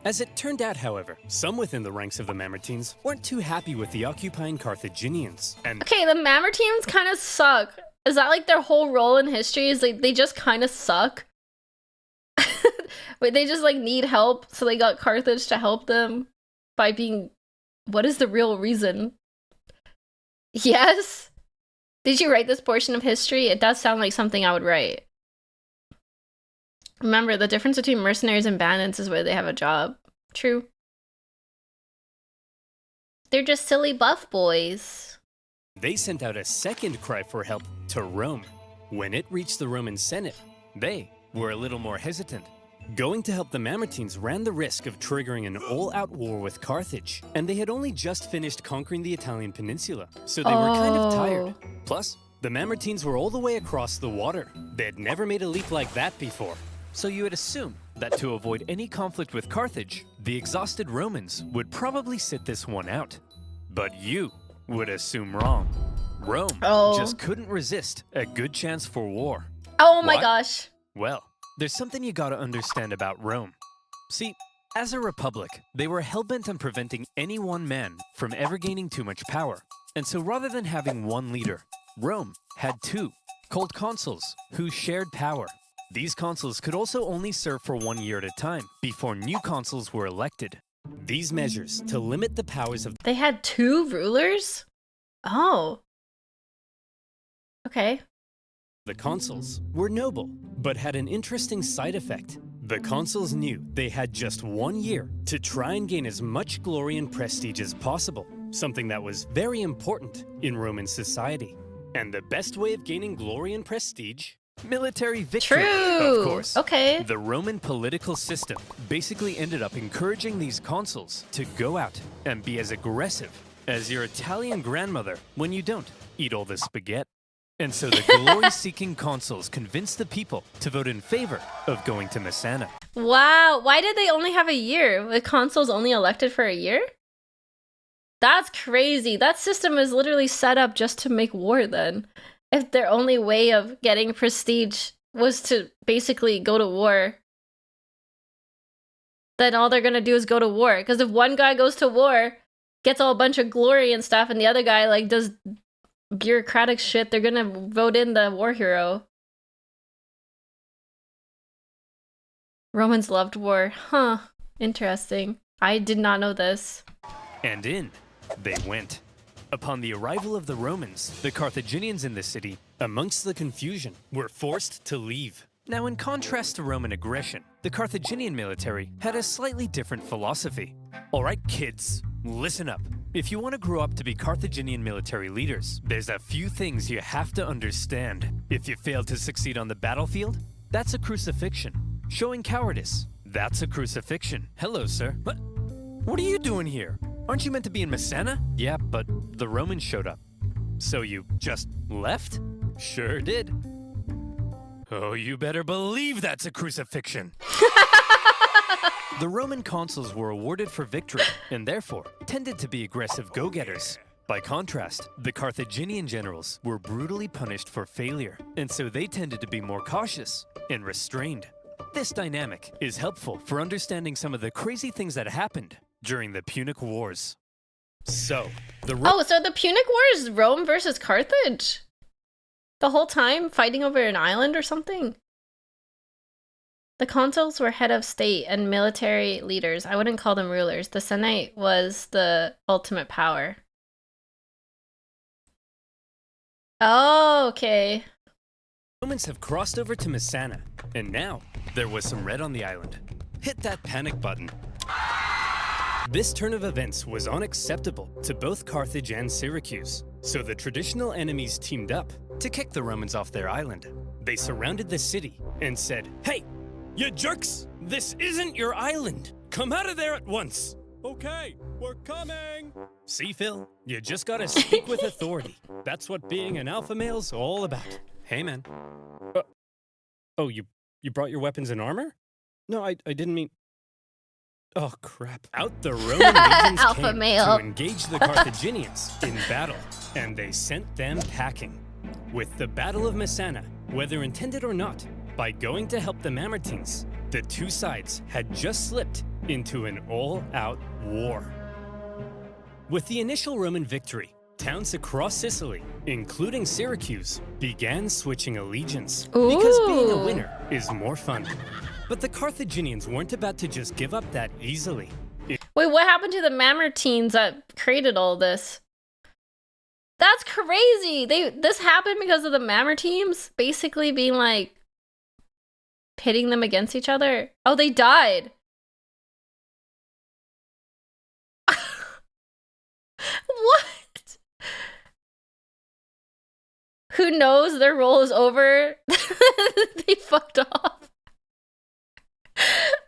As it turned out, however, some within the ranks of the Mamertines weren't too happy with the occupying Carthaginians, and Okay, the Mamertines kind of suck. Is that like their whole role in history? Is like they just kind of suck? Wait, they just like need help, so they got Carthage to help them by being... What is the real reason? Yes? Did you write this portion of history? It does sound like something I would write. Remember, the difference between mercenaries and bandits is where they have a job. True. They're just silly buff boys. they sent out a second cry for help to Rome. When it reached the Roman Senate, they were a little more hesitant. Going to help the Mamertines ran the risk of triggering an all-out war with Carthage, and they had only just finished conquering the Italian peninsula, so they were kind of tired. Plus, the Mamertines were all the way across the water. They had never made a leap like that before. So you would assume that to avoid any conflict with Carthage, the exhausted Romans would probably sit this one out. But you would assume wrong. Rome just couldn't resist a good chance for war. Oh my Why? gosh. Well, there's something you gotta understand about Rome. See, as a republic, they were hell-bent on preventing any one man from ever gaining too much power. And so rather than having one leader, Rome had two, called consuls, who shared power. These consuls could also only serve for 1 year at a time before new consuls were elected. These measures to limit the powers of They had 2 rulers? Oh. Okay. the consuls were noble, but had an interesting side effect. The consuls knew they had just 1 year to try and gain as much glory and prestige as possible, something that was very important in Roman society. And the best way of gaining glory and prestige? Military victory, True. of course. Okay. The Roman political system basically ended up encouraging these consuls to go out and be as aggressive as your Italian grandmother when you don't eat all the spaghetti. And so the glory-seeking consuls convinced the people to vote in favor of going to Messana. Wow. Why did they only have a year? The consuls only elected for a year? That's crazy. That system is literally set up just to make war then. If their only way of getting prestige was to basically go to war, then all they're gonna do is go to war. Because if one guy goes to war, gets all a bunch of glory and stuff, and the other guy like does bureaucratic shit, they're gonna vote in the war hero. Romans loved war. Huh. Interesting. I did not know this. And in they went. Upon the arrival of the Romans, the Carthaginians in the city, amongst the confusion, were forced to leave. Now, in contrast to Roman aggression, the Carthaginian military had a slightly different philosophy. All right, kids, listen up. If you want to grow up to be Carthaginian military leaders, there's a few things you have to understand. If you fail to succeed on the battlefield, that's a crucifixion. Showing cowardice, that's a crucifixion. Hello, sir. What are you doing here? Aren't you meant to be in Messana? Yeah, but the Romans showed up. So you just left? Sure did. Oh, you better believe that's a crucifixion. The Roman consuls were awarded for victory, and therefore tended to be aggressive go-getters. By contrast, the Carthaginian generals were brutally punished for failure, and so they tended to be more cautious and restrained. This dynamic is helpful for understanding some of the crazy things that happened during the Punic Wars. So, So the Punic War is Rome versus Carthage? The whole time fighting over an island or something? The consuls were head of state and military leaders. I wouldn't call them rulers. The Senate was the ultimate power. Oh, okay. Romans have crossed over to Messana, and now there was some red on the island. Hit that panic button. This turn of events was unacceptable to both Carthage and Syracuse, so the traditional enemies teamed up to kick the Romans off their island. They surrounded the city and said, "Hey, you jerks! This isn't your island! Come out of there at once!" "Okay, we're coming!" See, Phil, you just gotta speak with authority. That's what being an alpha male's all about. Hey, man. Oh, you brought your weapons and armor? No, I didn't mean... Oh, crap. Out the Roman legions Alpha came male. to engage the Carthaginians in battle, and they sent them packing. With the Battle of Messana, whether intended or not, by going to help the Mamertines, the two sides had just slipped into an all-out war. With the initial Roman victory, towns across Sicily, including Syracuse, began switching allegiance because being a Ooh. winner is more fun. But the Carthaginians weren't about to just give up that easily. Wait, what happened to the Mamertines that created all this? That's crazy. This happened because of the Mamertines basically being like pitting them against each other. Oh, they died. What? Who knows? Their role is over. They fucked off.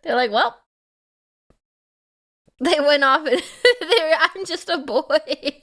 They're like, well, they went off and I'm just a boy.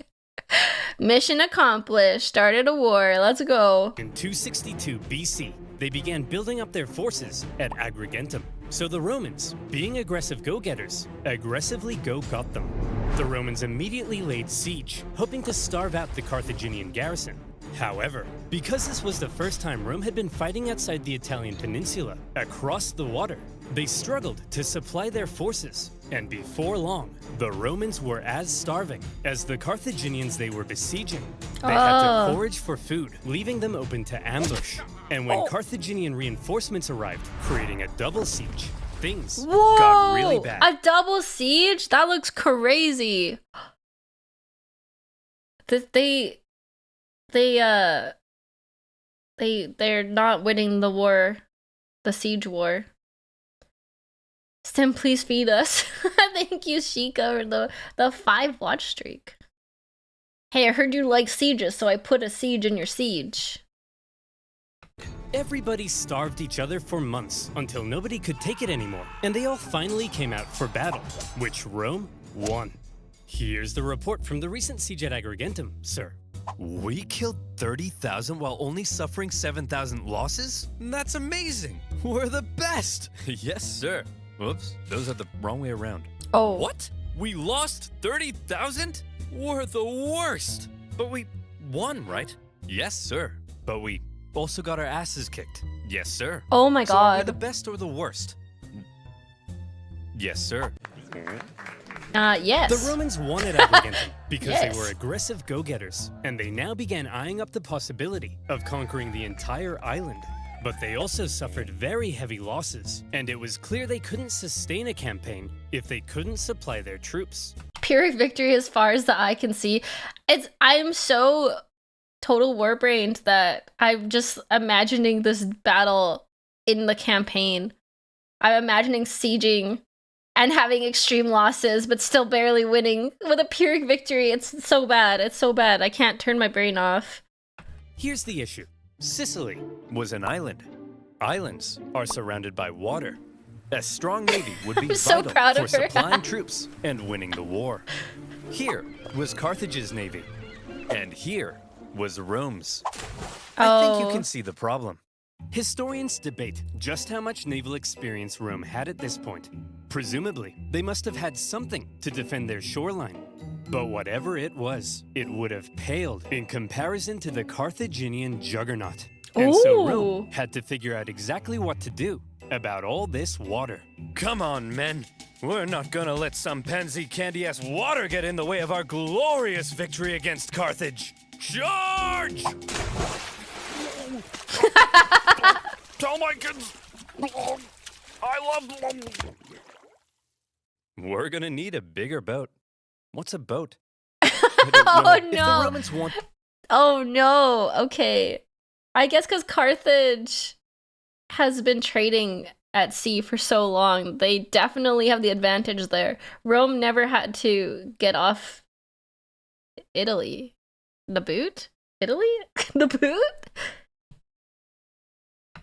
Mission accomplished. Started a war. Let's go. In 262 BC, they began building up their forces at Agrigentum. So the Romans, being aggressive go-getters, aggressively go-got them. The Romans immediately laid siege, hoping to starve out the Carthaginian garrison. However, because this was the first time Rome had been fighting outside the Italian peninsula, across the water, they struggled to supply their forces. And before long, the Romans were as starving as the Carthaginians they were besieging. They had to forage for food, leaving them open to ambush. And when Carthaginian reinforcements arrived, creating a double siege, things got really bad. A double siege? That looks crazy. They're not winning the war, the siege war. Stem, please feed us. Thank you, Sheikah, for the 5 watch streak. Hey, I heard you like sieges, so I put a siege in your siege. Everybody starved each other for months until nobody could take it anymore, and they all finally came out for battle, which Rome won. Here's the report from the recent siege at Agrigentum, sir. We killed 30,000 while only suffering 7,000 losses? That's amazing! We're the best! Yes, sir. Whoops, those are the wrong way around. Oh. What? We lost 30,000? We're the worst! But we won, right? Yes, sir. But we also got our asses kicked. Yes, sir. Oh my So are we god. the best or the worst? Yes, sir. Yes. The Romans won at Agrigentum because Yes. they were aggressive go-getters, and they now began eyeing up the possibility of conquering the entire island. But they also suffered very heavy losses, and it was clear they couldn't sustain a campaign if they couldn't supply their troops. Pyrrhic victory as far as the eye can see. I'm so total war brained that I'm just imagining this battle in the campaign. I'm imagining sieging and having extreme losses, but still barely winning with a Pyrrhic victory. It's so bad. It's so bad. I can't turn my brain off. Here's the issue. Sicily was an island. Islands are surrounded by water. A strong navy would be I'm so vital proud for of her. supplying troops and winning the war. Here was Carthage's navy, and here was Rome's. I think you can see the problem. Historians debate just how much naval experience Rome had at this point. Presumably, they must have had something to defend their shoreline. But whatever it was, it would have paled in comparison to the Carthaginian juggernaut. And so Rome Ooh. had to figure out exactly what to do about all this water. Come on, men. We're not gonna let some pansy candy-ass water get in the way of our glorious victory against Carthage. Charge! Tell my kids I love them. We're gonna need a bigger boat. What's a boat? Oh If the no. Romans want Oh no. Okay. I guess because Carthage has been trading at sea for so long, they definitely have the advantage there. Rome never had to get off Italy. The boot? Italy? The boot?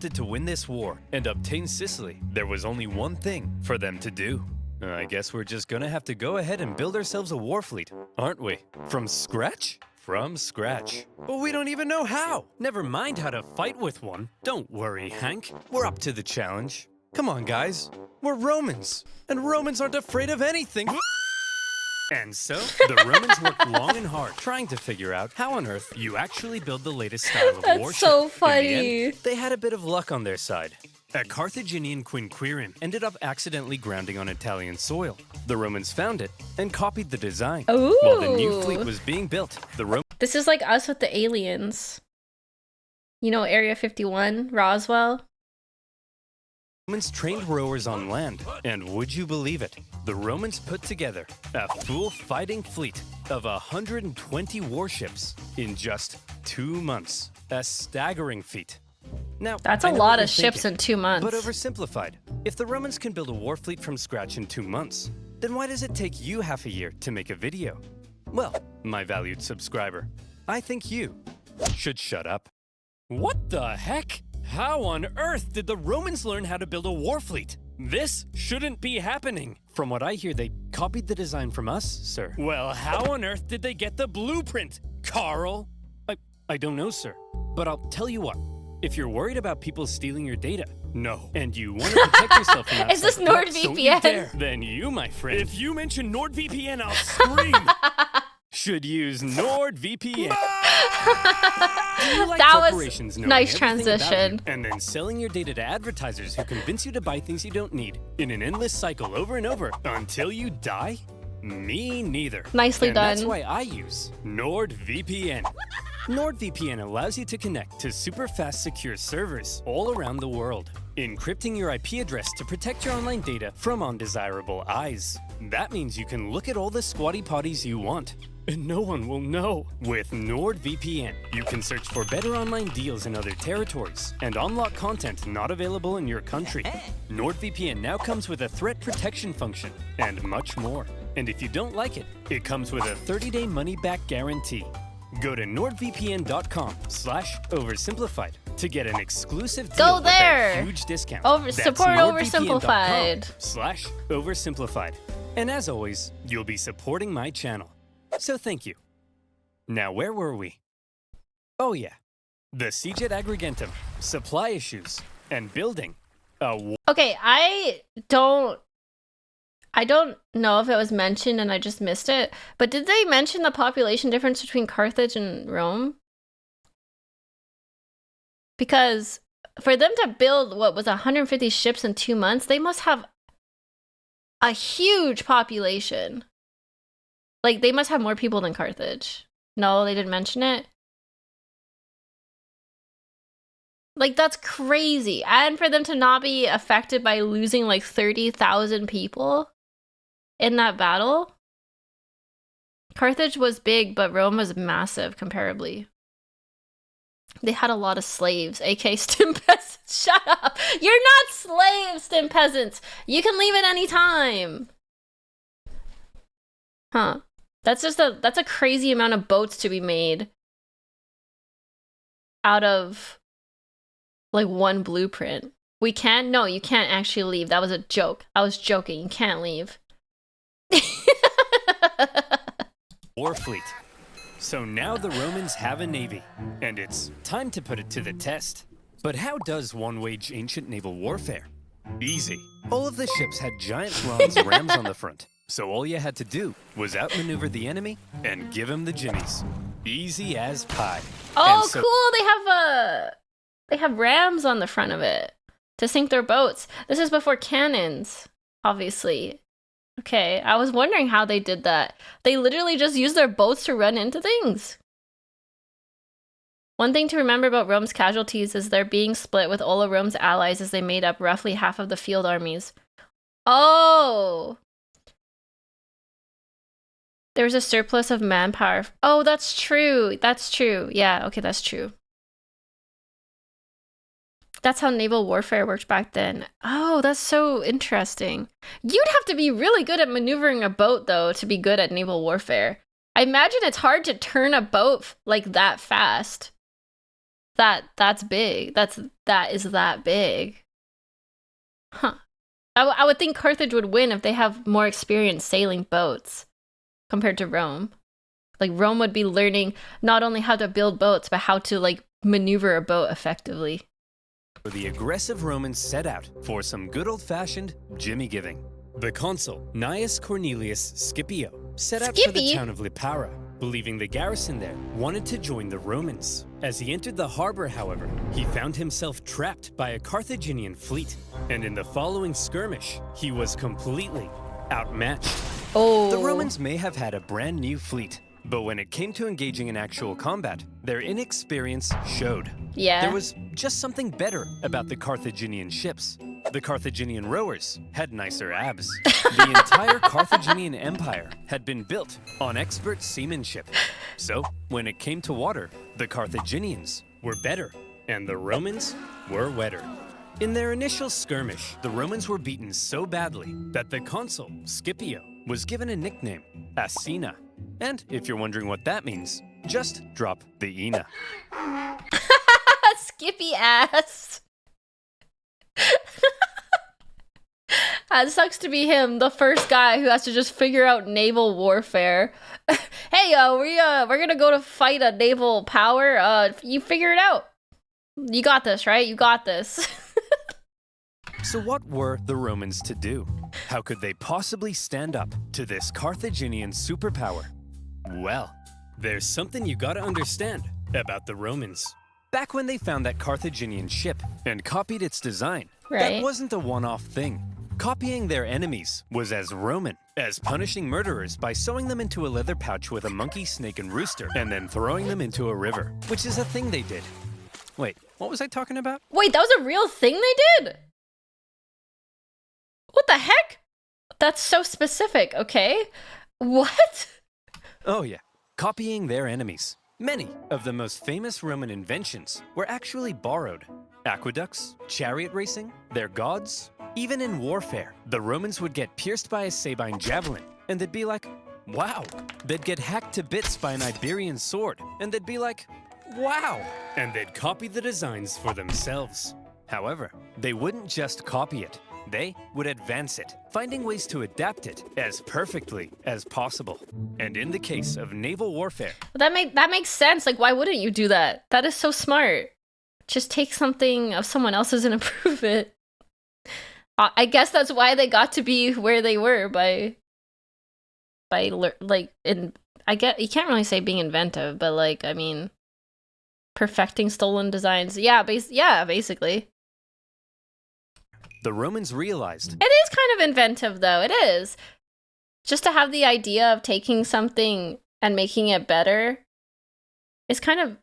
to win this war and obtain Sicily, there was only one thing for them to do. I guess we're just gonna have to go ahead and build ourselves a war fleet, aren't we? From scratch? From scratch. But we don't even know how. Never mind how to fight with one. Don't worry, Hank. We're up to the challenge. Come on, guys. We're Romans, and Romans aren't afraid of anything. And so, the Romans worked long and hard trying to figure out how on earth you actually build the latest style of That's warship. so In the funny. end, they had a bit of luck on their side. A Carthaginian quinquereme ended up accidentally grounding on Italian soil. The Romans found it and copied the design. While the new fleet Ooh. was being built, the Romans This is like us with the aliens. You know, Area 51, Roswell. trained rowers on land, and would you believe it? The Romans put together a full fighting fleet of 120 warships in just 2 months. A staggering feat. Now, That's I a know lot what of you're ships thinking, in 2 months. But oversimplified, if the Romans can build a war fleet from scratch in 2 months, then why does it take you half a year to make a video? Well, my valued subscriber, I think you should shut up. What the heck? How on earth did the Romans learn how to build a war fleet? This shouldn't be happening. From what I hear, they copied the design from us, sir. Well, how on earth did they get the blueprint, Carl? I don't know, sir. But I'll tell you what. If you're worried about people stealing your data, no, and you want to protect yourself from that Is this sort of threat, NordVPN? don't you dare. Then you, my friend, if you mention NordVPN, I'll scream. Should use NordVPN. Do you like That was corporations knowing nice everything about transition. you and then selling your data to advertisers who convince you to buy things you don't need in an endless cycle over and over until you die? Me neither. Nicely and done. That's why I use NordVPN. NordVPN allows you to connect to super fast secure servers all around the world, encrypting your IP address to protect your online data from undesirable eyes. That means you can look at all the squatty potties you want, and no one will know. With NordVPN, you can search for better online deals in other territories and unlock content not available in your country. NordVPN now comes with a threat protection function and much more. And if you don't like it, it comes with a 30-day money-back guarantee. Go to nordvpn.com/oversimplified to get an exclusive deal Go with there. a huge discount. Support Oversimplified. /oversimplified. And as always, you'll be supporting my channel. So thank you. Now where were we? Oh yeah, the Siege at Agrigentum, supply issues, and building a Okay, I don't know if it was mentioned and I just missed it, but did they mention the population difference between Carthage and Rome? Because for them to build what was 150 ships in 2 months, they must have a huge population. Like, they must have more people than Carthage. No, they didn't mention it. Like, that's crazy. And for them to not be affected by losing like 30,000 people in that battle. Carthage was big, but Rome was massive comparably. They had a lot of slaves, aka stim peasants. Shut up! You're not slaves, stim peasants! You can leave at any time! Huh. That's a crazy amount of boats to be made out of like one blueprint. We can't? No, you can't actually leave. That was a joke. I was joking. You can't leave. war fleet. So now the Romans have a navy, and it's time to put it to the test. But how does one wage ancient naval warfare? Easy. All of the ships had giant bronze rams on the front, so all you had to do was outmaneuver the enemy and give him the jimmies. Easy as pie. Oh, cool! They have rams on the front of it to sink their boats. This is before cannons, obviously. Okay, I was wondering how they did that. They literally just used their boats to run into things. One thing to remember about Rome's casualties is they're being split with all of Rome's allies as they made up roughly half of the field armies. Oh! There's a surplus of manpower. Oh, that's true. That's true. Yeah, okay, that's true. That's how naval warfare worked back then. Oh, that's so interesting. You'd have to be really good at maneuvering a boat, though, to be good at naval warfare. I imagine it's hard to turn a boat like that fast. That's big. That is that big. Huh. I would think Carthage would win if they have more experience sailing boats compared to Rome. Like, Rome would be learning not only how to build boats, but how to, like, maneuver a boat effectively. The aggressive Romans set out for some good old-fashioned jimmy giving. The consul, Gnaeus Cornelius Scipio, set out for the town of Lipara, believing the garrison there wanted to join the Romans. As he entered the harbor, however, he found himself trapped by a Carthaginian fleet, and in the following skirmish, he was completely outmatched. Oh. The Romans may have had a brand new fleet, but when it came to engaging in actual combat, their inexperience showed. Yeah. There was just something better about the Carthaginian ships. The Carthaginian rowers had nicer abs. The entire Carthaginian Empire had been built on expert seamanship. So, when it came to water, the Carthaginians were better, and the Romans were wetter. In their initial skirmish, the Romans were beaten so badly that the consul, Scipio, was given a nickname, Asina. And if you're wondering what that means, just drop the Ina. Skippy ass. It sucks to be him, the first guy who has to just figure out naval warfare. Hey, we're gonna go to fight a naval power. You figure it out. You got this, right? You got this. So what were the Romans to do? How could they possibly stand up to this Carthaginian superpower? Well, there's something you gotta understand about the Romans. Back when they found that Carthaginian ship and copied its design, Right. that wasn't a one-off thing. Copying their enemies was as Roman as punishing murderers by sewing them into a leather pouch with a monkey, snake, and rooster, and then throwing them into a river, which is a thing they did. Wait, what was I talking about? Wait, that was a real thing they did? What the heck? That's so specific, okay? What? Oh yeah, copying their enemies. Many of the most famous Roman inventions were actually borrowed. Aqueducts, chariot racing, their gods. Even in warfare, the Romans would get pierced by a Sabine javelin, and they'd be like, wow. They'd get hacked to bits by an Iberian sword, and they'd be like, wow. And they'd copy the designs for themselves. However, they wouldn't just copy it. They would advance it, finding ways to adapt it as perfectly as possible. And in the case of naval warfare, That makes sense. Like, why wouldn't you do that? That is so smart. Just take something of someone else's and improve it. I guess that's why they got to be where they were I get you can't really say being inventive, but like, I mean, perfecting stolen designs. Yeah, basically. the Romans realized It is kind of inventive, though. It is. Just to have the idea of taking something and making it better is kind of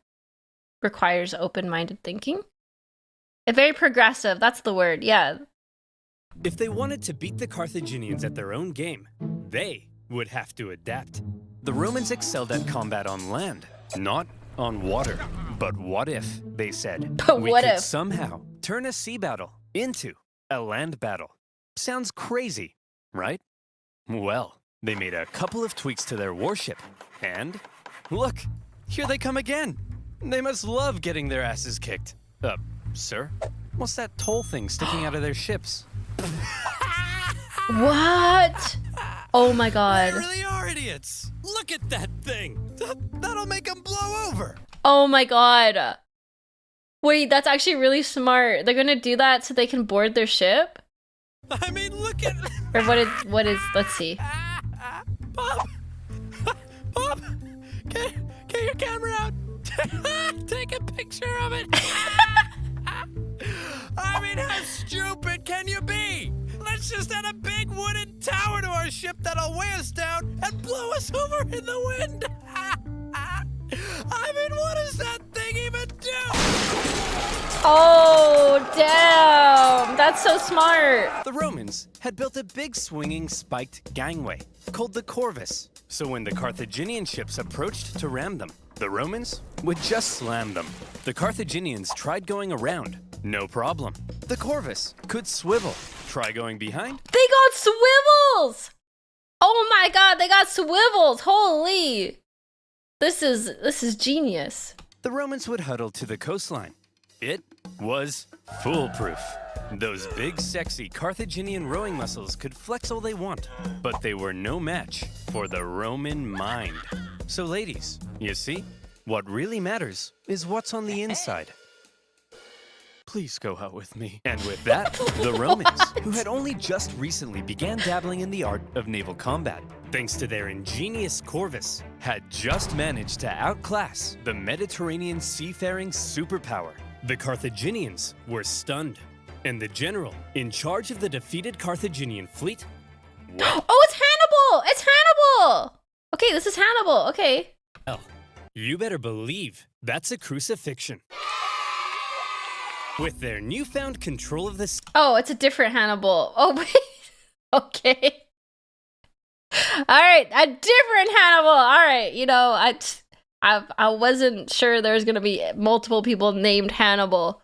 requires open-minded thinking. Very progressive. That's the word. Yeah. if they wanted to beat the Carthaginians at their own game, they would have to adapt. The Romans excelled at combat on land, not on water. But what if, they said, But we what could if? somehow turn a sea battle into a land battle? Sounds crazy, right? Well, they made a couple of tweaks to their warship, and look, here they come again. They must love getting their asses kicked. Sir, what's that toll thing sticking out of their ships? What? Oh my god. They really are idiots. Look at that thing. That'll make them blow over. Oh my god. Wait, that's actually really smart. They're gonna do that so they can board their ship? I mean, look at... Or what is, let's see. Bob! Bob! Get your camera out! Take a picture of it! I mean, how stupid can you be? Let's just add a big wooden tower to our ship that'll weigh us down and blow us over in the wind! I mean, what does that thing even do? Oh, damn. That's so smart. The Romans had built a big swinging spiked gangway called the Corvus, so when the Carthaginian ships approached to ram them, the Romans would just slam them. The Carthaginians tried going around, no problem. The Corvus could swivel. Try going behind? They got swivels. Oh my god, they got swivels. Holy. This is genius. The Romans would huddle to the coastline. It was foolproof. Those big, sexy Carthaginian rowing muscles could flex all they want, but they were no match for the Roman mind. So ladies, you see, what really matters is what's on the inside. Please go out with me. And with that, the Romans, who had only just recently began dabbling in the art of naval combat, thanks to their ingenious Corvus, had just managed to outclass the Mediterranean seafaring superpower. The Carthaginians were stunned, and the general in charge of the defeated Carthaginian fleet, Oh, it's Hannibal. It's Hannibal. Okay, this is Hannibal. Okay. well, you better believe that's a crucifixion. With their newfound control of the Oh, it's a different Hannibal. Oh, wait. Okay. All right, a different Hannibal. All right, you know, I wasn't sure there was gonna be multiple people named Hannibal,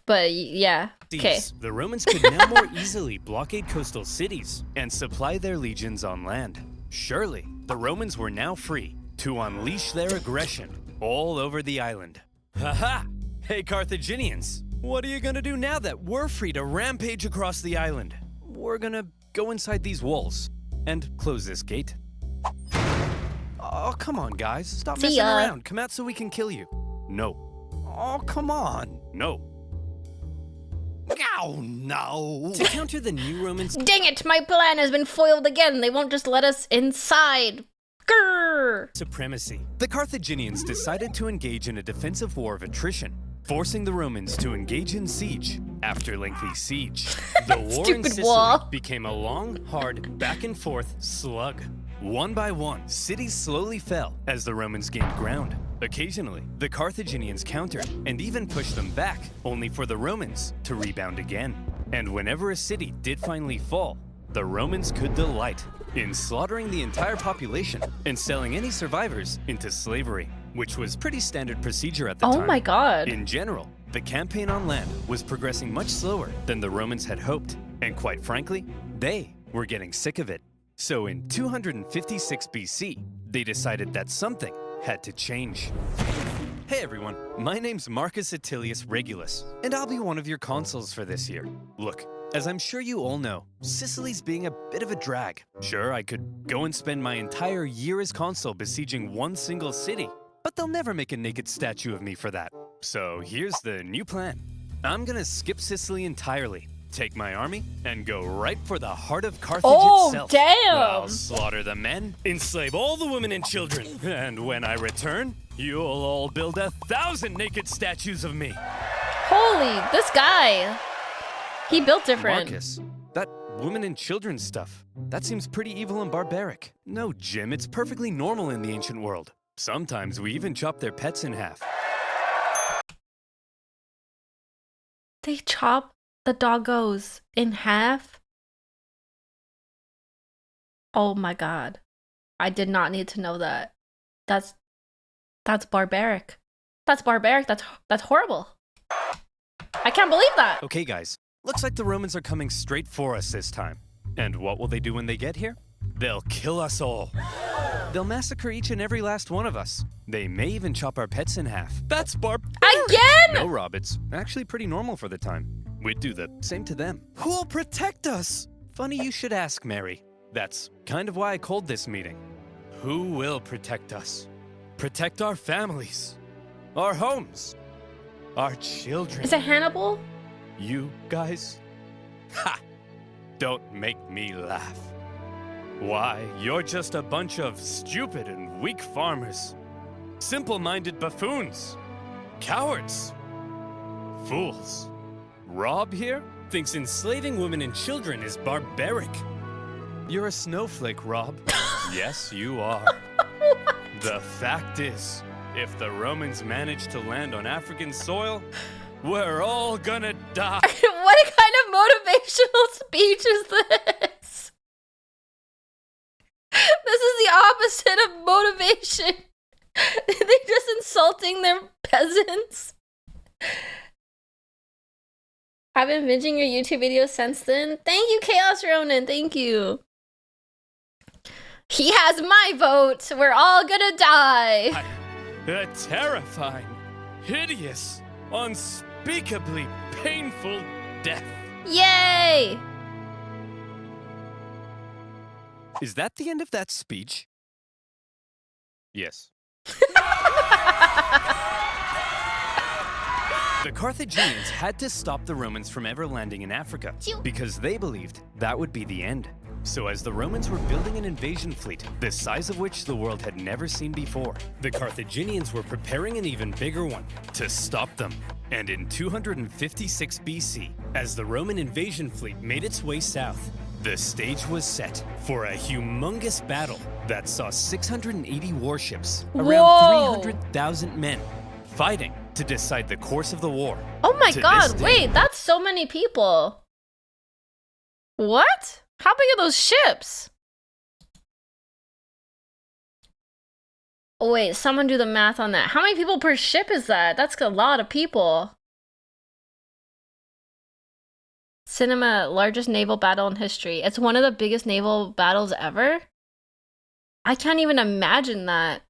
but yeah. Okay. seas, the Romans could now more easily blockade coastal cities and supply their legions on land. Surely, the Romans were now free to unleash their aggression all over the island. Haha! Hey Carthaginians, what are you gonna do now that we're free to rampage across the island? we're gonna go inside these walls and close this gate. Oh, come on, guys. Stop See messing ya. around. Come out so we can kill you. No. Oh, come on. No. Oh, no. To counter the new Romans... Dang it, my plan has been foiled again. They won't just let us inside. Grrr. supremacy, the Carthaginians decided to engage in a defensive war of attrition, forcing the Romans to engage in siege. After lengthy siege, the war in Stupid Sicily wall. became a long, hard, back-and-forth slug. One by one, cities slowly fell as the Romans gained ground. Occasionally, the Carthaginians countered and even pushed them back, only for the Romans to rebound again. And whenever a city did finally fall, the Romans could delight in slaughtering the entire population and selling any survivors into slavery, which was pretty standard procedure at the time. Oh my god. In general, the campaign on land was progressing much slower than the Romans had hoped, and quite frankly, they were getting sick of it. So in 256 BC, they decided that something had to change. Hey everyone, my name's Marcus Attilius Regulus, and I'll be one of your consuls for this year. Look, as I'm sure you all know, Sicily's being a bit of a drag. Sure, I could go and spend my entire year as consul besieging one single city, but they'll never make a naked statue of me for that. So here's the new plan. I'm gonna skip Sicily entirely, take my army, and go right for the heart of Carthage Oh, itself. damn. I'll slaughter the men, enslave all the women and children, and when I return, you'll all build 1,000 naked statues of me. Holy, this guy. He built different. Marcus, that women and children stuff, that seems pretty evil and barbaric. No, Jim, it's perfectly normal in the ancient world. Sometimes we even chop their pets in half. They chop the doggos in half? Oh my god. I did not need to know that. That's barbaric. That's barbaric. That's horrible. I can't believe that. Okay, guys, looks like the Romans are coming straight for us this time. And what will they do when they get here? They'll kill us all. They'll massacre each and every last one of us. They may even chop our pets in half. That's Again? No, Rob, it's actually pretty normal for the time. We'd do the same to them. Who'll protect us? Funny you should ask, Mary. That's kind of why I called this meeting. Who will protect us? Protect our families, our homes, our children. Is it Hannibal? You guys? Ha! Don't make me laugh. Why, you're just a bunch of stupid and weak farmers. Simple-minded buffoons. Cowards. Fools. Rob here thinks enslaving women and children is barbaric. You're a snowflake, Rob. Yes, you are. The fact is, if the Romans manage to land on African soil, we're all gonna die. What kind of motivational speech is this? This is the opposite of motivation. They're just insulting their peasants. I've been binging your YouTube videos since then. Thank you, Chaos Ronin. Thank you. He has my vote. We're all gonna die. A terrifying, hideous, unspeakably painful death. Yay! Is that the end of that speech? Yes. The Carthaginians had to stop the Romans from ever landing in Africa because they believed that would be the end. So as the Romans were building an invasion fleet, the size of which the world had never seen before, the Carthaginians were preparing an even bigger one to stop them. And in 256 BC, as the Roman invasion fleet made its way south, the stage was set for a humongous battle that saw 680 warships, Whoa. around 300,000 men, fighting to decide the course of the war. Oh my To this god, day- wait, that's so many people. What? How big are those ships? Oh, wait, someone do the math on that. How many people per ship is that? That's a lot of people. Cinema, largest naval battle in history. It's one of the biggest naval battles ever. I can't even imagine that.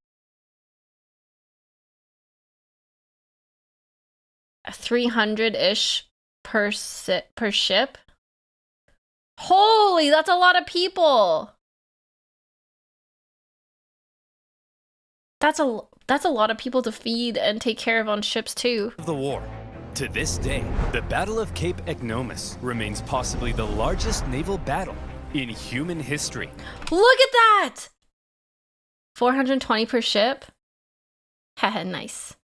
300-ish per ship. Holy, that's a lot of people. That's a lot of people to feed and take care of on ships too. Of the war. To this day, the Battle of Cape Egnomus remains possibly the largest naval battle in human history. Look at that! 420 per ship? Haha, nice.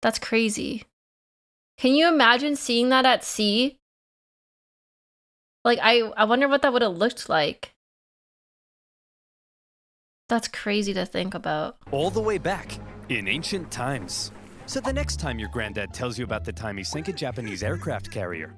That's crazy. Can you imagine seeing that at sea? Like, I wonder what that would have looked like. That's crazy to think about. All the way back in ancient times. So the next time your granddad tells you about the time he sank a Japanese aircraft carrier,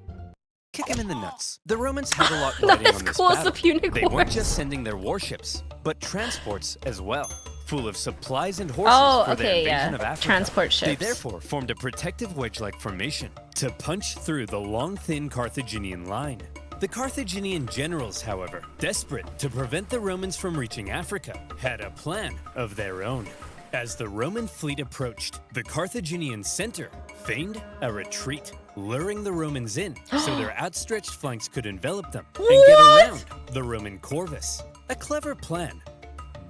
kick him in the nuts. The Romans had a lot riding Not as on this cool as the battle. Punic They weren't Wars. just sending their warships, but transports as well, full of supplies and horses Oh, for their okay, invasion yeah. of Africa. Transport They ships. therefore formed a protective wedge-like formation to punch through the long, thin Carthaginian line. The Carthaginian generals, however, desperate to prevent the Romans from reaching Africa, had a plan of their own. As the Roman fleet approached, the Carthaginian center feigned a retreat, luring the Romans in so their outstretched flanks could envelop them and get around the Roman corvus. A clever plan,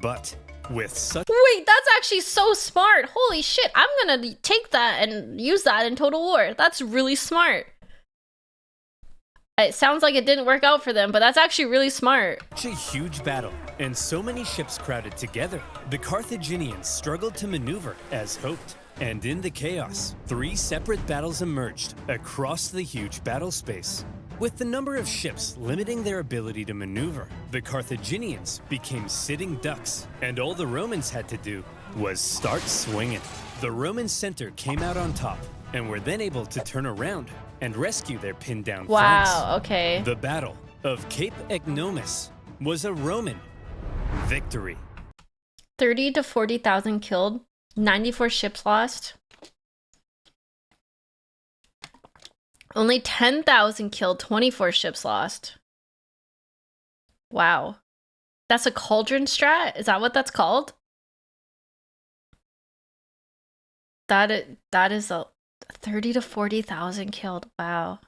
but with such Wait, that's actually so smart. Holy shit, I'm gonna take that and use that in Total War. That's really smart. It sounds like it didn't work out for them, but that's actually really smart. a huge battle and so many ships crowded together, the Carthaginians struggled to maneuver as hoped. And in the chaos, 3 separate battles emerged across the huge battle space. With the number of ships limiting their ability to maneuver, the Carthaginians became sitting ducks, and all the Romans had to do was start swinging. The Roman center came out on top, and were then able to turn around and rescue their pinned down flanks. Wow, okay. The Battle of Cape Egnomus was a Roman victory. 30 to 40,000 killed, 94 ships lost. Only 10,000 killed, 24 ships lost. Wow. That's a cauldron strat? Is that what that's called? That is a 30 to 40,000 killed. Wow.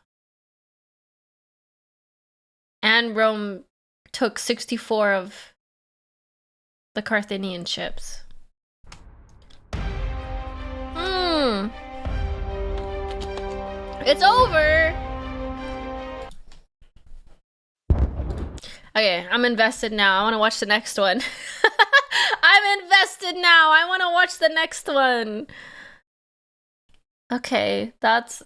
And Rome took 64 of the Carthaginian ships. It's over! Okay, I'm invested now. I want to watch the next one. I'm invested now. I want to watch the next one. Okay, that's...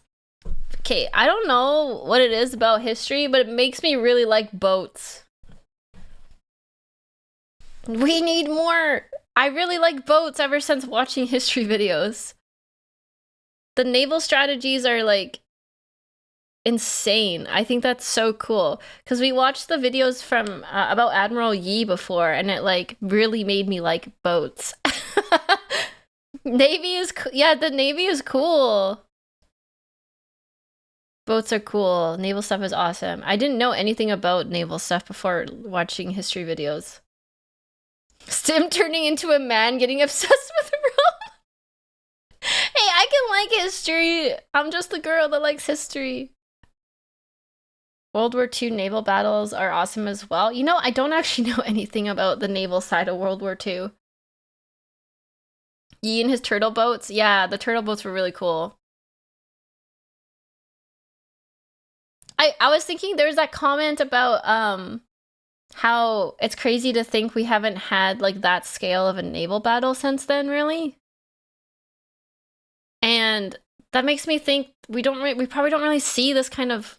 Okay, I don't know what it is about history, but it makes me really like boats. We need more. I really like boats ever since watching history videos. The naval strategies are like insane. I think that's so cool because we watched the videos from about Admiral Yi before, and it like really made me like boats. Navy is yeah, the Navy is cool. Boats are cool. Naval stuff is awesome. I didn't know anything about naval stuff before watching history videos. Sim turning into a man getting obsessed with Rome. Hey, I can like history. I'm just the girl that likes history. World War II naval battles are awesome as well. You know, I don't actually know anything about the naval side of World War II. Yi and his turtle boats. Yeah, the turtle boats were really cool. I was thinking there's that comment about how it's crazy to think we haven't had like that scale of a naval battle since then, really. And that makes me think we probably don't really see this kind of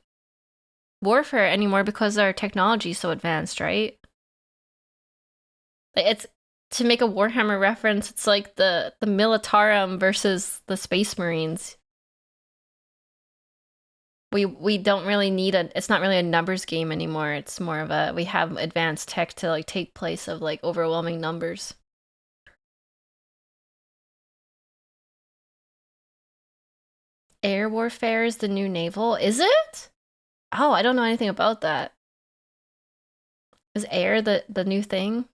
warfare anymore because our technology is so advanced, right? It's to make a Warhammer reference, it's like the Militarum versus the Space Marines. We don't really need it's not really a numbers game anymore. It's more of a we have advanced tech to like take place of like overwhelming numbers. Air warfare is the new naval, is it? Oh, I don't know anything about that. Is air the new thing?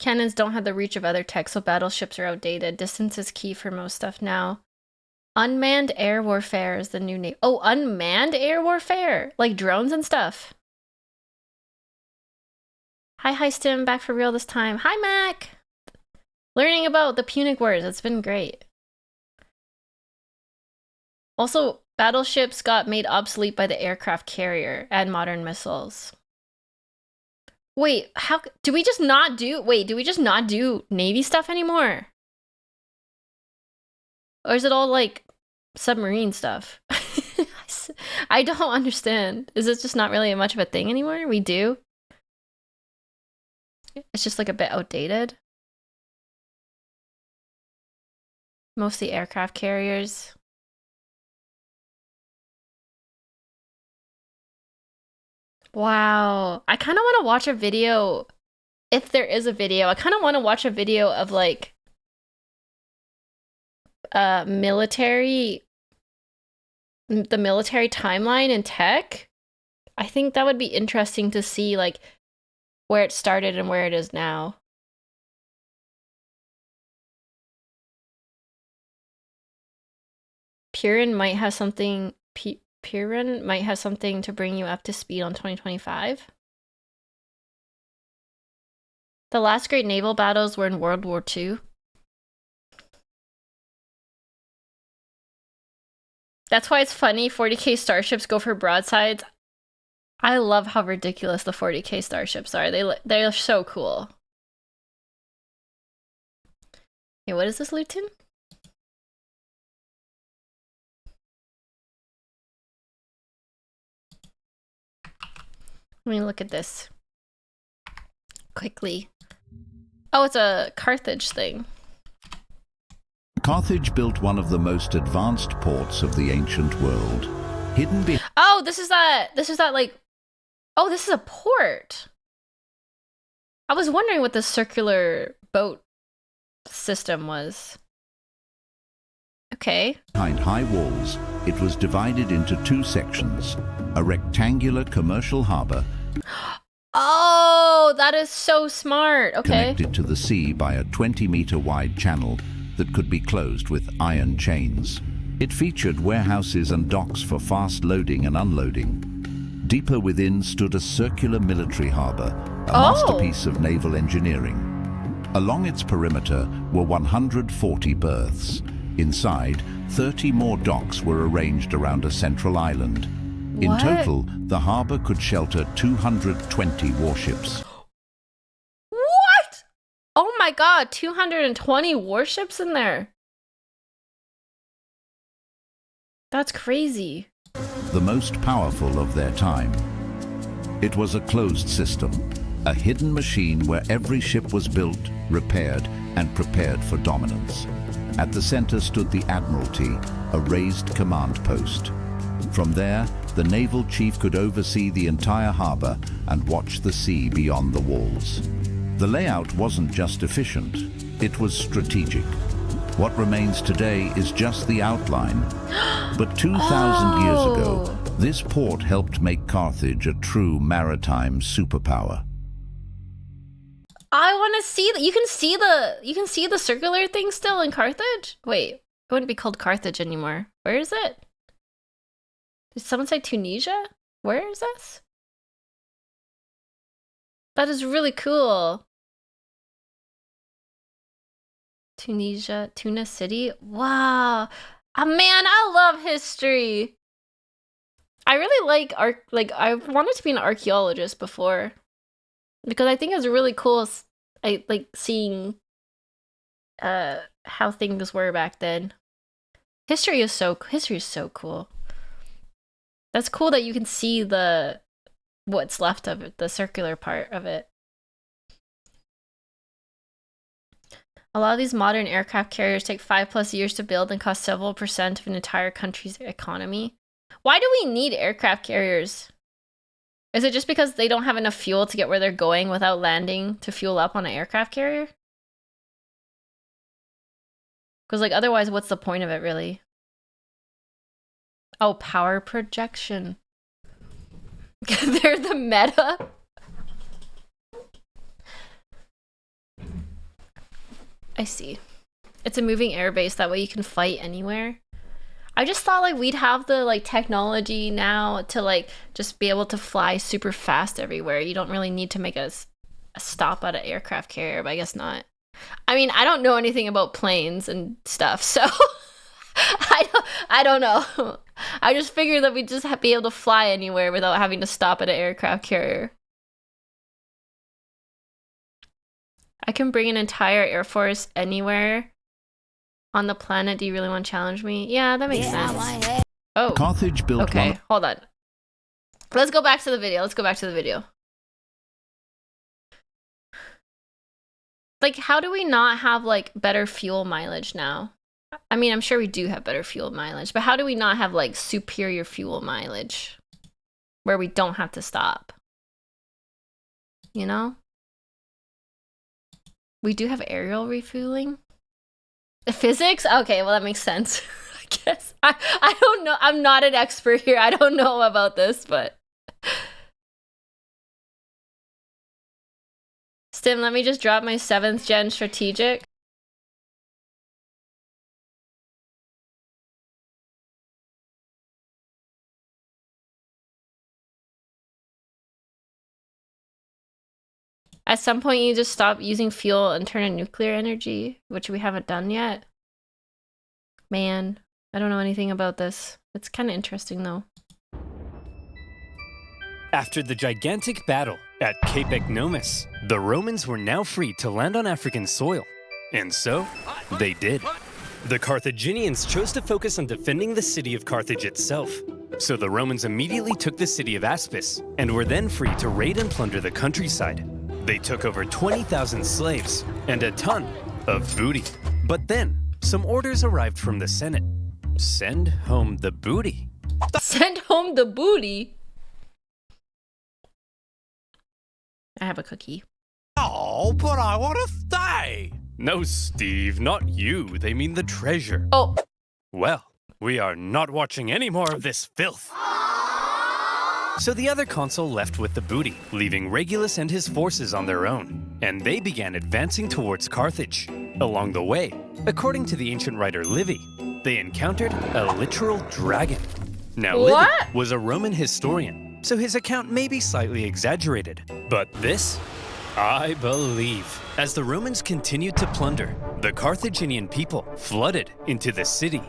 Cannons don't have the reach of other tech, so battleships are outdated. Distance is key for most stuff now. Unmanned air warfare is the new name. Oh, unmanned air warfare? Like drones and stuff. Hi, Stim. Back for real this time. Hi, Mac. Learning about the Punic Wars. It's been great. Also, battleships got made obsolete by the aircraft carrier and modern missiles. Wait, how do we just not do Navy stuff anymore? Or is it all like submarine stuff? I don't understand. Is it just not really much of a thing anymore? We do? It's just like a bit outdated. Mostly aircraft carriers. Wow. I kind of want to watch a video. If there is a video, I kind of want to watch a video of like the military timeline and tech. I think that would be interesting to see like where it started and where it is now. Purin might have something to bring you up to speed on 2025. The last great naval battles were in World War II. That's why it's funny 40k starships go for broadsides. I love how ridiculous the 40k starships are. They're so cool. Hey, what is this, Luton? Let me look at this quickly. Oh, it's a Carthage thing. Carthage built one of the most advanced ports of the ancient world. Hidden behind... Oh, this is that like... Oh, this is a port. I was wondering what the circular boat system was. Okay. Behind high walls, it was divided into two sections. A rectangular commercial harbour... Oh, that is so smart. Okay. Connected to the sea by a 20-meter wide channel that could be closed with iron chains. It featured warehouses and docks for fast loading and unloading. Deeper within stood a circular military harbour, a masterpiece of naval engineering. Along its perimeter were 140 berths. Inside, 30 more docks were arranged around a central island. In total, the harbour could shelter 220 warships. What? Oh my god, 220 warships in there. That's crazy. The most powerful of their time. It was a closed system, a hidden machine where every ship was built, repaired, and prepared for dominance. At the center stood the Admiralty, a raised command post. From there, the naval chief could oversee the entire harbor and watch the sea beyond the walls. The layout wasn't just efficient, it was strategic. What remains today is just the outline. But 2,000 years ago, this port helped make Carthage a true maritime superpower. I want to see that. You can see the circular thing still in Carthage? Wait, it wouldn't be called Carthage anymore. Where is it? Did someone say Tunisia? Where is this? That is really cool. Tunisia, Tuna City? Wow. Oh, man, I love history. I really like I wanted to be an archaeologist before. Because I think it's really cool. I like seeing how things were back then. History is so cool. That's cool that you can see what's left of it, the circular part of it. A lot of these modern aircraft carriers take 5+ years to build and cost several % of an entire country's economy. Why do we need aircraft carriers? Is it just because they don't have enough fuel to get where they're going without landing to fuel up on an aircraft carrier? Because like otherwise, what's the point of it really? Oh, power projection. They're the meta. I see. It's a moving airbase. That way you can fight anywhere. I just thought like we'd have the like technology now to like just be able to fly super fast everywhere. You don't really need to make a stop at an aircraft carrier, but I guess not. I mean, I don't know anything about planes and stuff, so I don't know. I just figured that we'd just be able to fly anywhere without having to stop at an aircraft carrier. I can bring an entire air force anywhere on the planet. Do you really want to challenge me? Yeah, that makes sense. Oh, Carthage built okay. one. Hold on. Let's go back to the video. Like, how do we not have like better fuel mileage now? I mean, I'm sure we do have better fuel mileage, but how do we not have like superior fuel mileage where we don't have to stop? You know? We do have aerial refueling. The physics? Okay, well that makes sense. I guess. I don't know. I'm not an expert here. I don't know about this, but Stim, let me just drop my 7th gen strategic. At some point, you just stop using fuel and turn to nuclear energy, which we haven't done yet. Man, I don't know anything about this. It's kind of interesting, though. After the gigantic battle at Cape Ecnomus, the Romans were now free to land on African soil. And so, they did. The Carthaginians chose to focus on defending the city of Carthage itself. So the Romans immediately took the city of Aspis, and were then free to raid and plunder the countryside. They took over 20,000 slaves and a ton of booty. But then, some orders arrived from the Senate. Send home the booty. Send home the booty? I have a cookie. Oh, but I want to stay. No, Steve, not you. They mean the treasure. Oh. Well, we are not watching any more of this filth. So the other consul left with the booty, leaving Regulus and his forces on their own, and they began advancing towards Carthage. Along the way, according to the ancient writer Livy, they encountered a literal dragon. Now, What? Livy was a Roman historian, so his account may be slightly exaggerated, but this, I believe. As the Romans continued to plunder, the Carthaginian people flooded into the city.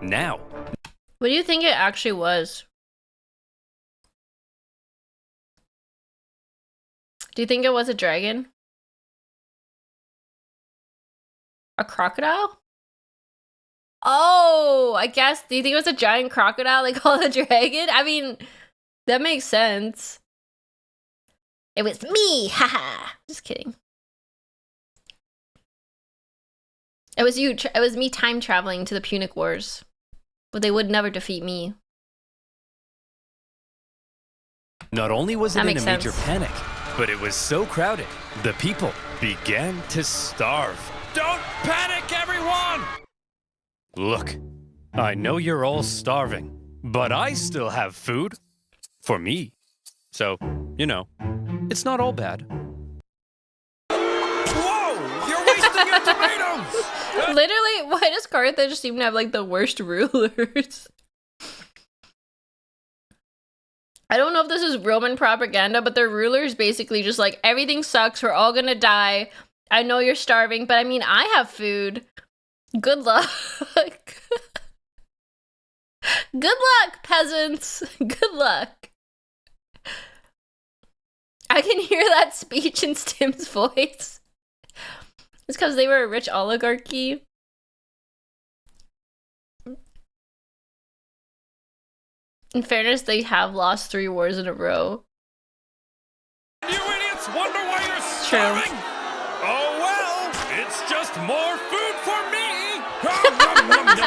Now, What do you think it actually was? Do you think it was a dragon? A crocodile? Oh, I guess. Do you think it was a giant crocodile they call a dragon? I mean, that makes sense. It was me, haha. Just kidding. It was you. It was me time traveling to the Punic Wars, but they would never defeat me. not only was it That in a makes major sense. panic, but it was so crowded, the people began to starve. Don't panic, everyone! Look, I know you're all starving, but I still have food. For me. So, you know, it's not all bad. Whoa! You're wasting your tomatoes! Literally, why does Carthage seem to have like the worst rulers? I don't know if this is Roman propaganda, but their rulers basically just like, everything sucks, we're all gonna die. I know you're starving, but I mean, I have food. Good luck. Good luck, peasants. Good luck. I can hear that speech in Stim's voice. It's because they were a rich oligarchy. In fairness, they have lost 3 wars in a row. You idiots wonder why you're True. starving? Oh well, it's just more food for me! Nom, nom, nom, nom,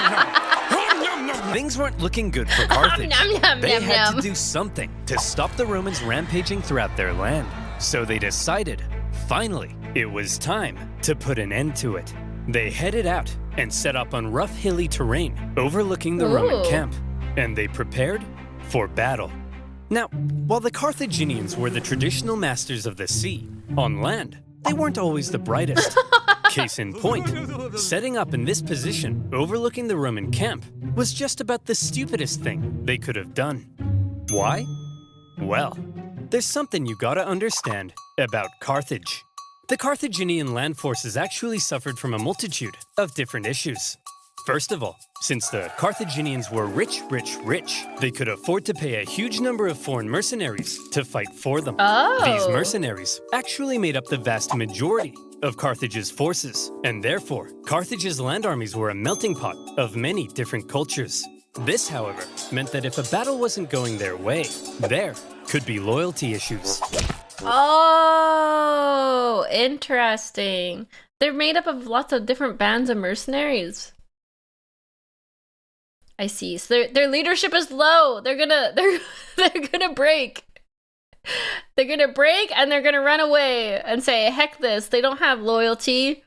nom, nom, nom. Things weren't looking good for Carthage. Nom, nom, They nom, had nom. to do something to stop the Romans rampaging throughout their land. So they decided, finally, it was time to put an end to it. They headed out and set up on rough hilly terrain overlooking the Roman Ooh. camp, and they prepared for battle. Now, while the Carthaginians were the traditional masters of the sea, on land, they weren't always the brightest. Case in point, setting up in this position, overlooking the Roman camp, was just about the stupidest thing they could have done. Why? Well, there's something you gotta understand about Carthage. The Carthaginian land forces actually suffered from a multitude of different issues. First of all, since the Carthaginians were rich, they could afford to pay a huge number of foreign mercenaries to fight for them. Oh. These mercenaries actually made up the vast majority of Carthage's forces, and therefore, Carthage's land armies were a melting pot of many different cultures. This, however, meant that if a battle wasn't going their way, there could be loyalty issues. Oh, interesting. They're made up of lots of different bands of mercenaries. I see. So their leadership is low. They're gonna break. They're gonna break and they're gonna run away and say, heck this. They don't have loyalty.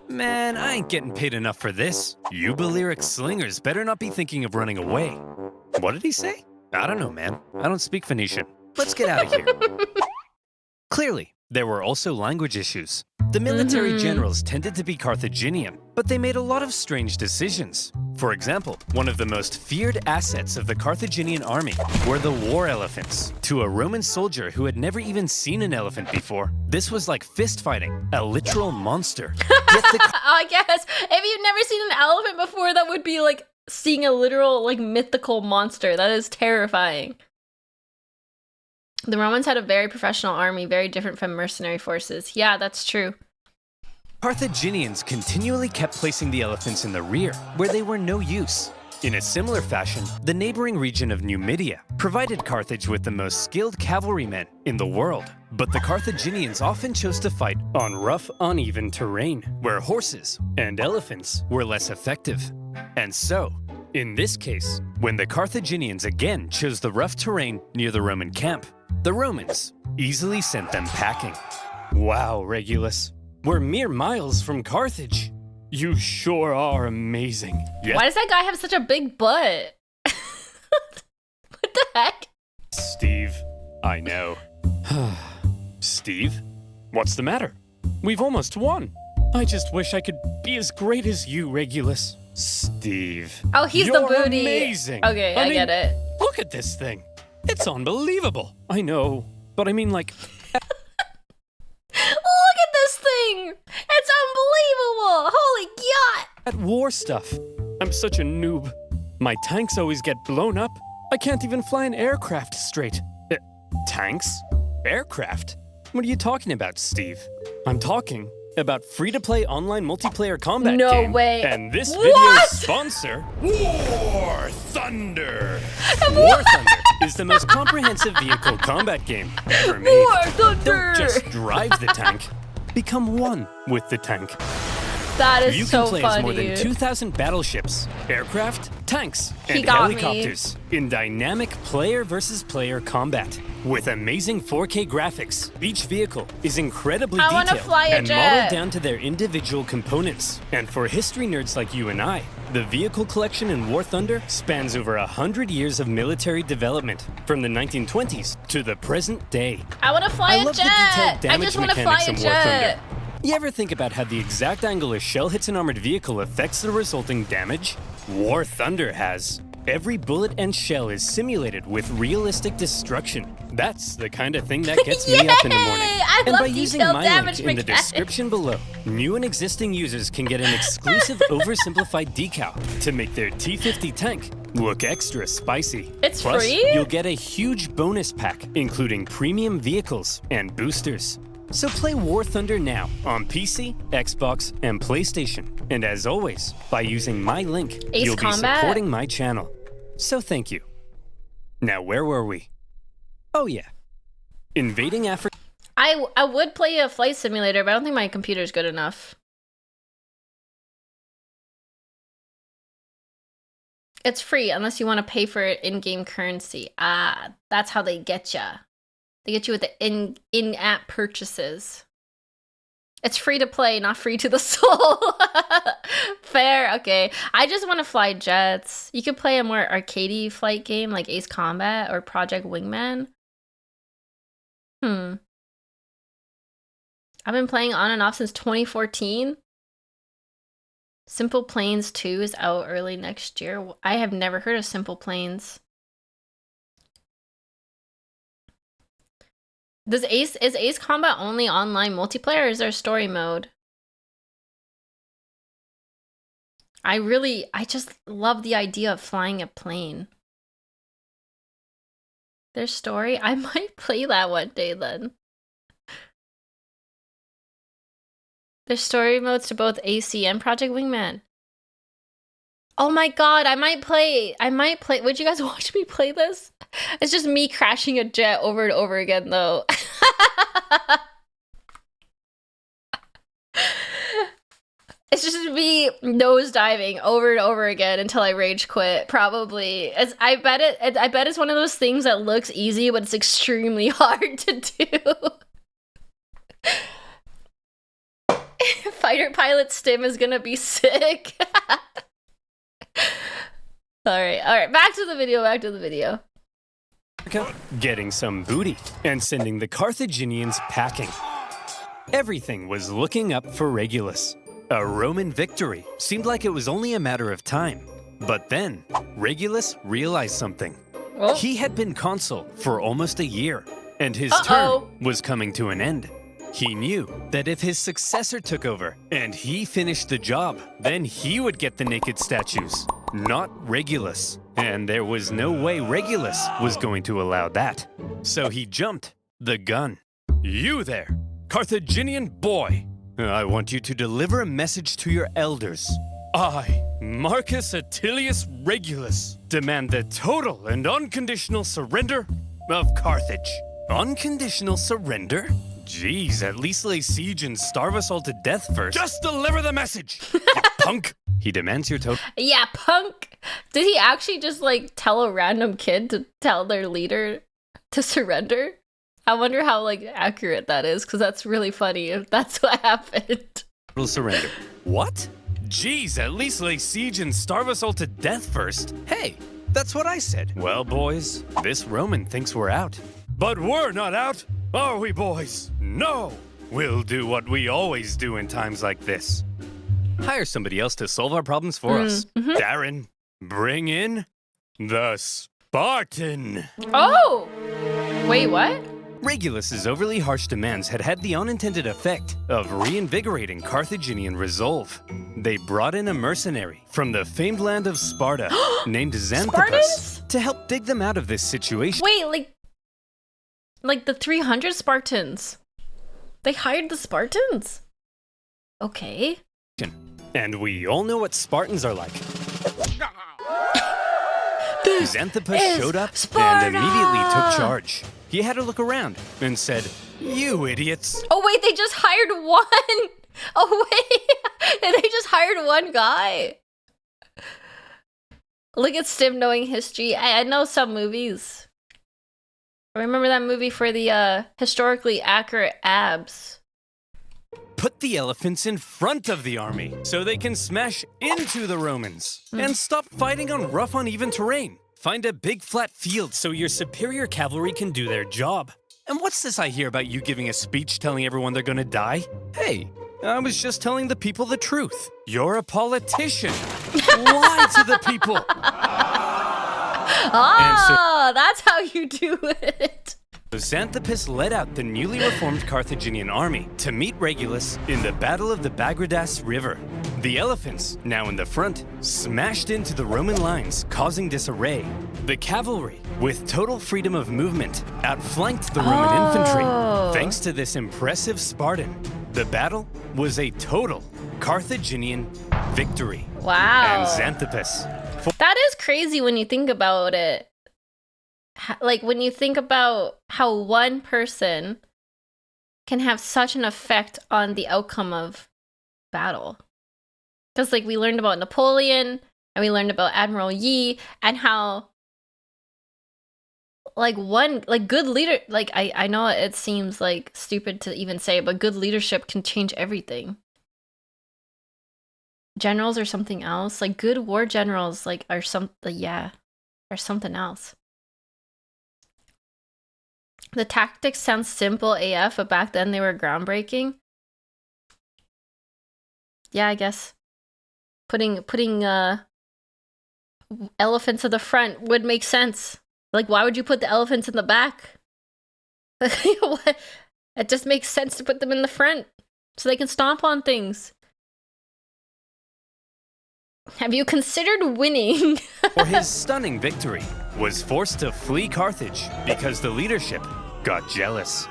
Man, I ain't getting paid enough for this. You Balearic slingers better not be thinking of running away. What did he say? I don't know, man. I don't speak Phoenician. Let's get out of here. Clearly, there were also language issues. The military generals tended to be Carthaginian, but they made a lot of strange decisions. For example, one of the most feared assets of the Carthaginian army were the war elephants. To a Roman soldier who had never even seen an elephant before, this was like fist fighting, a literal monster. Yet the I guess if you've never seen an elephant before, that would be like seeing a literal, like, mythical monster. That is terrifying. The Romans had a very professional army, very different from mercenary forces. Yeah, that's true. Carthaginians continually kept placing the elephants in the rear, where they were no use. In a similar fashion, the neighboring region of Numidia provided Carthage with the most skilled cavalrymen in the world. But the Carthaginians often chose to fight on rough, uneven terrain, where horses and elephants were less effective. And so, in this case, when the Carthaginians again chose the rough terrain near the Roman camp, the Romans easily sent them packing. Wow, Regulus, we're mere miles from Carthage. You sure are amazing. Yes, Why does that guy have such a big butt? What the heck? Steve, I know. Steve, what's the matter? We've almost won. I just wish I could be as great as you, Regulus. Steve. Oh, he's You're the booty. amazing. Okay, I mean, get it. Look at this thing. It's unbelievable. I know, but I mean, like, Look at this thing! It's unbelievable! Holy yacht! at war stuff. I'm such a noob. My tanks always get blown up. I can't even fly an aircraft straight. Tanks? Aircraft? What are you talking about, Steve? I'm talking about free-to-play online multiplayer combat No game. way. And this What? video's sponsor, War Thunder! War Thunder is the most comprehensive vehicle combat game ever made. War Thunder! Don't just drive the tank. Become one with the tank. That is You so can play funny. as more than 2,000 battleships, aircraft, tanks, He and got me. helicopters in dynamic player versus player combat. With amazing 4K graphics, each vehicle is incredibly I wanna detailed fly a and jet. modeled down to their individual components. And for history nerds like you and I, the vehicle collection in War Thunder spans over 100 years of military development, from the 1920s to the present day. I want to fly I a love the jet! detailed I damage just want to fly mechanics a in War Thunder. jet! You ever think about how the exact angle a shell hits an armored vehicle affects the resulting damage? War Thunder has. Every bullet and shell is simulated with realistic destruction. That's the kind of thing that gets me up in the morning. Yay! I And love by using detailed my damage link in the mechanics. description below, new and existing users can get an exclusive oversimplified decal to make their T-50 tank look extra spicy. It's Plus, free? you'll get a huge bonus pack, including premium vehicles and boosters. So play War Thunder now on PC, Xbox, and PlayStation. And as always, by using my link, Ace you'll Combat? be supporting my channel. So thank you. Now, where were we? Oh yeah. Invading Africa. I would play a flight simulator, but I don't think my computer's good enough. It's free unless you want to pay for it in-game currency. Ah, that's how they get ya. They get you with the in-app purchases. It's free to play, not free to the soul. Fair, okay. I just want to fly jets. You could play a more arcadey flight game like Ace Combat or Project Wingman. I've been playing on and off since 2014. Simple Planes 2 is out early next year. I have never heard of Simple Planes. Is Ace Combat only online multiplayer, or is there a story mode? I just love the idea of flying a plane. There's story? I might play that one day then. There's story modes to both AC and Project Wingman. Oh my god, I might play. Would you guys watch me play this? It's just me crashing a jet over and over again though. It's just me nosediving over and over again until I rage quit. Probably. I bet it's one of those things that looks easy, but it's extremely hard to do. Fighter pilot stim is gonna be sick. Alright, back to the video. Getting some booty and sending the Carthaginians packing. Everything was looking up for Regulus. A Roman victory seemed like it was only a matter of time. But then, Regulus realized something. Oh. He had been consul for almost a year, and his term was coming to an end. He knew that if his successor took over and he finished the job, then he would get the naked statues, not Regulus. And there was no way Regulus was going to allow that. So he jumped the gun. You there, Carthaginian boy! I want you to deliver a message to your elders. I, Marcus Attilius Regulus, demand the total and unconditional surrender of Carthage. Unconditional surrender? Jeez, at least lay siege and starve us all to death first. Just deliver the message, you punk! He demands your total. Yeah, punk! Did he actually just, like, tell a random kid to tell their leader to surrender? I wonder how, like, accurate that is, because that's really funny if that's what happened. Total surrender. What? Jeez, at least lay siege and starve us all to death first. Hey, that's what I said. Well, boys, this Roman thinks we're out. But we're not out, are we, boys? No! We'll do what we always do in times like this. Hire somebody else to solve our problems for us. Darren, bring in the Spartan. Oh! Wait, what? Regulus's overly harsh demands had the unintended effect of reinvigorating Carthaginian resolve. They brought in a mercenary from the famed land of Sparta named Xanthippus to help dig them out of this situation. Wait, like the 300 Spartans. They hired the Spartans? Okay. And we all know what Spartans are like. Xanthippus showed up and immediately took charge. He had a look around and said, "You idiots." Oh wait, they just hired one. Oh wait, they just hired one guy. Look at Stim knowing history. I know some movies. I remember that movie for the historically accurate abs. Put the elephants in front of the army so they can smash into the Romans and stop fighting on rough, uneven terrain. Find a big flat field so your superior cavalry can do their job. And what's this I hear about you giving a speech telling everyone they're gonna die? Hey, I was just telling the people the truth. You're a politician. Lie to the people. That's how you do it. Xanthippus led out the newly reformed Carthaginian army to meet Regulus in the Battle of the Bagridas River. The elephants, now in the front, smashed into the Roman lines, causing disarray. The cavalry, with total freedom of movement, outflanked the Roman infantry. Thanks to this impressive Spartan, the battle was a total Carthaginian victory. Wow. And Xanthippus. That is crazy when you think about it. Like, when you think about how one person can have such an effect on the outcome of battle. Because, like, we learned about Napoleon, and we learned about Admiral Yi, and how, like, good leader, like, I know it seems, like, stupid to even say, but good leadership can change everything. Generals are something else. Like, good war generals, like, are something else. The tactics sound simple AF, but back then they were groundbreaking. Yeah, I guess. Putting elephants at the front would make sense. Like, why would you put the elephants in the back? What? It just makes sense to put them in the front so they can stomp on things. Have you considered winning? For his stunning victory, was forced to flee Carthage because the leadership got jealous.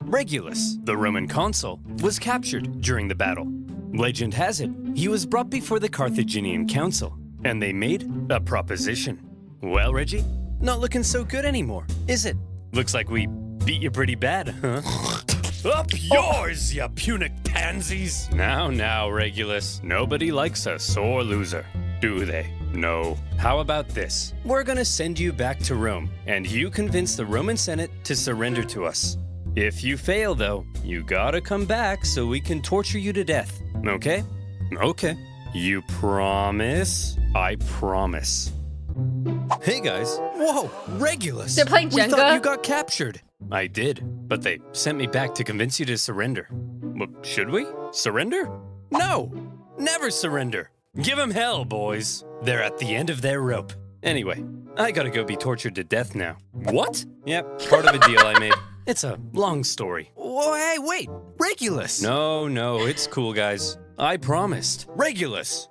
Regulus, the Roman consul, was captured during the battle. Legend has it, he was brought before the Carthaginian council, and they made a proposition. Well, Reggie, not looking so good anymore, is it? Looks like we beat you pretty bad, huh? Up yours, you Punic pansies! Now, Regulus, nobody likes a sore loser, do they? No. How about this? We're gonna send you back to Rome, and you convince the Roman Senate to surrender to us. If you fail, though, you gotta come back so we can torture you to death, okay? Okay. You promise? I promise. Hey guys. Whoa, Regulus. They're playing We Jenga? thought you got captured. I did, but they sent me back to convince you to surrender. Well, should we? Surrender? No, never surrender. Give 'em hell, boys. They're at the end of their rope. Anyway, I gotta go be tortured to death now. What? Yep, part of a deal I made. It's a long story. Oh, hey, wait, Regulus. No, it's cool, guys. I promised. Regulus.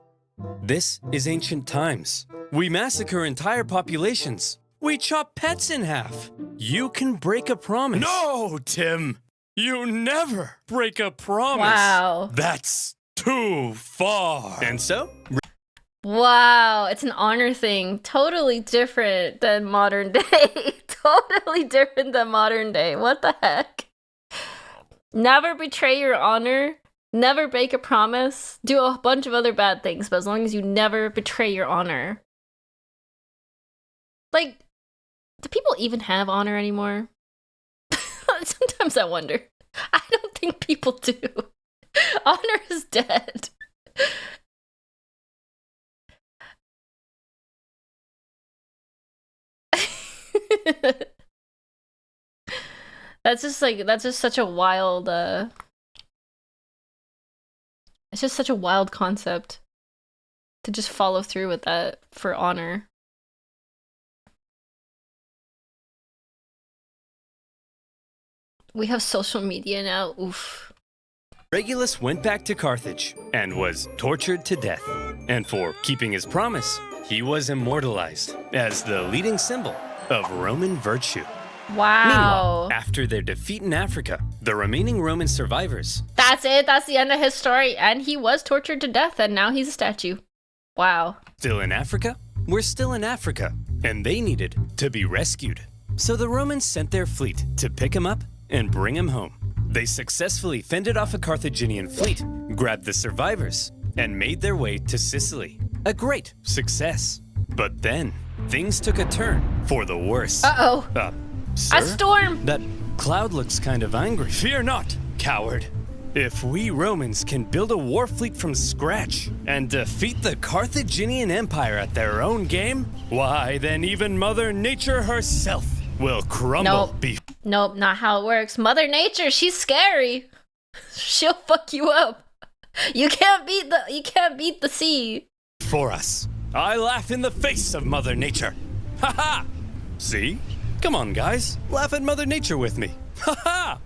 This is ancient times. We massacre entire populations. We chop pets in half. You can break a promise. No, Tim. You never break a promise. Wow. That's too far. And so? Wow, it's an honor thing. Totally different than modern day. Totally different than modern day. What the heck? Never betray your honor. Never break a promise. Do a bunch of other bad things, but as long as you never betray your honor. Like, do people even have honor anymore? Sometimes I wonder. I don't think people do. Honor is dead. That's just such a wild it's just such a wild concept to just follow through with that for honor. We have social media now. Oof. Regulus went back to Carthage and was tortured to death. And for keeping his promise, he was immortalized as the leading symbol of Roman virtue. Wow. Meanwhile, after their defeat in Africa, the remaining Roman survivors. That's it. That's the end of his story. And he was tortured to death, and now he's a statue. Wow. Still in Africa? We're still in Africa, and they needed to be rescued. So the Romans sent their fleet to pick him up and bring him home. They successfully fended off a Carthaginian fleet, grabbed the survivors, and made their way to Sicily. A great success. But then, things took a turn for the worse. Uh-oh. Sir? A storm! That cloud looks kind of angry. Fear not, coward. If we Romans can build a war fleet from scratch and defeat the Carthaginian Empire at their own game, why, then even Mother Nature herself will crumble. Nope, not how it works. Mother Nature, she's scary. She'll fuck you up. You can't beat the sea. For us. I laugh in the face of Mother Nature. Ha ha! See? Come on, guys. Laugh at Mother Nature with me. Ha ha!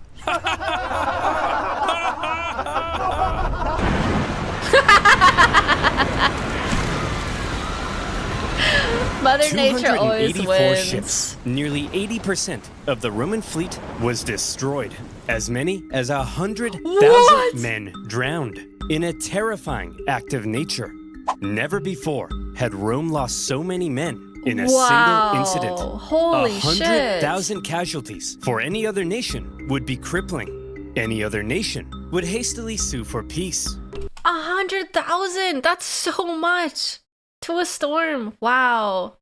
Mother Nature always 284 wins. ships. Nearly 80% of the Roman fleet was destroyed. As many as 100,000 men drowned in a terrifying act of nature. Never before had Rome lost so many men in a single incident. Holy shit. 100,000 casualties for any other nation would be crippling. Any other nation would hastily sue for peace. 100,000! That's so much! To a storm. Wow.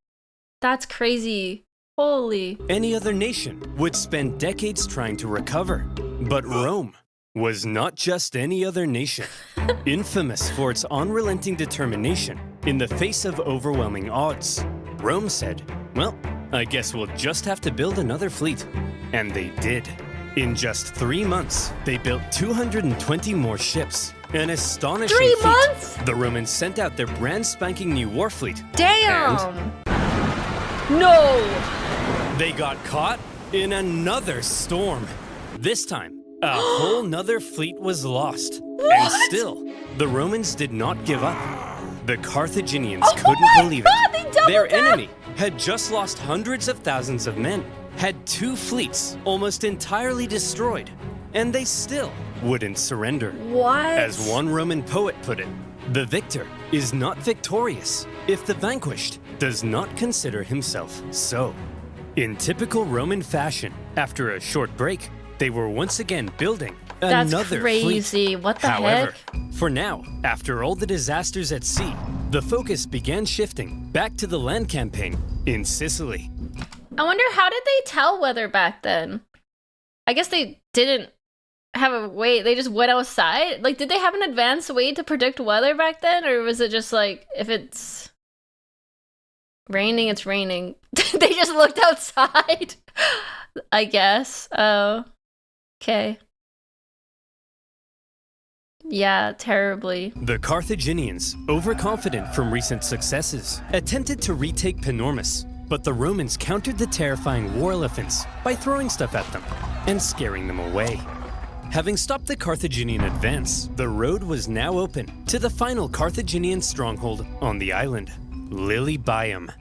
That's crazy. Holy. Any other nation would spend decades trying to recover. But Rome was not just any other nation. Infamous for its unrelenting determination in the face of overwhelming odds, Rome said, well, I guess we'll just have to build another fleet. And they did. In just 3 months, they built 220 more ships. An astonishing 3 feat. months? The Romans sent out their brand spanking new war fleet. Damn! No! They got caught in another storm. This time, a whole nother fleet was lost. And still, the Romans did not give up. The Carthaginians couldn't believe God, they it. doubled Their down. enemy had just lost hundreds of thousands of men, had 2 fleets almost entirely destroyed, and they still wouldn't surrender. What? As one Roman poet put it, the victor is not victorious if the vanquished does not consider himself so. In typical Roman fashion, after a short break, they were once again building That's another crazy. fleet. What the However, heck? for now, after all the disasters at sea, the focus began shifting back to the land campaign in Sicily. I wonder, how did they tell weather back then? I guess they didn't have a way. They just went outside? Like, did they have an advanced way to predict weather back then? Or was it just like, if it's raining, it's raining? They just looked outside? I guess. Oh. Okay. Yeah, terribly. The Carthaginians, overconfident from recent successes, attempted to retake Panormus, but the Romans countered the terrifying war elephants by throwing stuff at them and scaring them away. Having stopped the Carthaginian advance, the road was now open to the final Carthaginian stronghold on the island, Lilybaeum.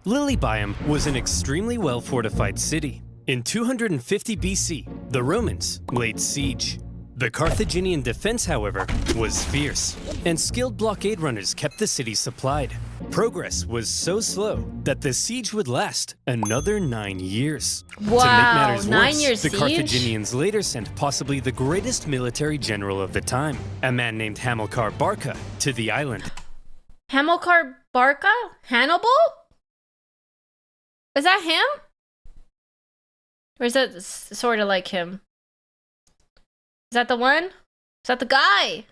Lilybaeum was an extremely well-fortified city. In 250 BC, the Romans laid siege. The Carthaginian defense, however, was fierce, and skilled blockade runners kept the city supplied. Progress was so slow that the siege would last another 9 years. To make Wow, matters 9 worse, years the siege? Carthaginians later sent possibly the greatest military general of the time, a man named Hamilcar Barca, to the island. Hamilcar Barca? Hannibal? Is that him? Or is that sort of like him? Is that the one? Is that the guy?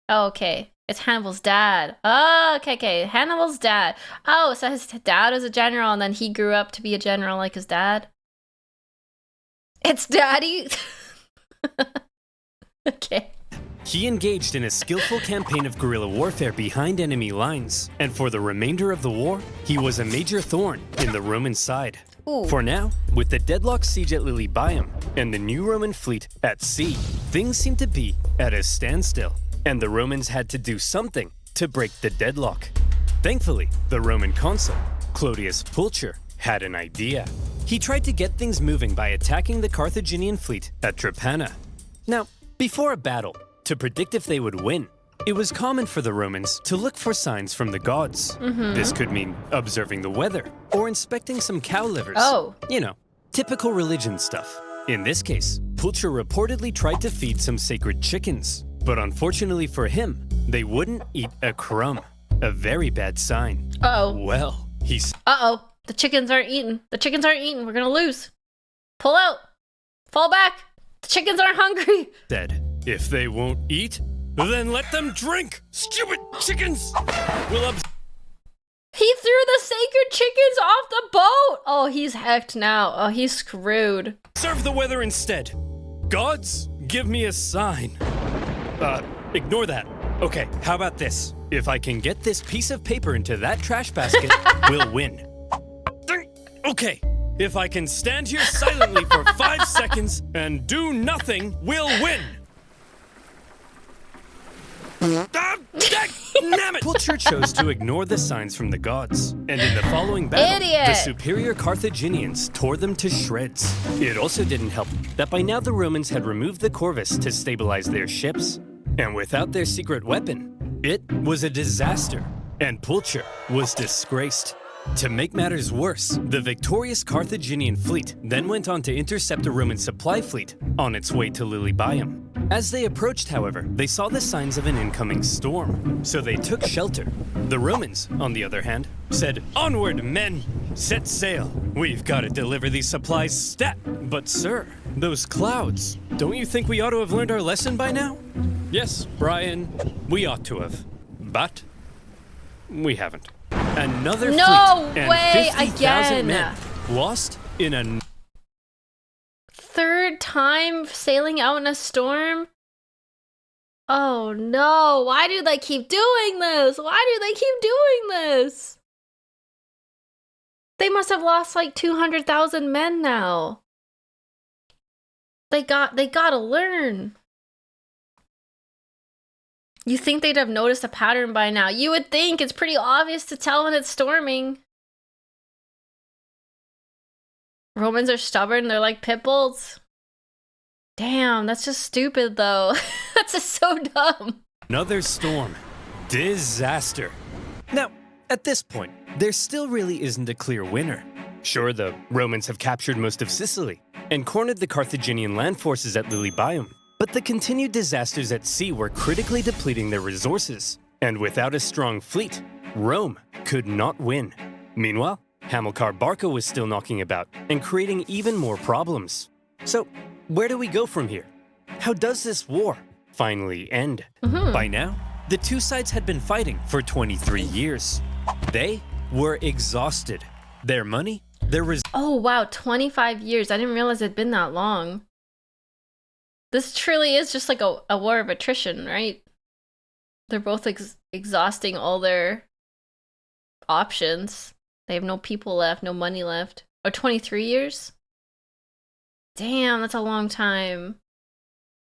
Oh, okay. It's Hannibal's dad. Oh, okay. Hannibal's dad. Oh, so his dad was a general and then he grew up to be a general like his dad? It's daddy? Okay. He engaged in a skillful campaign of guerrilla warfare behind enemy lines, and for the remainder of the war, he was a major thorn in the Roman side. Ooh. For now, with the deadlocked siege at Lilybaeum and the new Roman fleet at sea, things seemed to be at a standstill, and the Romans had to do something to break the deadlock. Thankfully, the Roman consul, Clodius Pulcher, had an idea. He tried to get things moving by attacking the Carthaginian fleet at Drepana. Now, before a battle, to predict if they would win, it was common for the Romans to look for signs from the gods. This could mean observing the weather or inspecting some cow livers. Oh. You know, typical religion stuff. In this case, Pulcher reportedly tried to feed some sacred chickens, but unfortunately for him, they wouldn't eat a crumb. A very bad sign. Uh-oh. Well, he's Uh-oh. The chickens aren't eating. The chickens aren't eating. We're gonna lose. Pull out. Fall back. The chickens aren't hungry. said, if they won't eat, then let them drink! Stupid chickens! We'll He threw the sacred chickens off the boat. Oh, he's hecked now. Oh, he's screwed. observe the weather instead. Gods, give me a sign. Ignore that. Okay, how about this? If I can get this piece of paper into that trash basket, we'll win. Okay, if I can stand here silently for 5 seconds and do nothing, we'll win. Damn it! Pulcher chose to ignore the signs from the gods, and in the following battle, Idiot! the superior Carthaginians tore them to shreds. It also didn't help that by now the Romans had removed the corvus to stabilize their ships, and without their secret weapon, it was a disaster, and Pulcher was disgraced. To make matters worse, the victorious Carthaginian fleet then went on to intercept a Roman supply fleet on its way to Lilybaeum. As they approached, however, they saw the signs of an incoming storm, so they took shelter. The Romans, on the other hand, said, "Onward, men! Set sail! We've got to deliver these supplies stat!" But sir, those clouds, don't you think we ought to have learned our lesson by now? Yes, Brian, we ought to have. But we haven't. Another No fleet way, and 50,000 again. men lost in a... Third time sailing out in a storm? Oh no, why do they keep doing this? Why do they keep doing this? They must have lost like 200,000 men now. They gotta learn. You think they'd have noticed a pattern by now. You would think it's pretty obvious to tell when it's storming. Romans are stubborn, they're like pit bulls. Damn, that's just stupid though. That's just so dumb. Another storm. Disaster. Now, at this point, there still really isn't a clear winner. Sure, the Romans have captured most of Sicily and cornered the Carthaginian land forces at Lilybaeum, but the continued disasters at sea were critically depleting their resources, and without a strong fleet, Rome could not win. Meanwhile, Hamilcar Barca was still knocking about and creating even more problems. So, where do we go from here? How does this war finally end? By now, the two sides had been fighting for 23 years. They were exhausted. Their money, Oh wow, 25 years. I didn't realize it'd been that long. This truly is just like a war of attrition, right? They're both exhausting all their options. They have no people left, no money left. Oh, 23 years? Damn, that's a long time.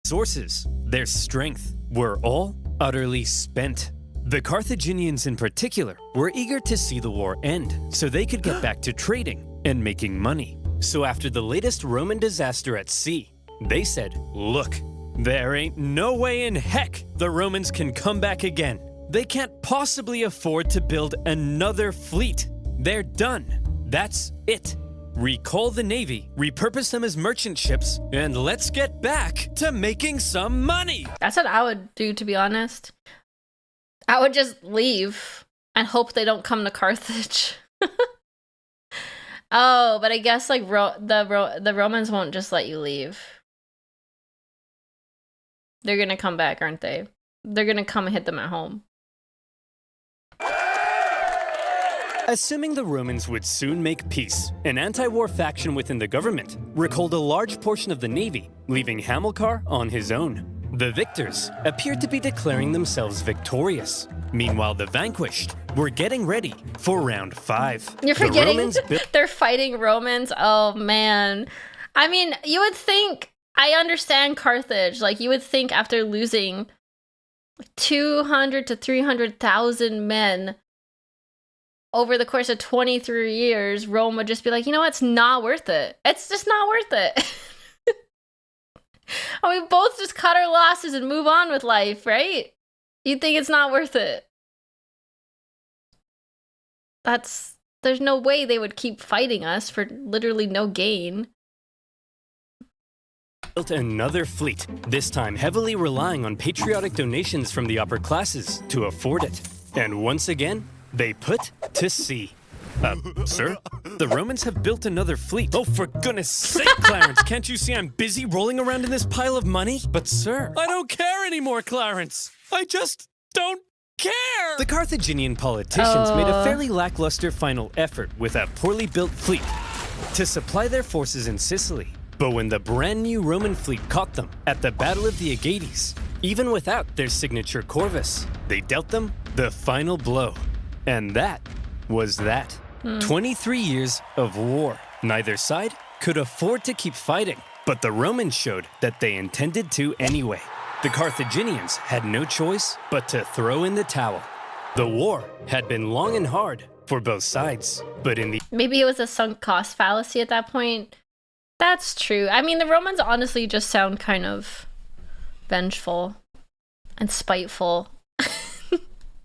resources, their strength, were all utterly spent. The Carthaginians in particular were eager to see the war end so they could get back to trading and making money. So after the latest Roman disaster at sea, they said, look, there ain't no way in heck the Romans can come back again. They can't possibly afford to build another fleet. They're done. That's it. Recall the navy, repurpose them as merchant ships, and let's get back to making some money. That's what I would do, to be honest. I would just leave and hope they don't come to Carthage. Oh, but I guess like the Romans won't just let you leave. They're gonna come back, aren't they? They're gonna come and hit them at home. Assuming the Romans would soon make peace, an anti-war faction within the government recalled a large portion of the navy, leaving Hamilcar on his own. The victors appeared to be declaring themselves victorious. Meanwhile, the vanquished were getting ready for round 5. You're forgetting The Romans they're fighting Romans? Oh, man. I mean, you would think, I understand Carthage. Like, you would think after losing 200 to 300,000 men over the course of 23 years, Rome would just be like, you know what, it's not worth it. It's just not worth it. And we both just cut our losses and move on with life, right? You'd think it's not worth it. There's no way they would keep fighting us for literally no gain. Built another fleet, this time heavily relying on patriotic donations from the upper classes to afford it. And once again, they put to sea. Sir? The Romans have built another fleet. Oh, for goodness sake, Clarence, can't you see I'm busy rolling around in this pile of money? But sir... I don't care anymore, Clarence. I just don't care. The Carthaginian politicians made a fairly lackluster final effort with a poorly built fleet to supply their forces in Sicily. But when the brand new Roman fleet caught them at the Battle of the Aegates, even without their signature corvus, they dealt them the final blow. And that was that. 23 years of war. Neither side could afford to keep fighting, but the Romans showed that they intended to anyway. The Carthaginians had no choice but to throw in the towel. The war had been long and hard for both sides, but in the... Maybe it was a sunk cost fallacy at that point. That's true. I mean, the Romans honestly just sound kind of vengeful and spiteful.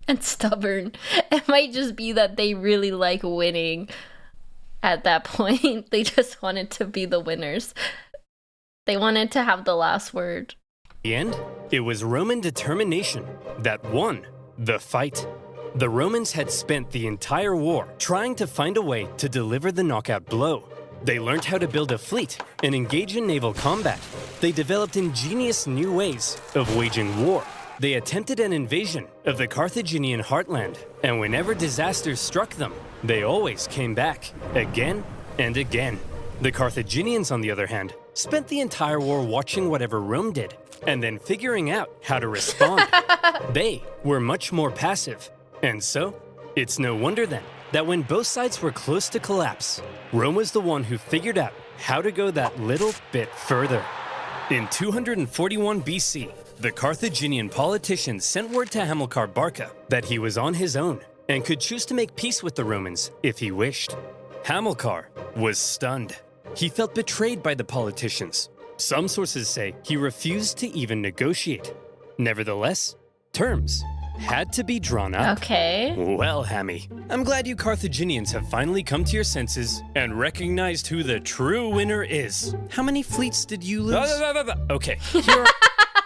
And stubborn. It might just be that they really like winning at that point. They just wanted to be the winners. They wanted to have the last word. In the end, it was Roman determination that won the fight. The Romans had spent the entire war trying to find a way to deliver the knockout blow. They learned how to build a fleet and engage in naval combat. They developed ingenious new ways of waging war. They attempted an invasion of the Carthaginian heartland, and whenever disasters struck them, they always came back, again and again. The Carthaginians, on the other hand, spent the entire war watching whatever Rome did, and then figuring out how to respond. They were much more passive. And so, it's no wonder then that when both sides were close to collapse, Rome was the one who figured out how to go that little bit further. In 241 BC, the Carthaginian politicians sent word to Hamilcar Barca that he was on his own and could choose to make peace with the Romans if he wished. Hamilcar was stunned. He felt betrayed by the politicians. Some sources say he refused to even negotiate. Nevertheless, terms had to be drawn up. Okay. Well, Hammy, I'm glad you Carthaginians have finally come to your senses and recognized who the true winner is. How many fleets did you lose? Okay, here are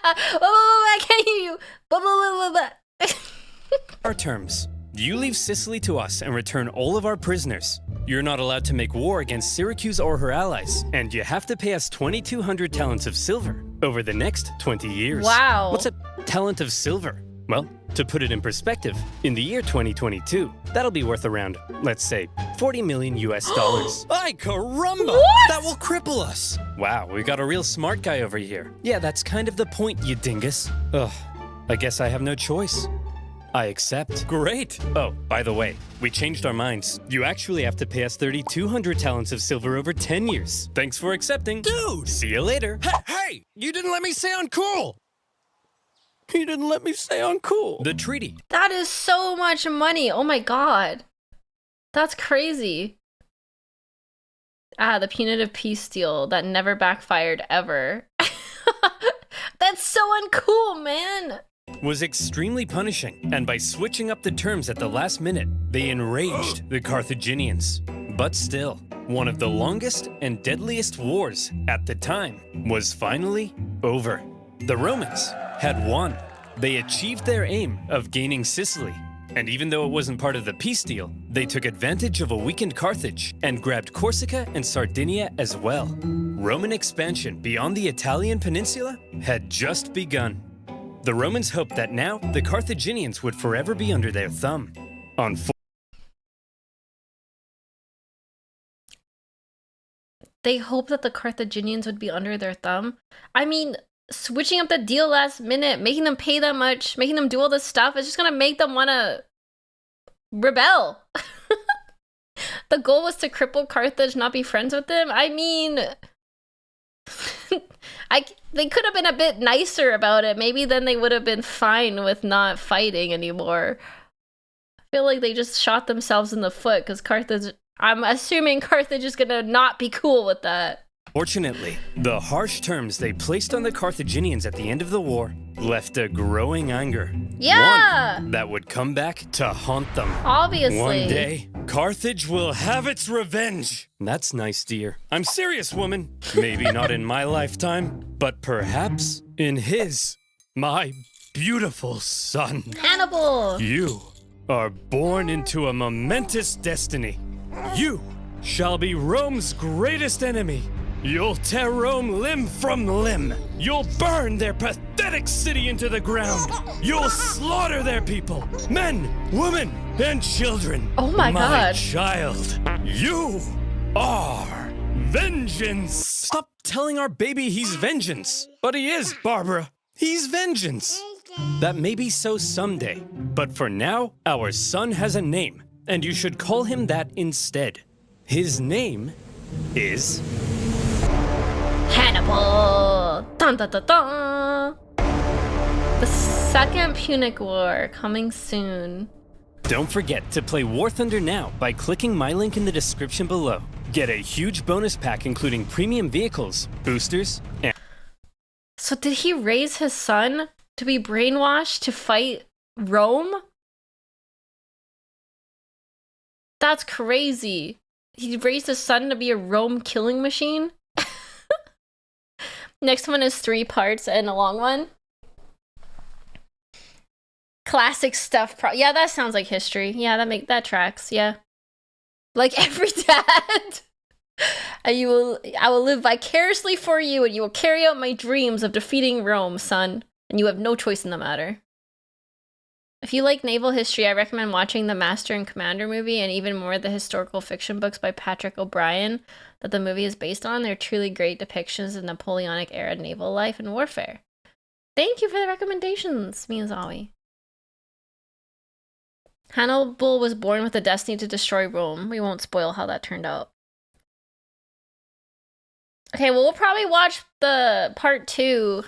I can't hear you. our terms. You leave Sicily to us and return all of our prisoners. You're not allowed to make war against Syracuse or her allies, and you have to pay us 2,200 talents of silver over the next 20 years. Wow. What's a talent of silver? Well, to put it in perspective, in the year 2022, that'll be worth around, let's say, 40 million US dollars. Ay, caramba! What? That will cripple us. Wow, we got a real smart guy over here. Yeah, that's kind of the point, you dingus. Ugh, I guess I have no choice. I accept. Great. Oh, by the way, we changed our minds. You actually have to pay us 3,200 talents of silver over 10 years. Thanks for accepting. Dude! See you later. Hey! You didn't let me say uncool! He didn't let me say uncool. The treaty. That is so much money. Oh my god. That's crazy. Ah, the punitive peace deal that never backfired ever. That's so uncool, man. Was extremely punishing, and by switching up the terms at the last minute, they enraged the Carthaginians. But still, one of the longest and deadliest wars at the time was finally over. The Romans had won. They achieved their aim of gaining Sicily, and even though it wasn't part of the peace deal, they took advantage of a weakened Carthage and grabbed Corsica and Sardinia as well. Roman expansion beyond the Italian peninsula had just begun. The Romans hoped that now the Carthaginians would forever be under their thumb. They hoped that the Carthaginians would be under their thumb. I mean, switching up the deal last minute, making them pay that much, making them do all this stuff, is just gonna make them wanna rebel. The goal was to cripple Carthage, not be friends with them. I mean, they could have been a bit nicer about it. Maybe then they would have been fine with not fighting anymore. I feel like they just shot themselves in the foot because Carthage, I'm assuming Carthage is gonna not be cool with that. Fortunately, the harsh terms they placed on the Carthaginians at the end of the war left a growing anger. Yeah! One that would come back to haunt them. Obviously. One day, Carthage will have its revenge. That's nice, dear. I'm serious, woman. Maybe not in my lifetime, but perhaps in his. My beautiful son. Hannibal! You are born into a momentous destiny. You shall be Rome's greatest enemy. You'll tear Rome limb from limb. You'll burn their pathetic city into the ground. You'll slaughter their people, men, women, and children. Oh my God. Child, you are vengeance. Stop telling our baby he's vengeance. But he is, Barbara. He's vengeance. That may be so someday, but for now, our son has a name, and you should call him that instead. His name is Hannibal! Dun dun dun dun! The Second Punic War, coming soon. Don't forget to play War Thunder now by clicking my link in the description below. Get a huge bonus pack including premium vehicles, boosters, and... So did he raise his son to be brainwashed to fight Rome? That's crazy. He raised his son to be a Rome killing machine? Next one is 3 parts and a long one. Classic stuff. Yeah, that sounds like history. Yeah, that tracks. Yeah, like every dad. I will live vicariously for you, and you will carry out my dreams of defeating Rome, son. And you have no choice in the matter. If you like naval history, I recommend watching the Master and Commander movie and even more the historical fiction books by Patrick O'Brien that the movie is based on. They're truly great depictions of Napoleonic era naval life and warfare. Thank you for the recommendations, Miyazawa. Hannibal was born with the destiny to destroy Rome. We won't spoil how that turned out. Okay, well, we'll probably watch the part 2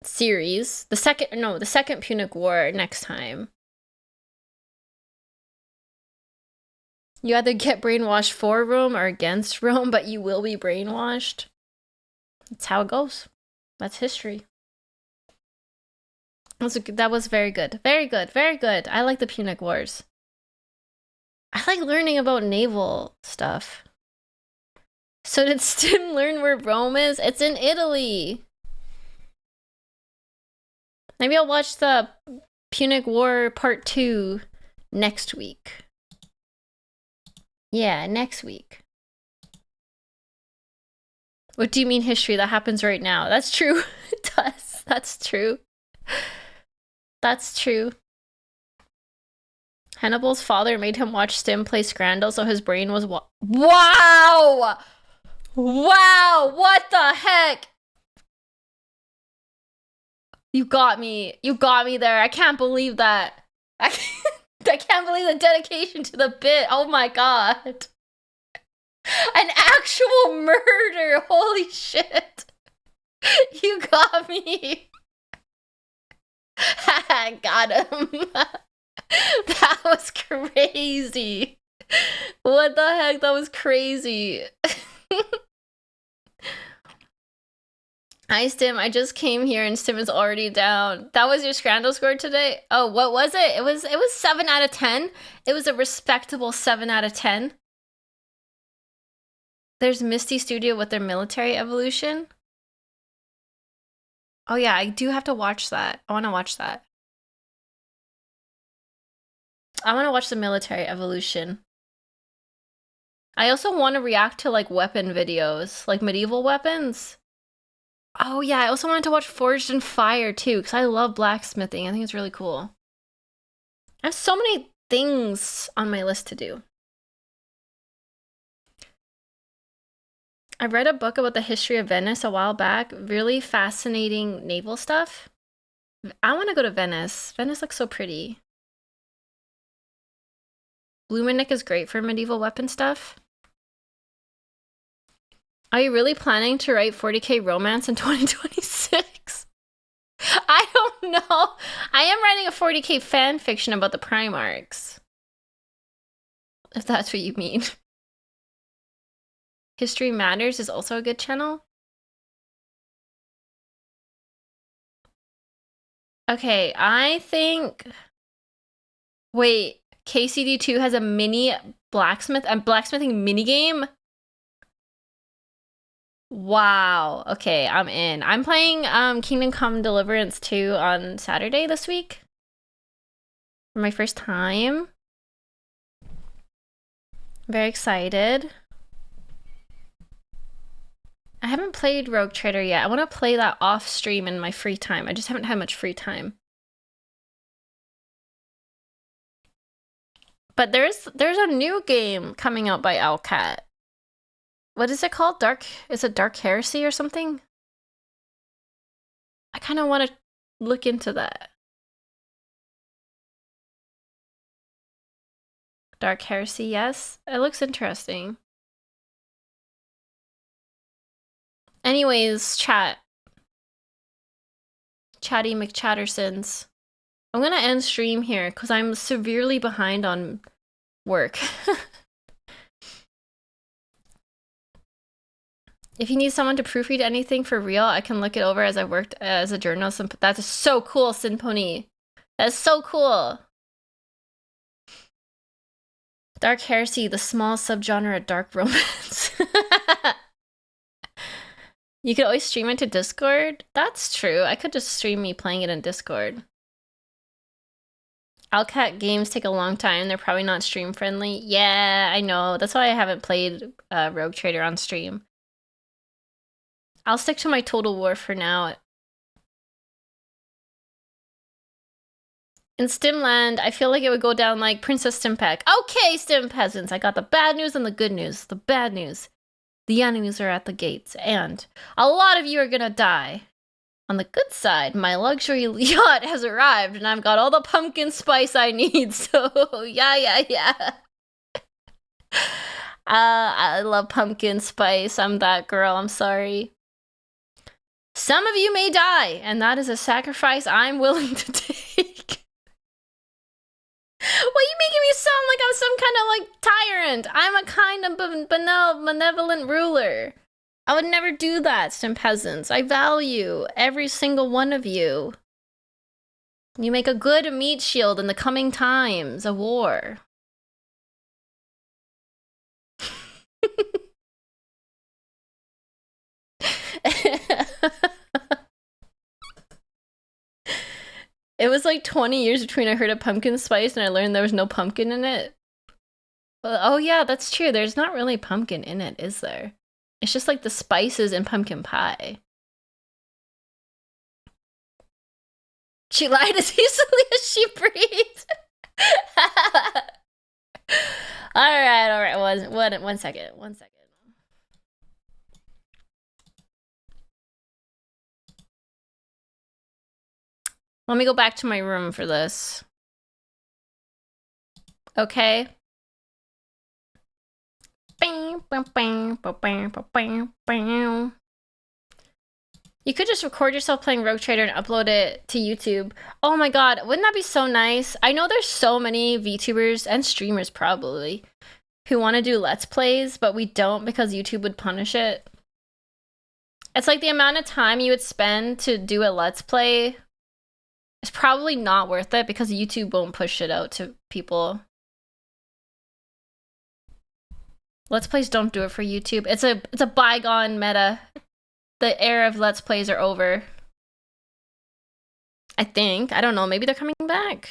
series. The second Punic War next time. You either get brainwashed for Rome or against Rome, but you will be brainwashed. That's how it goes. That's history. That was very good. Very good. Very good. I like the Punic Wars. I like learning about naval stuff. So did Stim learn where Rome is? It's in Italy. Maybe I'll watch the Punic War Part 2 next week. Yeah, next week. What do you mean history? That happens right now. That's true. It does. That's true. That's true. Hannibal's father made him watch Stim play Scrandle, so his brain was wow! Wow! What the heck? You got me. You got me there. I can't believe that. I can't believe the dedication to the bit. Oh my god. An actual murder. Holy shit. You got me. Got him. That was crazy. What the heck? That was crazy. Hi, Stim. I just came here and Stim is already down. That was your Scrandle score today? Oh, what was it? It was 7 out of 10. It was a respectable 7 out of 10. There's Misty Studio with their military evolution. Oh yeah, I do have to watch that. I want to watch that. I want to watch the military evolution. I also want to react to like weapon videos, like medieval weapons. Oh yeah, I also wanted to watch Forged in Fire too, because I love blacksmithing. I think it's really cool. I have so many things on my list to do. I read a book about the history of Venice a while back. Really fascinating naval stuff. I want to go to Venice. Venice looks so pretty. Blumenick is great for medieval weapon stuff. Are you really planning to write 40k romance in 2026? I don't know. I am writing a 40k fan fiction about the Primarchs. If that's what you mean. History Matters is also a good channel. Okay, I think... Wait, KCD2 has a mini blacksmithing minigame? Wow. Okay, I'm in. I'm playing Kingdom Come Deliverance 2 on Saturday this week. For my first time. Very excited. I haven't played Rogue Trader yet. I want to play that off stream in my free time. I just haven't had much free time. But there's a new game coming out by Owlcat. What is it called? Is it Dark Heresy or something? I kind of want to look into that. Dark Heresy, yes. It looks interesting. Anyways, Chatty McChattersons. I'm gonna end stream here because I'm severely behind on work. If you need someone to proofread anything for real, I can look it over as I worked as a journalist. That's so cool, Sinpony. That's so cool. Dark Heresy, the small subgenre of dark romance. You could always stream it to Discord. That's true. I could just stream me playing it in Discord. Owlcat games take a long time. They're probably not stream friendly. Yeah, I know. That's why I haven't played Rogue Trader on stream. I'll stick to my Total War for now. In Stimland, I feel like it would go down like Princess Stimpeg. Okay, Stim Peasants, I got the bad news and the good news. The bad news. The enemies are at the gates, and a lot of you are gonna die. On the good side, my luxury yacht has arrived, and I've got all the pumpkin spice I need, so yeah. I love pumpkin spice. I'm that girl, I'm sorry. Some of you may die, and that is a sacrifice I'm willing to take. Why are you making me sound like I'm some kind of like tyrant? I'm a kind of benevolent ruler. I would never do that, Stim Peasants. I value every single one of you. You make a good meat shield in the coming times of war. It was like 20 years between I heard of pumpkin spice and I learned there was no pumpkin in it. Oh yeah, that's true. There's not really pumpkin in it, is there? It's just like the spices in pumpkin pie. She lied as easily as she breathed. Alright. One second. Let me go back to my room for this. Okay. You could just record yourself playing Rogue Trader and upload it to YouTube. Oh my god, wouldn't that be so nice? I know there's so many VTubers and streamers probably who want to do Let's Plays, but we don't because YouTube would punish it. It's like the amount of time you would spend to do a Let's Play is probably not worth it because YouTube won't push it out to people. Let's Plays don't do it for YouTube. It's a bygone meta. The era of Let's Plays are over. I think. I don't know. Maybe they're coming back.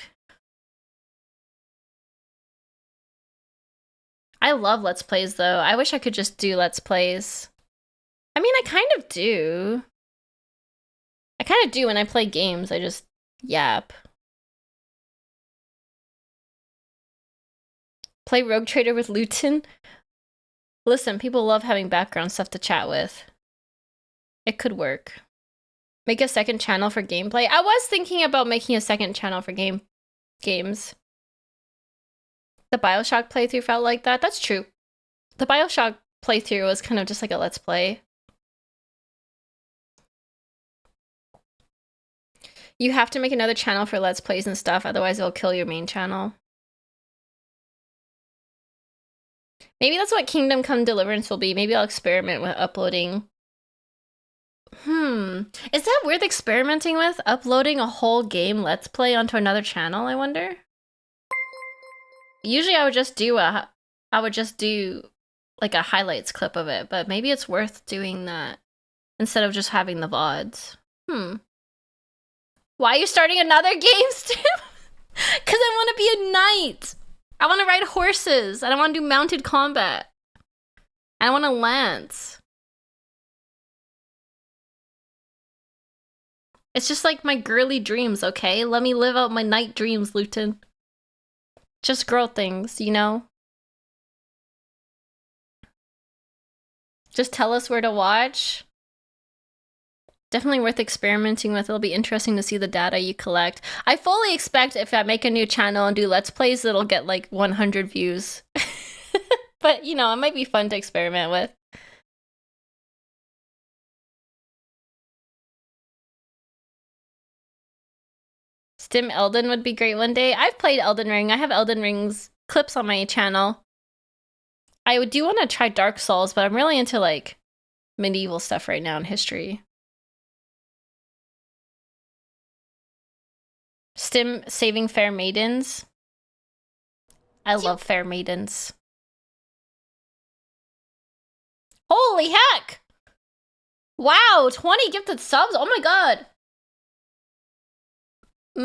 I love Let's Plays, though. I wish I could just do Let's Plays. I mean, I kind of do. I kind of do when I play games. I just yap. Play Rogue Trader with Luton? Listen, people love having background stuff to chat with. It could work. Make a second channel for gameplay. I was thinking about making a second channel for games. The BioShock playthrough felt like that. That's true. The BioShock playthrough was kind of just like a Let's Play. You have to make another channel for Let's Plays and stuff, otherwise it'll kill your main channel. Maybe that's what Kingdom Come Deliverance will be. Maybe I'll experiment with uploading. Is that worth experimenting with? Uploading a whole game Let's Play onto another channel, I wonder? Usually I would just do like a highlights clip of it, but maybe it's worth doing that instead of just having the VODs. Why are you starting another game stream? Because I want to be a knight. I want to ride horses. I don't want to do mounted combat. I want to lance. It's just like my girly dreams, okay? Let me live out my knight dreams, Luton. Just girl things, you know? Just tell us where to watch. Definitely worth experimenting with. It'll be interesting to see the data you collect. I fully expect if I make a new channel and do Let's Plays, it'll get like 100 views. But, you know, it might be fun to experiment with. Stim Elden would be great one day. I've played Elden Ring. I have Elden Ring's clips on my channel. I do want to try Dark Souls, but I'm really into like medieval stuff right now in history. Stim saving fair maidens. I love fair maidens. Holy heck! Wow, 20 gifted subs. Oh my god. How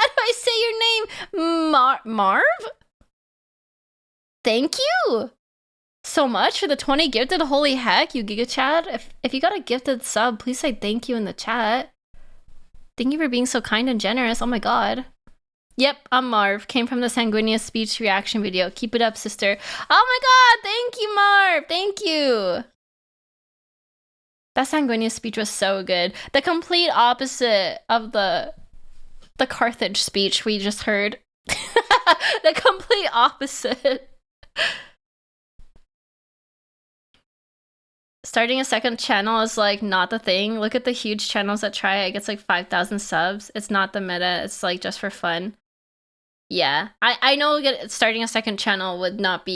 do I say your name? Marv? Thank you. so much for the 20 gifted. Holy heck, you Giga Chad. If you got a gifted sub, please say thank you in the chat. Thank you for being so kind and generous. Oh my god. Yep, I'm Marv. Came from the Sanguinius speech reaction video. Keep it up, sister. Oh my god, thank you, Marv. Thank you. That Sanguinius speech was so good. The complete opposite of the Carthage speech we just heard. The complete opposite. Starting a second channel is like not the thing. Look at the huge channels that try it. It gets like 5,000 subs. It's not the meta. It's like just for fun. Yeah, I know starting a second channel would not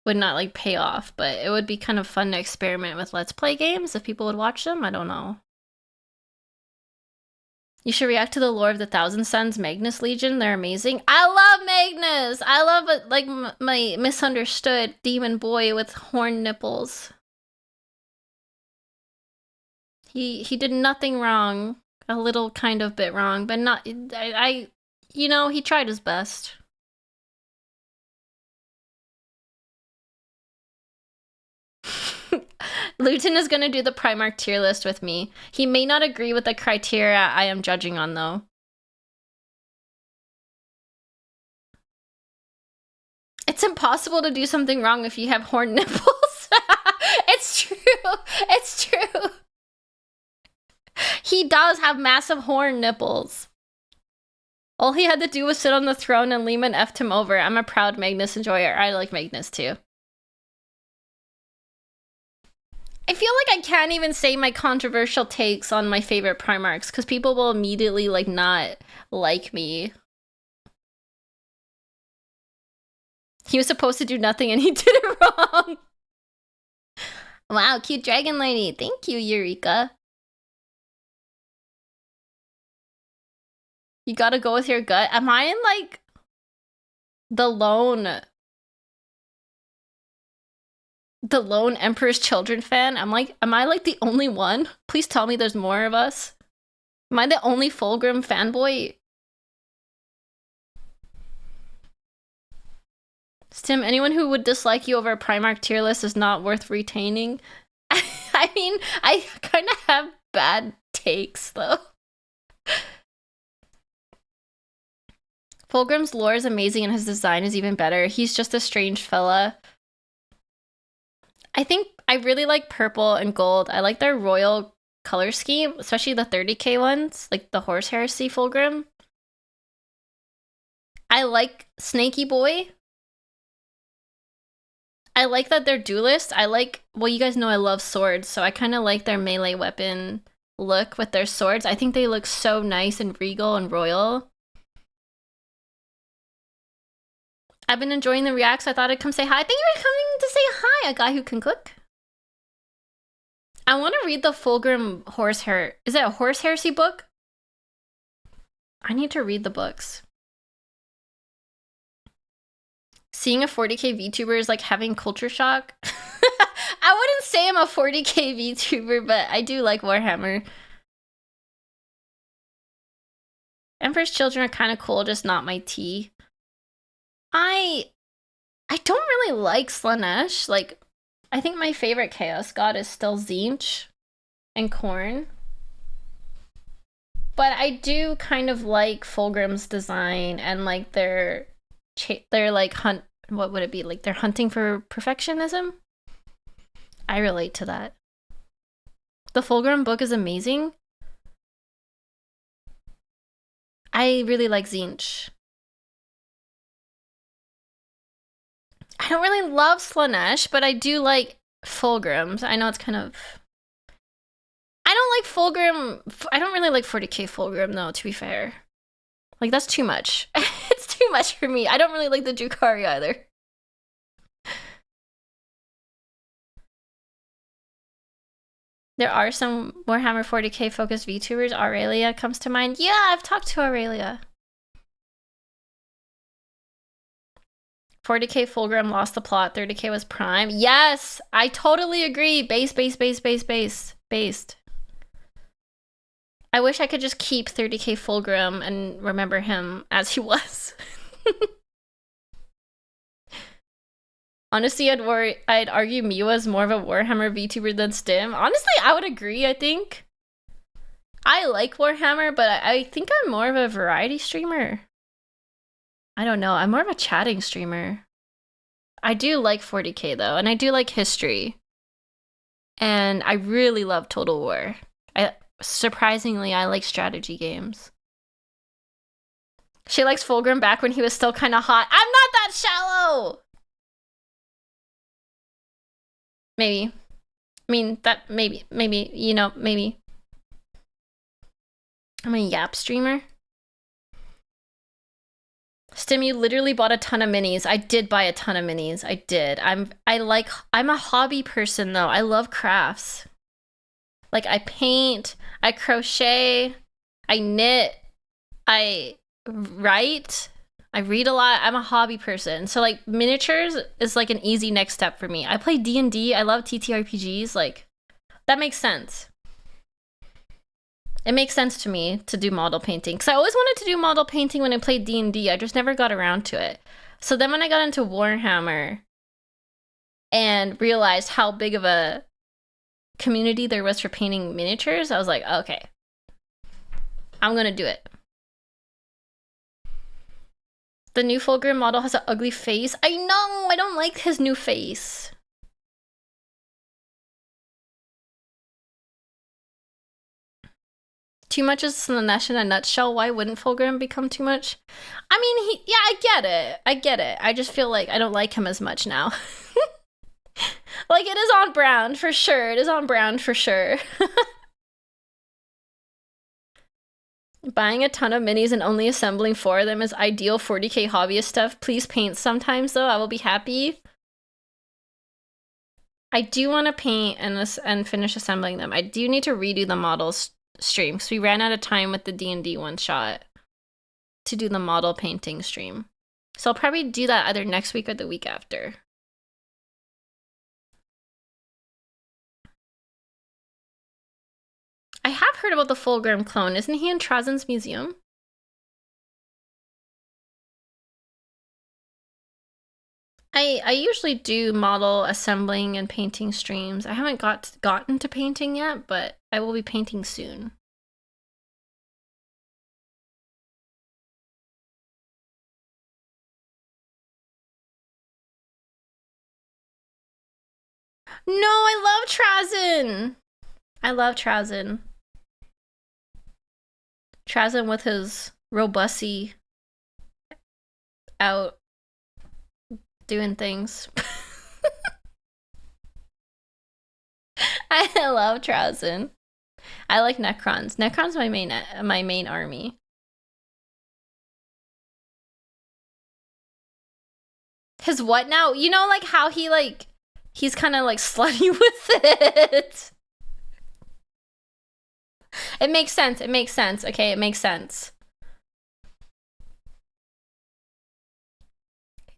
like pay off, but it would be kind of fun to experiment with Let's Play games if people would watch them. I don't know. You should react to the lore of the Thousand Suns Magnus Legion. They're amazing. I love Magnus. I love it, like my misunderstood demon boy with horn nipples. He did nothing wrong. A little kind of bit wrong, but not you know, he tried his best. Luton is gonna do the Primarch tier list with me. He may not agree with the criteria I am judging on, though. It's impossible to do something wrong if you have horn nipples. It's true. It's true. He does have massive horn nipples. All he had to do was sit on the throne and Lehman effed him over. I'm a proud Magnus enjoyer. I like Magnus too. I feel like I can't even say my controversial takes on my favorite Primarchs because people will immediately like not like me. He was supposed to do nothing and he did it wrong. Wow, cute dragon lady. Thank you, Eureka. You gotta go with your gut. Am I in like the lone Emperor's Children fan? Am I like the only one? Please tell me there's more of us. Am I the only Fulgrim fanboy? Stim, anyone who would dislike you over a Primarch tier list is not worth retaining. I mean, I kind of have bad takes though. Fulgrim's lore is amazing and his design is even better. He's just a strange fella. I think I really like purple and gold. I like their royal color scheme, especially the 30k ones, like the Horse Heresy Fulgrim. I like Snaky Boy. I like that they're duelists. Well, you guys know I love swords, so I kind of like their melee weapon look with their swords. I think they look so nice and regal and royal. I've been enjoying the reacts. I thought I'd come say hi. Thank you for coming to say hi, a guy who can cook. I want to read the Fulgrim Is it a Horse Heresy book? I need to read the books. Seeing a 40k VTuber is like having culture shock. I wouldn't say I'm a 40k VTuber, but I do like Warhammer. Emperor's Children are kind of cool, just not my tea. I don't really like Slaanesh. Like, I think my favorite Chaos God is still Tzeentch and Khorne. But I do kind of like Fulgrim's design and like their like what would it be? Like they're hunting for perfectionism? I relate to that. The Fulgrim book is amazing. I really like Tzeentch. I don't really love Slaanesh, but I do like Fulgrims. I know it's kind of... I don't like Fulgrim... I don't really like 40k Fulgrim, though, to be fair. Like, that's too much. It's too much for me. I don't really like the Drukhari either. There are some Warhammer 40k focused VTubers. Aurelia comes to mind. Yeah, I've talked to Aurelia. 40k Fulgrim lost the plot. 30k was prime. Yes, I totally agree. Based. I wish I could just keep 30k Fulgrim and remember him as he was. Honestly, I'd argue Miwa is more of a Warhammer VTuber than Stim. Honestly, I would agree, I think. I like Warhammer, but I think I'm more of a variety streamer. I don't know, I'm more of a chatting streamer. I do like 40k though, and I do like history. And I really love Total War. Surprisingly, I like strategy games. She likes Fulgrim back when he was still kind of hot. I'm not that shallow! Maybe. I mean, that maybe, you know, maybe. I'm a Yap streamer. Stim, you literally bought a ton of minis. I did buy a ton of minis. I did. I'm a hobby person though. I love crafts. Like I paint, I crochet, I knit, I write, I read a lot. I'm a hobby person. So like miniatures is like an easy next step for me. I play D&D. I love TTRPGs. Like that makes sense. It makes sense to me to do model painting because I always wanted to do model painting when I played D&D. I just never got around to it. So then when I got into Warhammer and realized how big of a community there was for painting miniatures, I was like, okay, I'm gonna do it. The new Fulgrim model has an ugly face. I know, I don't like his new face. Too much is Slanesh in a nutshell. Why wouldn't Fulgrim become too much? I mean, yeah, I get it. I get it. I just feel like I don't like him as much now. Like, it is on brand, for sure. It is on brand, for sure. Buying a ton of minis and only assembling 4 of them is ideal 40k hobbyist stuff. Please paint sometimes, though. I will be happy. I do want to paint and finish assembling them. I do need to redo the models stream because we ran out of time with the D&D one shot to do the model painting stream. So I'll probably do that either next week or the week after. I have heard about the Fulgrim clone. Isn't he in Trazen's museum? I usually do model assembling and painting streams. I haven't gotten to painting yet, but I will be painting soon. No, I love Trazen! I love Trazen. Trazen with his robusty out doing things. I love Trazen. I like Necrons. Necrons my main army. His what now? You know, like how he like he's kind of like slutty with it. It makes sense. It makes sense. Okay, it makes sense.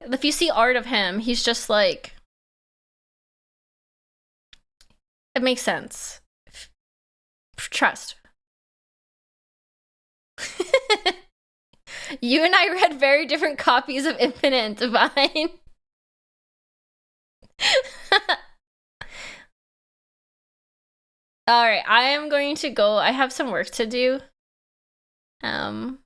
If you see art of him, he's just like... It makes sense. Trust. You and I read very different copies of Infinite and Divine. Alright, I am going to go. I have some work to do. And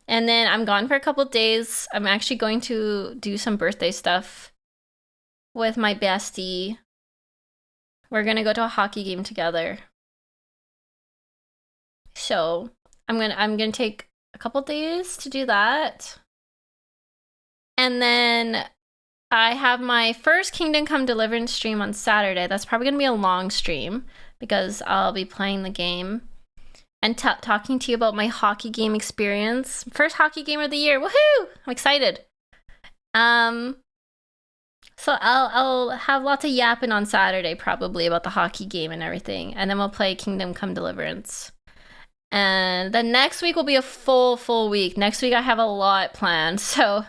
then I'm gone for a couple days. I'm actually going to do some birthday stuff with my bestie. We're gonna go to a hockey game together. So I'm gonna take a couple days to do that. And then I have my first Kingdom Come Deliverance stream on Saturday. That's probably gonna be a long stream because I'll be playing the game and talking to you about my hockey game experience. First hockey game of the year. Woohoo! I'm excited. So I'll have lots of yapping on Saturday probably about the hockey game and everything. And then we'll play Kingdom Come Deliverance. And then next week will be a full week. Next week I have a lot planned. So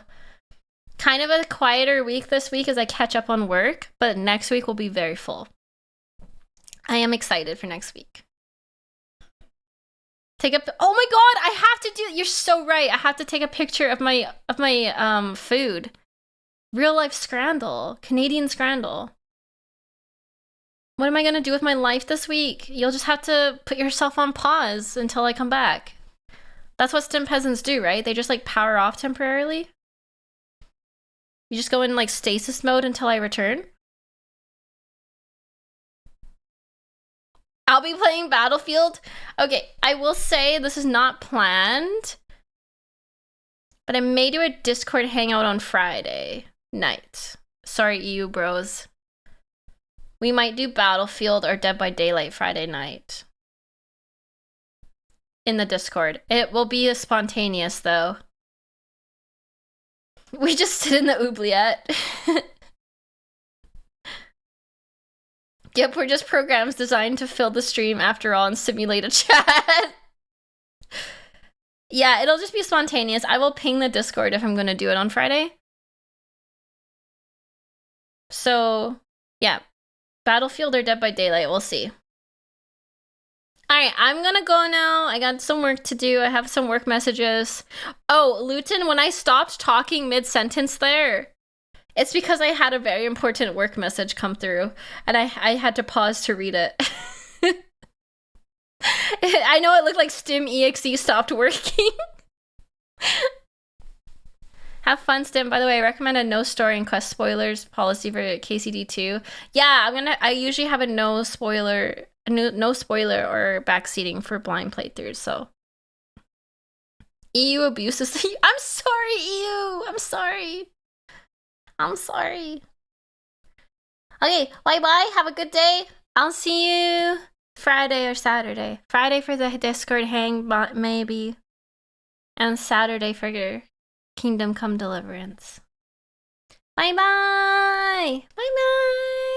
kind of a quieter week this week as I catch up on work. But next week will be very full. I am excited for next week. Oh my god, I have to do. You're so right. I have to take a picture of my food. Real life scrandal. Canadian scrandal. What am I gonna do with my life this week? You'll just have to put yourself on pause until I come back. That's what stim peasants do, right? They just like power off temporarily. You just go in like stasis mode until I return. I'll be playing Battlefield. Okay, I will say this is not planned, but I may do a Discord hangout on Friday night. Sorry, EU bros. We might do Battlefield or Dead by Daylight Friday night. In the Discord. It will be a spontaneous though. We just sit in the oubliette. Yep, we're just programs designed to fill the stream after all and simulate a chat. Yeah, it'll just be spontaneous. I will ping the Discord if I'm gonna do it on Friday. So, yeah. Battlefield or Dead by Daylight, we'll see. Alright, I'm gonna go now. I got some work to do. I have some work messages. Oh, Luton, when I stopped talking mid-sentence there, it's because I had a very important work message come through, and I had to pause to read it. I know it looked like Stim EXE stopped working. Have fun, Stim. By the way, I recommend a no story and quest spoilers policy for KCD2. Yeah, I usually have a no spoiler or backseating for blind playthroughs, so. EU abuses. I'm sorry, EU. I'm sorry. I'm sorry. Okay, bye-bye. Have a good day. I'll see you Friday or Saturday. Friday for the Discord hang, maybe. And Saturday for Kingdom Come Deliverance. Bye-bye. Bye-bye.